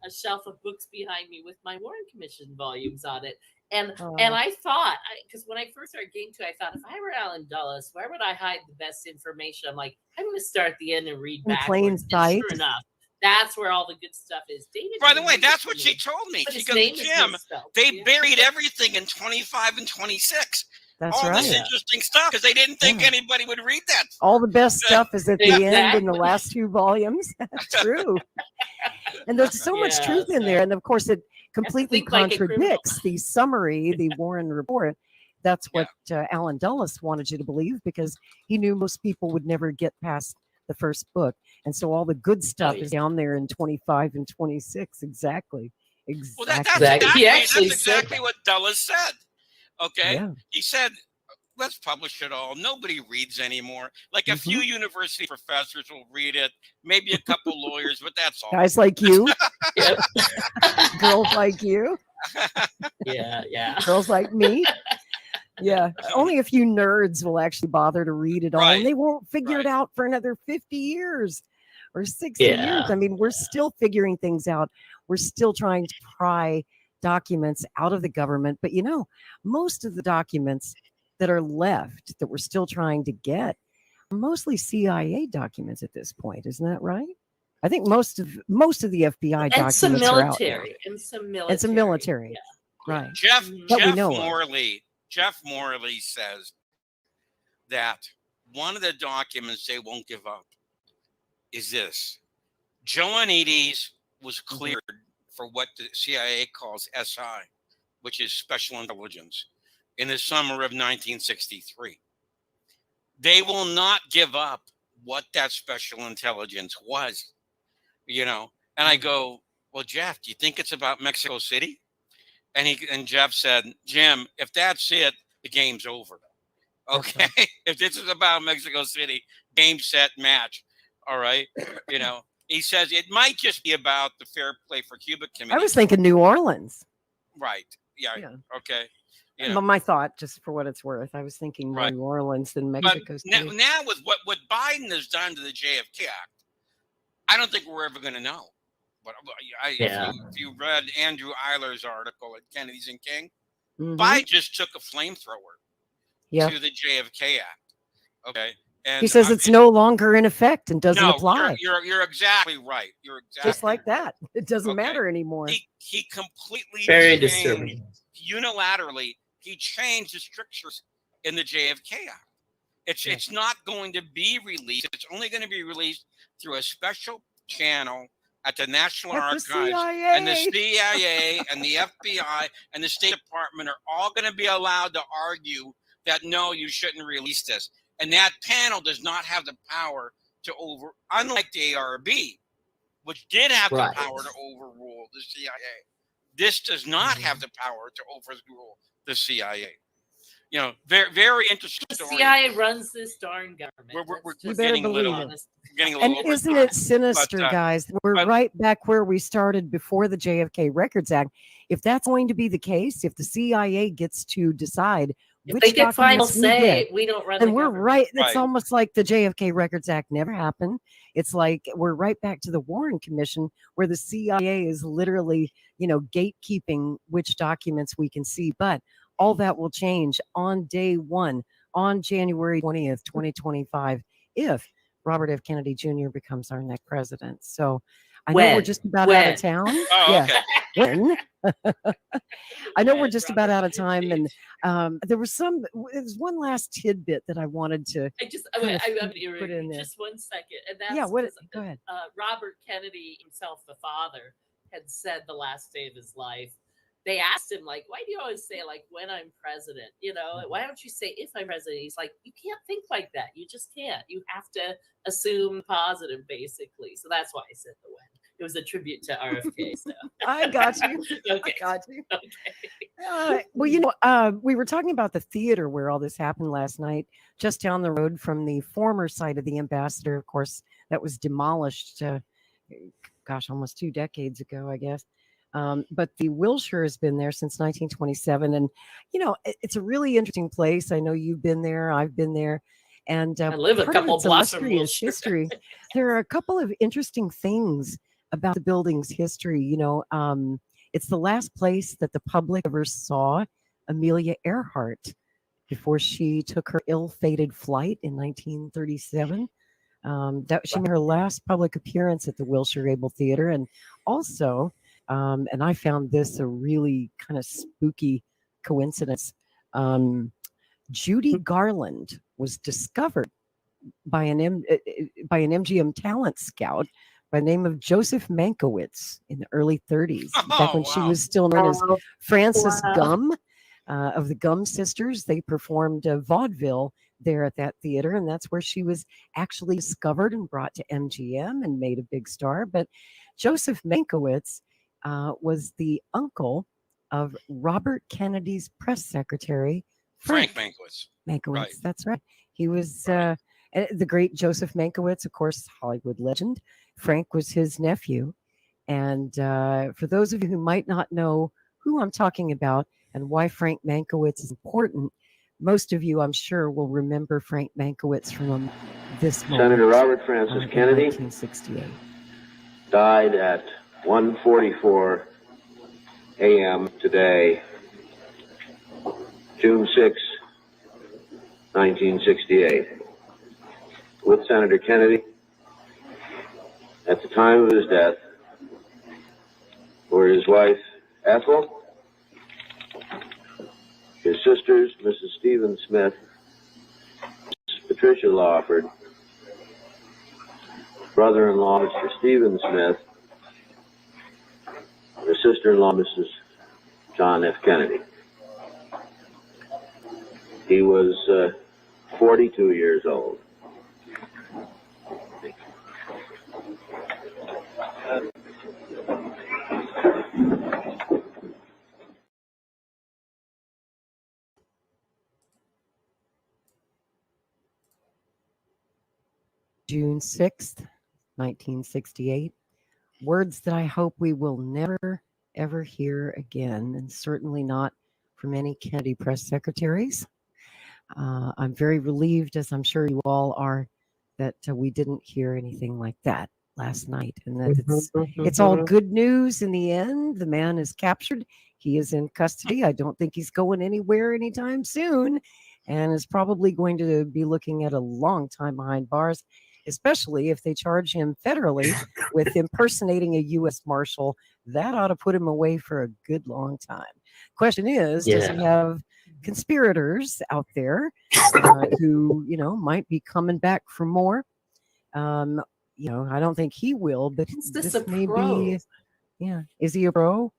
a shelf of books behind me with my Warren Commission volumes on it. And I thought, because when I first started getting to it, I thought, if I were Alan Dulles, where would I hide the best information? I'm like, I'm going to start at the end and read In backwards. plain And sight. sure enough, that's where all the good stuff is. David, By the way, that's what she told me. But She his goes, name is Jim, misspelled. they Yeah. buried everything in 25 and 26. That's All this right. interesting stuff because they didn't think Yeah. anybody would read that. All the best stuff is at the end in the Exactly. last two volumes. True. And there's so much Yeah, truth in so- there. And of course, it completely think like a criminal. contradicts the summary, the Warren report. That's what Alan Dulles wanted you to believe, because he knew most people would never get past the first book. And so all the good stuff yeah. is down there in 25 and 26. Exactly. Well, Exactly. He actually that's said exactly what Dulles said. Okay. Yeah. He said, let's publish it all. Nobody reads anymore. Like a few university professors will read it, maybe a couple lawyers, but that's all. Guys like you, Yep. girls like you, Yeah. girls like me. Yeah, only a few nerds will actually bother to read it all, Right. and they won't figure it Right. out for another 50 years or 60 Yeah. years. I mean, we're still figuring things out. We're still trying to pry documents out of the government. But you know, most of the documents that are left that we're still trying to get are mostly CIA documents at this point. Isn't that right? I think most of the FBI And documents some are out military. And some military. And some military. Yeah. Right. Jeff That we know of. Jeff Morley says that one of the documents they won't give up is this. Joanides was cleared for what the CIA calls SI, which is Special Intelligence, in the summer of 1963. They will not give up what that Special Intelligence was, you know. And I go, well, Jeff, do you think it's about Mexico City? And Jeff said, Jim, if that's it, the game's over. Okay. If this is about Mexico City, game, set, match. All right. You know, he says it might just be about the Fair Play for Cuba Committee. I was thinking New Orleans. Right. Yeah. Yeah. Okay. You know, But my thought, just for what it's worth, I was thinking more Right. New Orleans than but Mexico City. now with what Biden has done to the JFK Act, I don't think we're ever going to know. But if you read Andrew Eiler's article at Kennedy's and King, Mhm. Biden just took a flamethrower Yeah. to the JFK Act. Okay. And He says it's no longer in effect and doesn't no, apply. You're exactly right. You're exactly Just like that. It doesn't Okay. matter anymore. He completely Very changed, disturbing. unilaterally. He changed the strictures in the JFK Act. It's not going to be released. It's only going to be released through a special channel at the National At the Archives, CIA. and the CIA and the FBI and the State Department are all going to be allowed to argue that no, you shouldn't release this. And that panel does not have the power to unlike the ARB, which did have Right. the power to overrule the CIA. This does not have the power to overrule the CIA. You know, very interesting The story. CIA runs this darn government. We're better getting a little, believe it. getting a And little. isn't overtime. it sinister, But, guys? We're but- right back where we started before the JFK Records Act. If that's going to be the case, if the CIA gets to decide If which they get final documents we say, get, we don't run and the we're government. right. It's Right. almost like the JFK Records Act never happened. It's like we're right back to the Warren Commission, where the CIA is literally, gatekeeping which documents we can see. But all that will change on day one, on January 20th, 2025, if Robert F. Kennedy Jr. becomes our next president. So I know we're When? just about out of town. Oh, Yeah. okay. When? I know we're When just Robert about out of Kennedy. time, and there's one last tidbit that I wanted to. I just, kind of I'm put in there. just 1 second, and that's Yeah, what? 'cause, Go ahead. Robert Kennedy himself, the father, had said the last day of his life. They asked him, like, why do you always say, like, when I'm president? Why don't you say if I'm president? He's like, you can't think like that. You just can't. You have to assume positive, basically. So that's why I said the when. It was a tribute to RFK. So I got you. okay. I got you. Okay. Well, we were talking about the theater where all this happened last night, just down the road from the former site of the Ambassador, of course, that was demolished, almost 2 decades ago, I guess. But the Wilshire has been there since 1927. And, it's a really interesting place. I know you've been there. I've been there. And I live a part of couple its blocks from illustrious Wilshire. history. There are a couple of interesting things about the building's history. It's the last place that the public ever saw Amelia Earhart before she took her ill-fated flight in 1937. That she made her last public appearance at the Wilshire Able Theater, and also, and I found this a really kind of spooky coincidence. Judy Garland was discovered by an MGM talent scout by the name of Joseph Mankiewicz in the early 30s, back when she wow. was still known as Frances Wow. Gum of the Gum Sisters. They performed vaudeville there at that theater, and that's where she was actually discovered and brought to MGM and made a big star. But Joseph Mankiewicz was the uncle of Robert Kennedy's press secretary, Frank Mankiewicz. Mankiewicz. Right. That's right. He was the great Joseph Mankiewicz, of course, Hollywood legend. Frank was his nephew. And for those of you who might not know who I'm talking about and why Frank Mankiewicz is important, most of you, I'm sure, will remember Frank Mankiewicz from this moment. Senator Robert Francis in Kennedy 1968. died at 1:44 a.m. today, June 6, 1968. With Senator Kennedy, at the time of his death, were his wife Ethel, his sisters Mrs. Stephen Smith, Mrs. Patricia Lawford, brother-in-law Mr. Stephen Smith, and his sister-in-law Mrs. John F. Kennedy. He was 42 years old. June 6th, 1968. Words that I hope we will never, ever hear again, and certainly not from any Kennedy press secretaries. I'm very relieved, as I'm sure you all are, that we didn't hear anything like that last night, and that it's all good news in the end. The man is captured. He is in custody. I don't think he's going anywhere anytime soon, and is probably going to be looking at a long time behind bars, especially if they charge him federally with impersonating a U.S. Marshal. That ought to put him away for a good long time. Question is, does he have conspirators out there who, might be coming back for more? I don't think he will, but Is this this a may probe? be, is he a pro?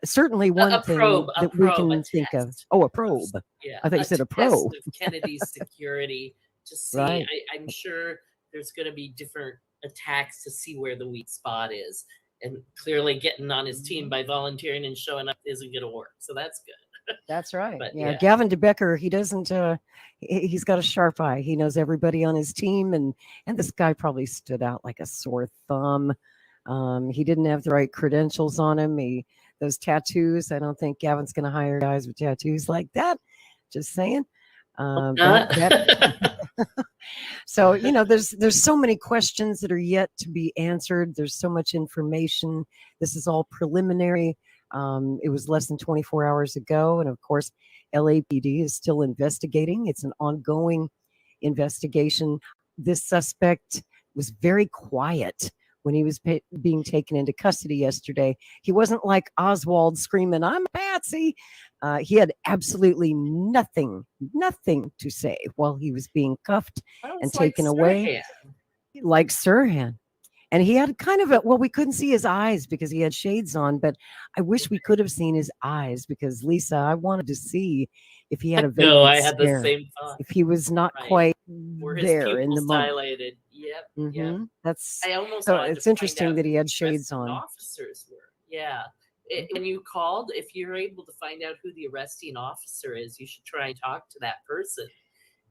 Certainly one thing probe, a that we probe, can a think of. test. Oh, a probe. Yeah, I thought you said a test probe. of Kennedy's security to see. Right. I'm sure there's going to be different attacks to see where the weak spot is, and clearly getting on his team by volunteering and showing up isn't going to work. So that's good. That's right. But, Yeah, yeah. Gavin DeBecker, he doesn't he's got a sharp eye. He knows everybody on his team, and this guy probably stood out like a sore thumb. He didn't have the right credentials on him. Those tattoos, I don't think Gavin's going to hire guys with tattoos like that. Just saying. So, there's so many questions that are yet to be answered. There's so much information. This is all preliminary. It was less than 24 hours ago. And of course, LAPD is still investigating. It's an ongoing investigation. This suspect was very quiet when he was being taken into custody yesterday. He wasn't like Oswald screaming, "I'm a patsy." He had absolutely nothing to say while he was being cuffed and taken away. Like Sirhan. And he had kind of we couldn't see his eyes because he had shades on, but I wish we could have seen his eyes because, Lisa, I wanted to see if he had a vacant No, I had stare, the same thought. if he was not Right. quite Were his there in the pupils moment. dilated? Yep. Yep. That's I almost so. wanted It's to find interesting out that he who had the shades arresting on. Officers were. Yeah. When you called, if you're able to find out who the arresting officer is, you should try and talk to that person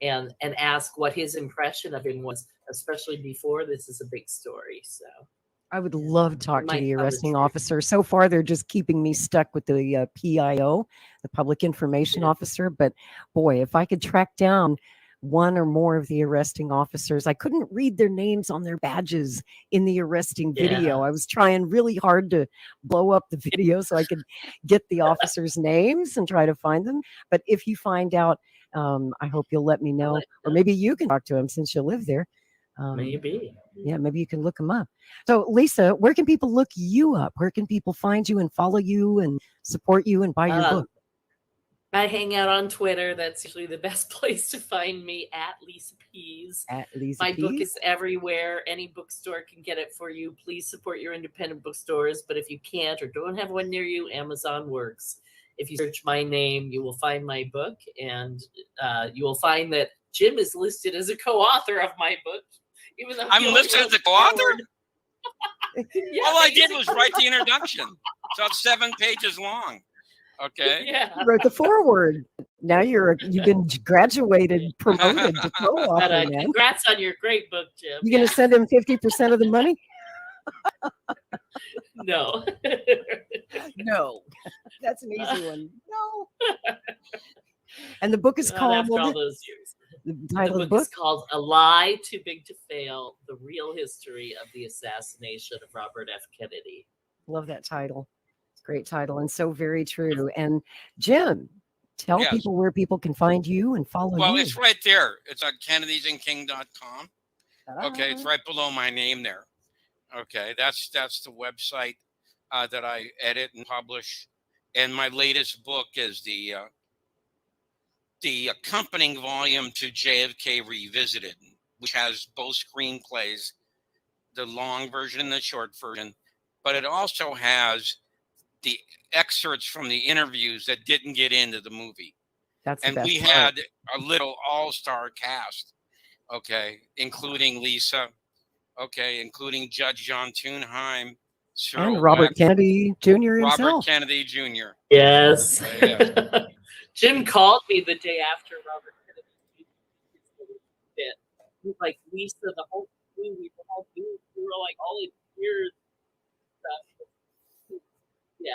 and ask what his impression of him was, especially before this is a big story. So I would love to talk to might the tell the arresting truth. officer. So far, they're just keeping me stuck with the PIO, the public information Yeah. officer. But boy, if I could track down one or more of the arresting officers, I couldn't read their names on their badges in the arresting video. Yeah. I was trying really hard to blow up the video so I could get the officers' names and try to find them. But if you find out, I hope you'll let me know, or maybe you can talk to him since you live there. Maybe. Yeah, maybe you can look them up. So, Lisa, where can people look you up? Where can people find you and follow you and support you and buy your book? I hang out on Twitter. That's usually the best place to find me, at Lisa Pease. At Lisa My book Pease? is everywhere. Any bookstore can get it for you. Please support your independent bookstores. But if you can't or don't have one near you, Amazon works. If you search my name, you will find my book, and you will find that Jim is listed as a co-author of my book. Even though I'm listed as a co-author? Yeah, All I did was write the introduction. So it's 7 pages long. Okay. Yeah. You wrote the foreword. Now you've been graduated, promoted to co-author, But, man. congrats on your great book, Jim. You going to send him 50% of the money? No. No. That's an easy one. No. And the book is Not called, after all those years. the title The of the book book? is called A Lie Too Big to Fail, The Real History of the Assassination of Robert F. Kennedy. Love that title. It's a great title and so very true. And Jim, tell Yes. people where people can find you and follow Well, you. it's right there. It's on kennedysandking.com. Okay, it's Ah. right below my name there. Okay, that's the website that I edit and publish. And my latest book is the accompanying volume to JFK Revisited, which has both screenplays, the long version and the short version, but it also has the excerpts from the interviews that didn't get into the movie. That's the And best we part. had a little all-star cast, okay, including Lisa, okay, including Judge John Thunheim, Cyril And Robert Webb, Kennedy Jr. Robert himself. Kennedy Jr. Yes. Yeah. Jim called me the day after Robert Kennedy did. He was like, Lisa, the whole thing, we were like all in tears and stuff. Yeah.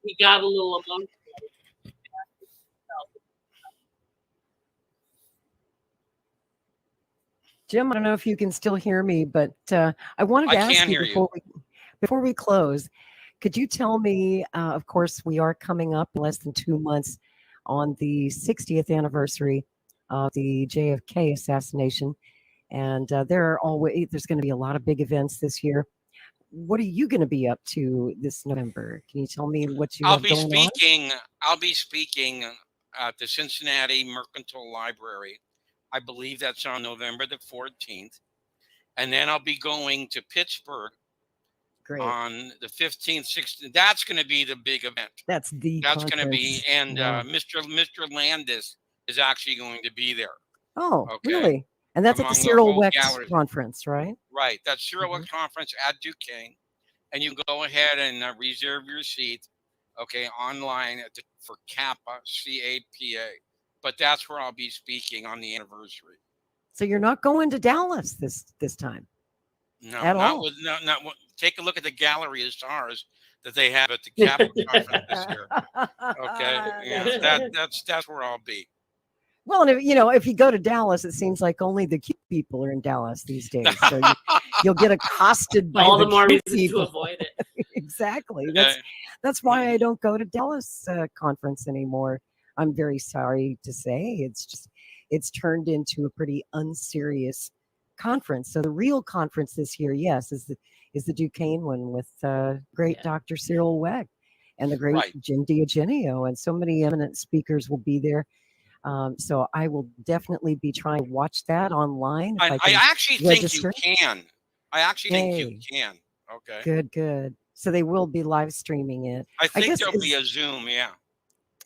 He got a little emotional. Jim, I don't know if you can still hear me, but I wanted to I ask can you hear before we close, could you tell me, of course, we are coming up less than 2 months on the 60th anniversary of the JFK assassination. And there's going to be a lot of big events this year. What are you going to be up to this November? Can you tell me what you I'll have be going on? speaking at the Cincinnati Mercantile Library. I believe that's on November the 14th. And then I'll be going to Pittsburgh Great. on the 15th, 16th. That's going to be the big event. That's going to be, and Yeah. Mr. Landis is actually going to be there. Oh, Okay. really? And that's at the Among the Cyril whole Wex gallery. conference, right? Right. That's Cyril Mm-hmm. Wex Conference at Duquesne. And you go ahead and reserve your seat. okay, online for Kappa, CAPA. But that's where I'll be speaking on the anniversary. So you're not going to Dallas this time? No, At not all? with not. Take a look at the gallery of stars that they have at the Kappa conference this year. Okay, yeah, that's where I'll be. Well, and if you go to Dallas, it seems like only the cute people are in Dallas these days. So you'll get accosted by All the more cute reason to people. avoid it. Exactly. Okay. That's why I don't go to Dallas conference anymore. I'm very sorry to say. It's turned into a pretty unserious conference. So the real conference this year, yes, is the Duquesne one with great Dr. Cyril Weck and the great Right. Jim D'Eugenio, and so many eminent speakers will be there. So I will definitely be trying to watch that online. If I actually register. think you can. I actually think you can. Okay. Good. So they will be live streaming it. I think guess there'll be a Zoom. Yeah.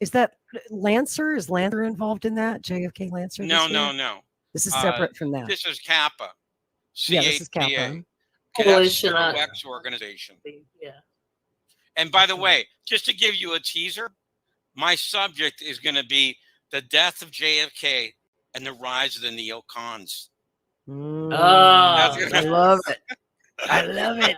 Is that Lancer? Is Lancer involved in that? JFK Lancer? No. This is separate from that. This is Kappa. Yeah, this is Kappa. CAPA. Coalition Weck's organization. Yeah. And by the way, just to give you a teaser, my subject is going to be the death of JFK and the rise of the neocons. I love it. I love it.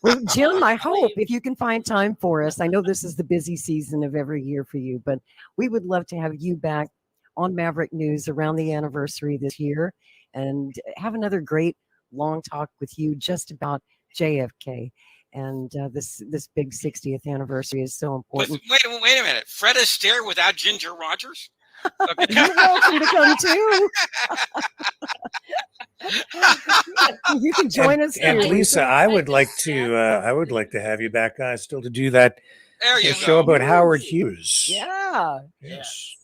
Well, Jim, I hope if you can find time for us, I know this is the busy season of every year for you, but we would love to have you back on Maverick News around the anniversary this year and have another great long talk with you just about JFK. And this big 60th anniversary is so important. Wait a minute. Fred Astaire without Ginger Rogers? Okay. You're welcome to come too. You can join us. And too. Lisa, I would like to have you back still to do that There you show go. about Howard Hughes. Yeah. Yes.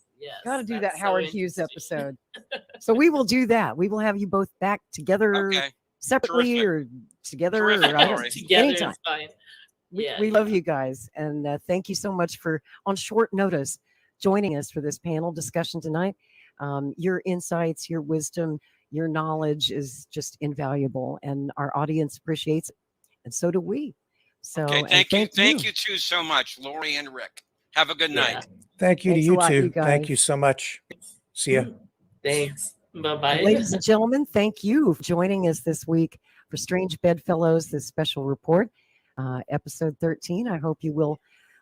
Got to do that that's Howard so Hughes interesting. episode. So we will do that. We will have you both back together Okay. separately Terrific. or together. Terrific, Or I don't- Lori. Together anytime. is fine. We love you guys. And thank you so much for, on short notice, joining us for this panel discussion tonight. Your insights, your wisdom, your knowledge is just invaluable. And our audience appreciates it. And so do we. So Okay, and thank you. Thank you two so much, Lori and Rick. Have a good night. Thank you Thanks to a you lot, two. you Thank guys. you so much. See ya. Thanks. Bye-bye. Ladies and gentlemen, thank you for joining us this week for Strange Bedfellows, this special report, episode 13. I hope you will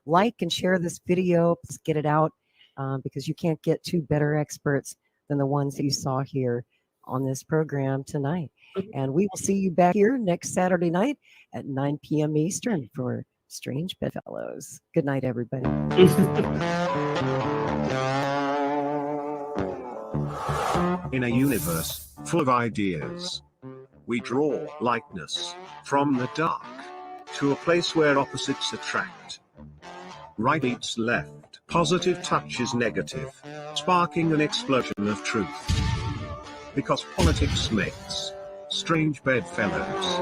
like and share this video. Please get it out because you can't get two better experts than the ones that you saw here on this program tonight. And we will see you back here next Saturday night at 9 p.m. Eastern for Strange Bedfellows. Good night, everybody. In a universe full of ideas, we draw likeness from the dark to a place where opposites attract. Right meets left, positive touches negative, sparking an explosion of truth. Because politics makes Strange Bedfellows.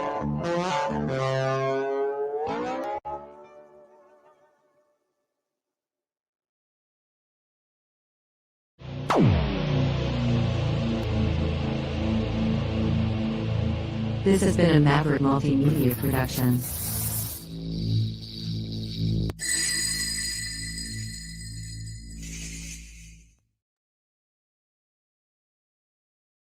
This has been a Maverick Multimedia production.